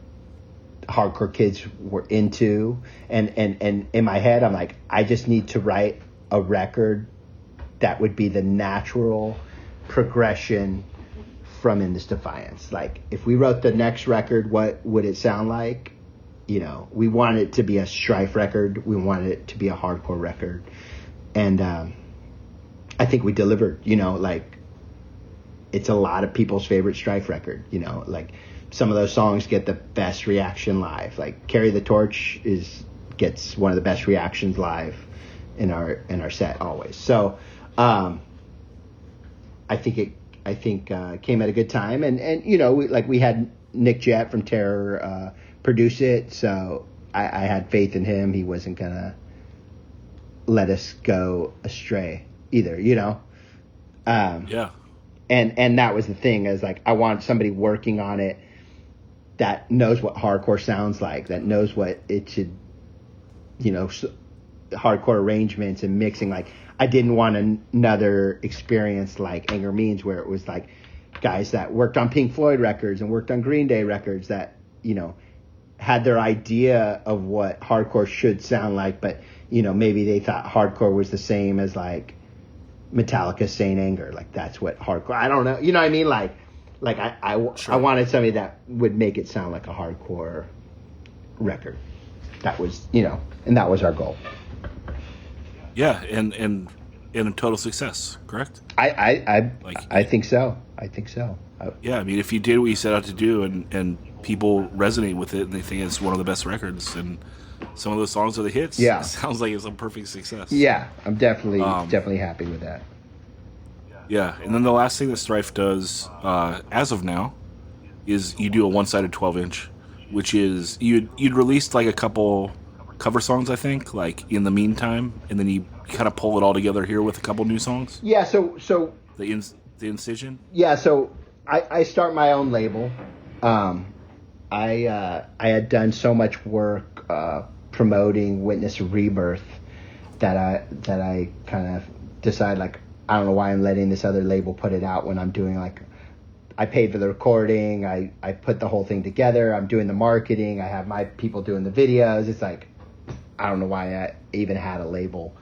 hardcore kids were into, and in my head, I'm like, I just need to write a record that would be the natural progression from In This Defiance. Like, if we wrote the next record, what would it sound like? You know, we wanted it to be a Strife record. We wanted it to be a hardcore record. And I think we delivered, you know, like, it's a lot of people's favorite Strife record, you know, like, some of those songs get the best reaction live. Like, Carry the Torch gets one of the best reactions live in our set always. So, I think it came at a good time, and you know, we had Nick Jett from Terror produce it, so I had faith in him. He wasn't gonna let us go astray either, you know. Yeah. And that was the thing, is like, I want somebody working on it that knows what hardcore sounds like, that knows what it should, you know, hardcore arrangements and mixing. Like, I didn't want another experience like Anger Means, where it was like guys that worked on Pink Floyd records and worked on Green Day records that, you know, had their idea of what hardcore should sound like, but, you know, maybe they thought hardcore was the same as like Metallica's Saint Anger. Like, that's what hardcore, I don't know, you know what I mean? Like I wanted somebody that would make it sound like a hardcore record. That was, you know, and that was our goal. Yeah, and a total success, correct? I think so. Yeah, I mean, if you did what you set out to do, and people resonate with it, and they think it's one of the best records, and some of those songs are the hits, yeah, it sounds like it's a perfect success. Yeah, I'm definitely happy with that. Yeah, and then the last thing that Strife does, as of now, is you do a one-sided 12-inch, which is you'd released like a couple cover songs, I think, like in the meantime, and then you kind of pull it all together here with a couple new songs. Yeah, so the incision. Yeah, so I start my own label. I had done so much work promoting Witness Rebirth that I kind of decided, like, I don't know why I'm letting this other label put it out when I'm doing, like, I paid for the recording, I put the whole thing together, I'm doing the marketing, I have my people doing the videos. It's like, I don't know why I even had a label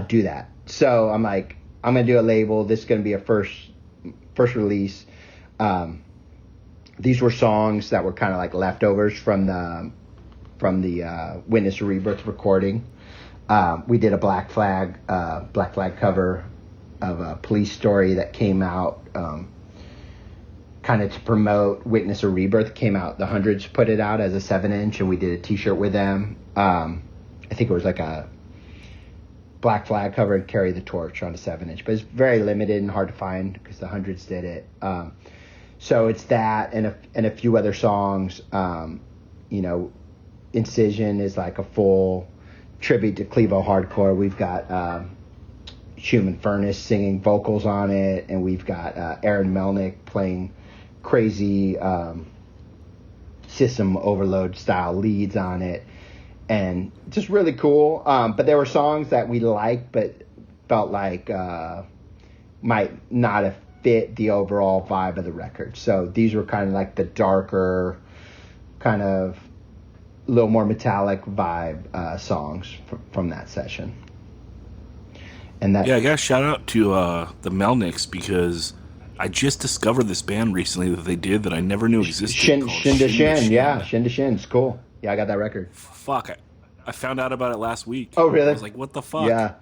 do that. So I'm like, I'm going to do a label. This is going to be a first release. These were songs that were kind of like leftovers from the Witness Rebirth recording. We did a Black Flag cover of a Police Story that came out kind of to promote Witness a Rebirth. Came out, the Hundreds put it out as a 7-inch, and we did a t-shirt with them. I think it was like a Black Flag cover and Carry the Torch on a 7-inch, but it's very limited and hard to find because the Hundreds did it. So it's that and a few other songs. You know, Incision is like a full tribute to Clevo hardcore. We've got Human Furnace singing vocals on it, and we've got Aaron Melnick playing crazy System Overload style leads on it, and just really cool. But there were songs that we liked but felt like might not have fit the overall vibe of the record. So these were kind of like the darker, kind of a little more metallic vibe songs from that session. And that, yeah, I got to shout out to the Melnicks, because I just discovered this band recently that they did that I never knew existed. Shin to Shin, yeah, Shin to Shin. It's cool. Yeah, I got that record. Fuck, I found out about it last week. Oh, really? I was like, what the fuck? Yeah,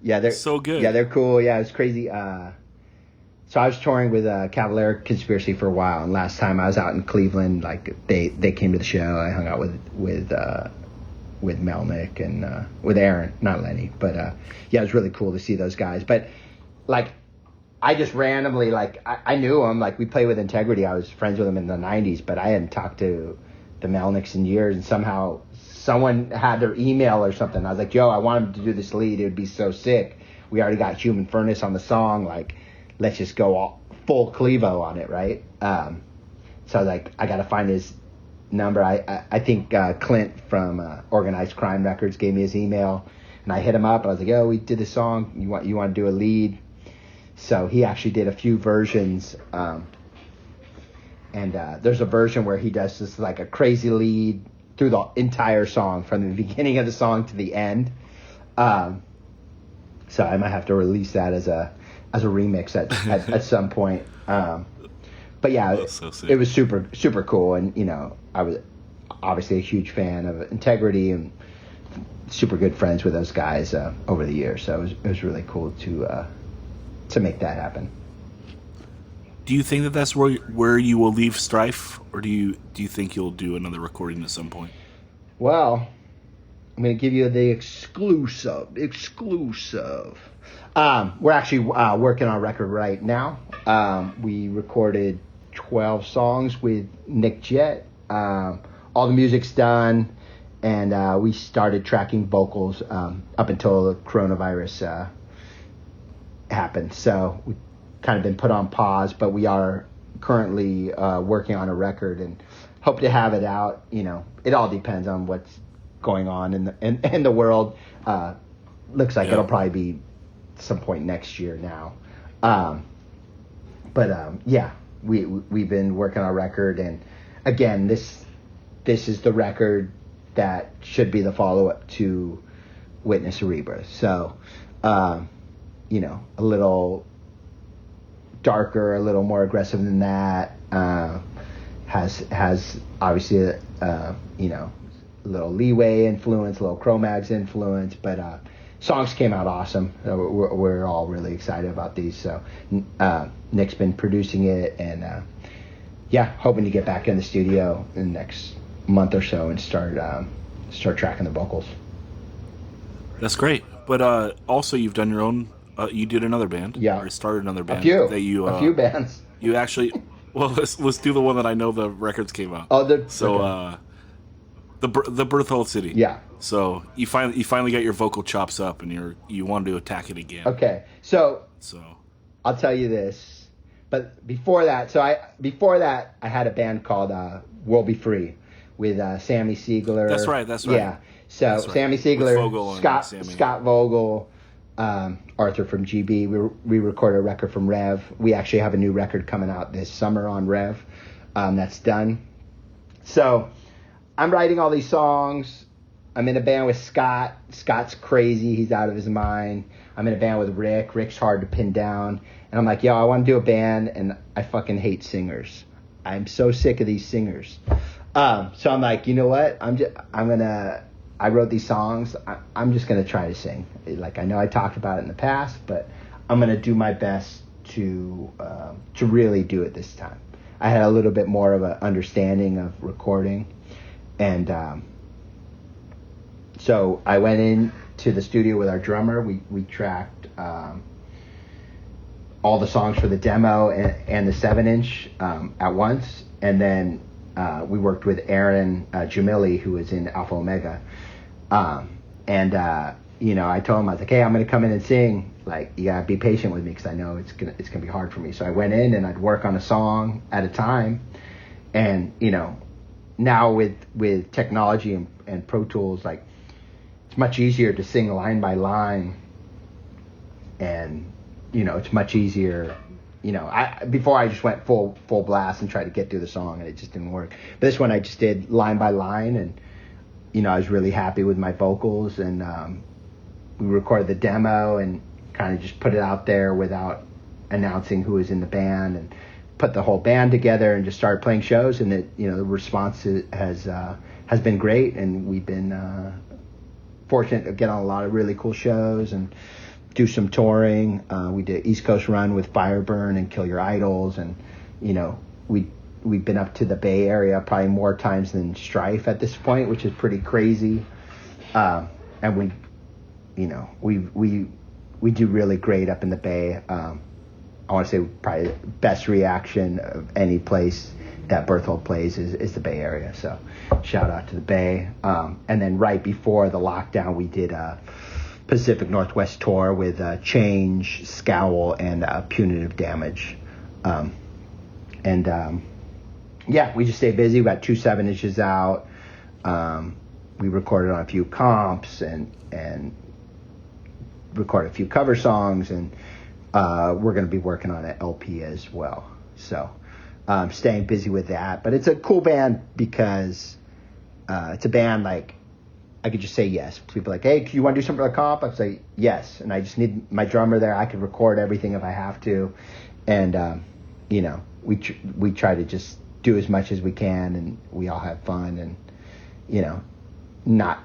they're so good. Yeah, they're cool. Yeah, it's crazy. So I was touring with Cavalier Conspiracy for a while, and last time I was out in Cleveland, like they came to the show. I hung out with Melnick and with Aaron, not Lenny, but yeah, it was really cool to see those guys. But like, I just randomly, like, I knew them. Like, we played with Integrity. I was friends with them in the 90s, but I hadn't talked to the Melnicks in years, and somehow someone had their email or something. I was like, Joe, I want him to do this lead. It would be so sick. We already got Human Furnace on the song. Like, let's just go all full Clevo on it, right? So I was like, I got to find his number. I think Clint from Organized Crime Records gave me his email, and I hit him up. I was like, "Oh, we did this song. You want to do a lead?" So he actually did a few versions, and there's a version where he does this like a crazy lead through the entire song from the beginning of the song to the end. So I might have to release that as a remix at some point. But yeah, so it was super cool, and I was obviously a huge fan of Integrity and super good friends with those guys over the years. So it was really cool to make that happen. Do you think that that's where you will leave Strife, or do you think you'll do another recording at some point? Well, I'm going to give you the exclusive. We're actually working on a record right now. We recorded 12 songs with Nick Jett. All the music's done, and we started tracking vocals up until the coronavirus happened. So we kind of been put on pause, but we are currently working on a record and hope to have it out. It all depends on what's going on in the world. Looks like it'll probably be some point next year now. We've been working on a record, and again, this is the record that should be the follow-up to Witness a Rebirth. So, a little darker, a little more aggressive than that. Has obviously a little Leeway influence, a little Cro-Mags influence, but songs came out awesome. We're all really excited about these. So Nick's been producing it, and hoping to get back in the studio in the next month or so and start tracking the vocals. That's great. But also, you've done your own. You did another band. Yeah. Or started another band. A few bands. You actually. Well, let's do the one that I know the records came out. Oh, okay. The Berthold City. Yeah. So you finally got your vocal chops up, and you wanted to attack it again. Okay. So I'll tell you this, but before that, I had a band called We'll Be Free with Sammy Siegler. That's right. Yeah. So that's right. Sammy Siegler, Sammy. Scott Vogel, Arthur from GB. We recorded a record from Rev. We actually have a new record coming out this summer on Rev. That's done. So I'm writing all these songs. I'm in a band with Scott. Scott's crazy. He's out of his mind. I'm in a band with Rick. Rick's hard to pin down. And I'm like, I want to do a band, and I fucking hate singers. I'm so sick of these singers. So I'm like, you know what? I wrote these songs. I'm just gonna try to sing. Like, I know I talked about it in the past, but I'm gonna do my best to really do it this time. I had a little bit more of an understanding of recording, and so I went into the studio with our drummer. We tracked all the songs for the demo and the 7-inch at once, and then we worked with Aaron Jamili, who was in Alpha Omega. I told him, I was like, hey, I'm going to come in and sing. Like, you got to be patient with me because I know it's gonna be hard for me. So I went in and I'd work on a song at a time. And, now with technology and Pro Tools, like, it's much easier to sing line by line. And, it's much easier. Before I just went full blast and tried to get through the song, and it just didn't work. But this one I just did line by line, and I was really happy with my vocals, and we recorded the demo and kind of just put it out there without announcing who was in the band, and put the whole band together and just started playing shows, and the response has been great, and we've been fortunate to get on a lot of really cool shows and do some touring. We did East Coast run with Fireburn and Kill Your Idols, and we've been up to the Bay Area probably more times than Strife at this point, which is pretty crazy. And we do really great up in the Bay. I want to say probably the best reaction of any place that Berthold plays is the Bay Area. So shout out to the Bay. And then right before the lockdown, we did Pacific Northwest tour with Change, Scowl, and Punitive Damage. Yeah, we just stay busy. We got 2 7-inches out. We recorded on a few comps and recorded a few cover songs, and we're going to be working on an LP as well. So staying busy with that. But it's a cool band because it's a band like I could just say yes. People are like, hey, do you want to do something for the comp? I'd say yes. And I just need my drummer there. I could record everything if I have to. And, we try to just do as much as we can, and we all have fun and, not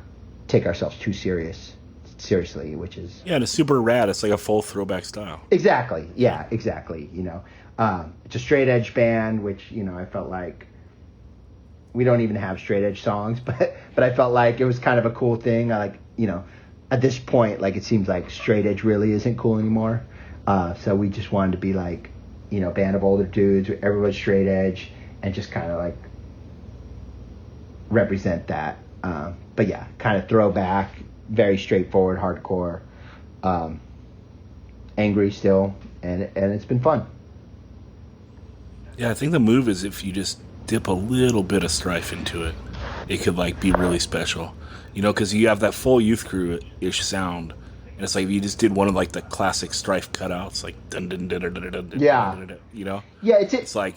take ourselves too seriously, which is... Yeah, and it's super rad. It's like a full throwback style. Exactly. Yeah, exactly. It's a straight edge band, which, I felt like we don't even have straight edge songs, but I felt like it was kind of a cool thing. I at this point, like, it seems like straight edge really isn't cool anymore. So we just wanted to be like, band of older dudes, everybody's straight edge, and just kind of like represent that. But yeah, kind of throwback, very straightforward, hardcore, angry still, and it's been fun. Yeah, I think the move is if you just dip a little bit of Strife into it, it could like be really special. Because you have that full Youth Crew-ish sound, and it's like if you just did one of like the classic Strife cutouts, like dun dun dun dun dun dun dun. Yeah, it's like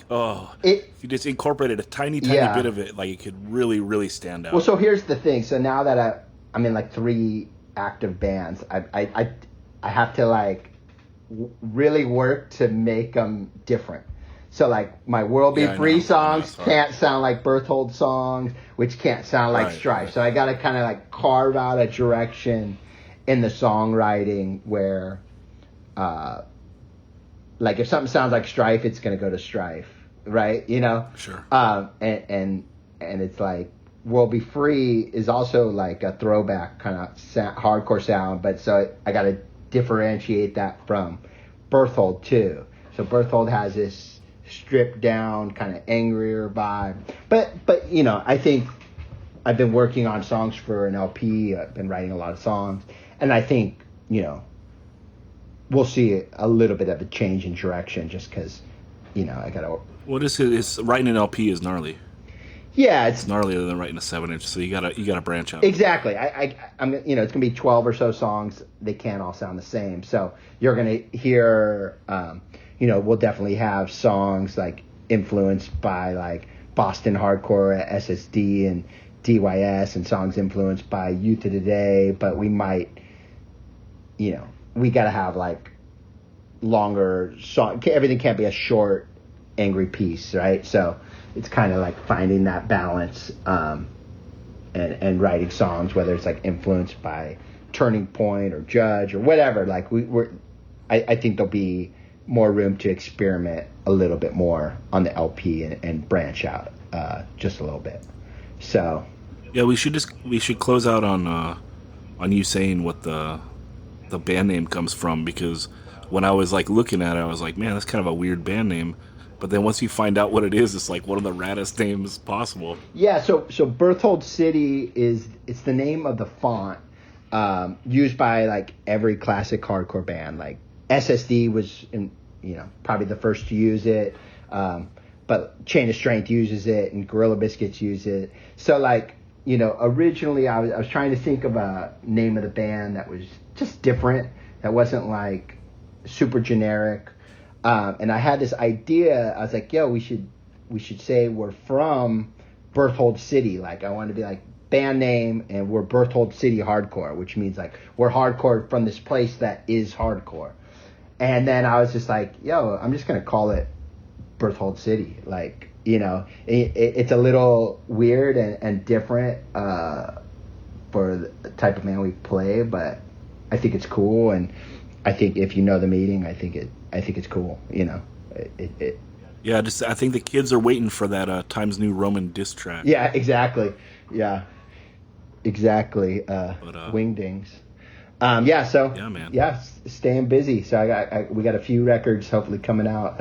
if you just incorporated a tiny bit of it, like it could really, really stand out. Well, so here's the thing. So now that I'm in like 3 active bands, I have to like really work to make them different. So like my World Be Free songs can't sound like Berthold songs, which can't sound like Strife. Right. So I got to kind of like carve out a direction in the songwriting where, like if something sounds like Strife, it's going to go to Strife, right? Sure. And it's like World Be Free is also like a throwback kind of hardcore sound, but so I got to differentiate that from Berthold too. So Berthold has this stripped down, kind of angrier vibe. But I think I've been working on songs for an LP. I've been writing a lot of songs, and I think we'll see a little bit of a change in direction just because I gotta. What is it? It's writing an LP is gnarly. Yeah, it's gnarlier than writing a 7-inch. So you gotta branch out. Exactly. I'm it's gonna be 12 or so songs. They can't all sound the same. So you're gonna hear. We'll definitely have songs like influenced by like Boston hardcore, SSD, and DYS, and songs influenced by Youth of Today. But we might, we gotta have like longer song. Everything can't be a short, angry piece, right? So it's kind of like finding that balance, and writing songs, whether it's like influenced by Turning Point or Judge or whatever. Like I think there'll be more room to experiment a little bit more on the LP and branch out just a little bit. So yeah, we should close out on you saying what the band name comes from, because when I was like looking at it, I was like, man, that's kind of a weird band name. But then once you find out what it is, it's like one of the raddest names possible. Yeah, so Berthold City it's the name of the font used by like every classic hardcore band. Like SSD was probably the first to use it, but Chain of Strength uses it, and Gorilla Biscuits use it. So like originally I was trying to think of a name of the band that was just different, that wasn't like super generic, and I had this idea. I was like, yo, we should say we're from Berthold City. Like I wanted to be like band name, and we're Berthold City Hardcore, which means like we're hardcore from this place that is hardcore. And then I was just like, yo, I'm just going to call it Berthold City. Like, it's a little weird and different for the type of band we play, but I think it's cool. And I think if you know the meaning, I think it's cool. Yeah, I think the kids are waiting for that Times New Roman diss track. Yeah, exactly. Yeah, exactly. Wingdings. Staying busy. So we got a few records hopefully coming out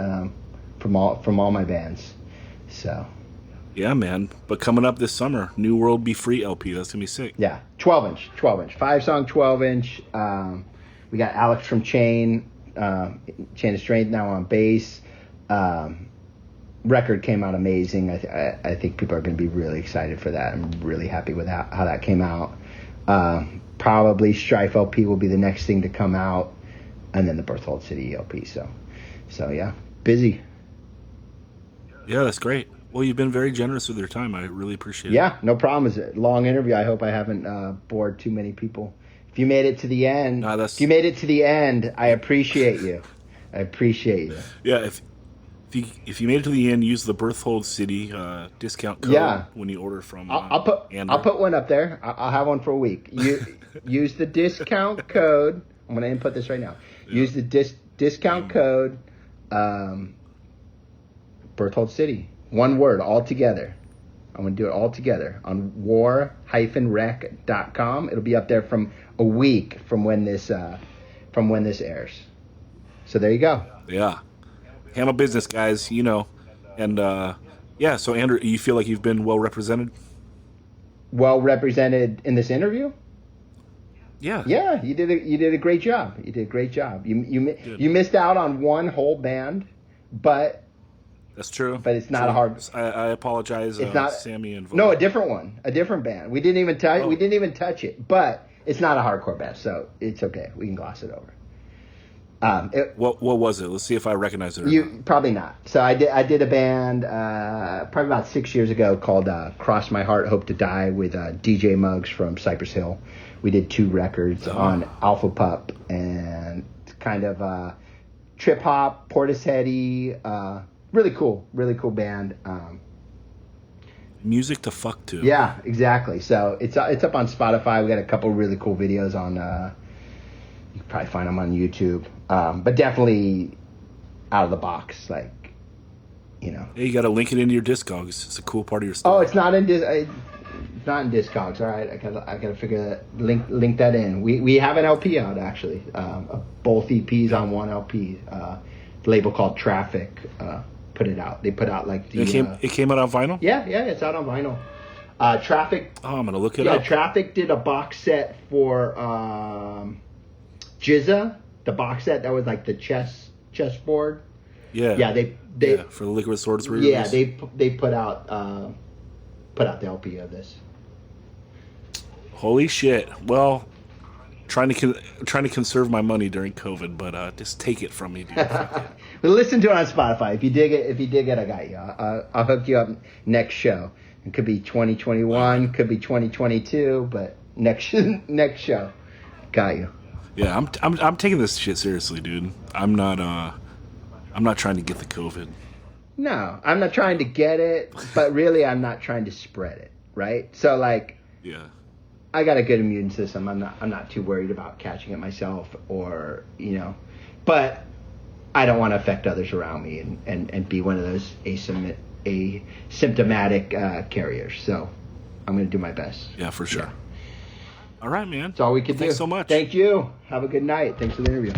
from all my bands. So yeah, man. But coming up this summer, New World Be Free LP. That's gonna be sick. Yeah, 12-inch, 5-song 12-inch. We got Alex from Chain of Strength now on bass. record came out amazing. I think people are going to be really excited for that. I'm really happy with how that came out. Probably Strife LP will be the next thing to come out, and then the Berthold City LP. So yeah, busy. Yeah, that's great. Well, you've been very generous with your time. I really appreciate it. Yeah, no problem. It's a long interview. I hope I haven't bored too many people. If you made it to the end, I appreciate you. I appreciate you. Yeah, if you made it to the end, use the Berthold City discount code when you order from. I'll put one up there. I'll have one for a week. Use the discount code. I'm going to input this right now. Yeah. Use the discount code Berthold City. One word, all together. I'm going to do it all together on war-rec.com. It'll be up there from a week from when this airs. So there you go. Yeah. Handle business, guys, And, so, Andrew, you feel like you've been well represented? Well represented in this interview? Yeah. Yeah, you did a great job. You did a great job. You missed out on one whole band, but... That's true. But it's not a hard... I apologize, it's not, Sammy and Vogue. No, a different one. A different band. We didn't even touch it, but it's not a hardcore band, so it's okay. We can gloss it over. What was it? Let's see if I recognize it or not. Probably not. So I did a band probably about 6 years ago called Cross My Heart, Hope to Die with DJ Muggs from Cypress Hill. We did 2 records on Alpha Pup and kind of trip hop, Portishead-y, really cool band. Music to fuck to. Yeah, exactly. So it's up on Spotify. We got a couple really cool videos on. You can probably find them on YouTube, but definitely out of the box, like, Yeah, you got to link it into your Discogs. It's a cool part of your stuff. Oh, it's not in Discogs. All right, I gotta figure that. Link that in. We have an LP out actually. Both EPs on one LP. The label called Traffic put it out. They put out like the. It came out on vinyl. Yeah, it's out on vinyl. Traffic. Oh, I'm gonna look it up. Yeah, Traffic did a box set for Jizza, the box set that was like the chessboard. Yeah. They for the Liquid Swords release. Yeah, they put out the LP of this. Holy shit! Well, trying to conserve my money during COVID, but just take it from me, dude. But listen to it on Spotify. If you dig it, I got you. I'll hook you up next show. It could be 2021, could be 2022, but next show, got you. Yeah, I'm taking this shit seriously, dude. I'm not trying to get the COVID. No, I'm not trying to get it, but really I'm not trying to spread it, right? So like, yeah, I got a good immune system. I'm not too worried about catching it myself, or but I don't want to affect others around me and be one of those asymptomatic carriers. So I'm going to do my best. Yeah, for sure. Yeah. All right, man. That's all we could do. Thanks so much. Thank you. Have a good night. Thanks for the interview.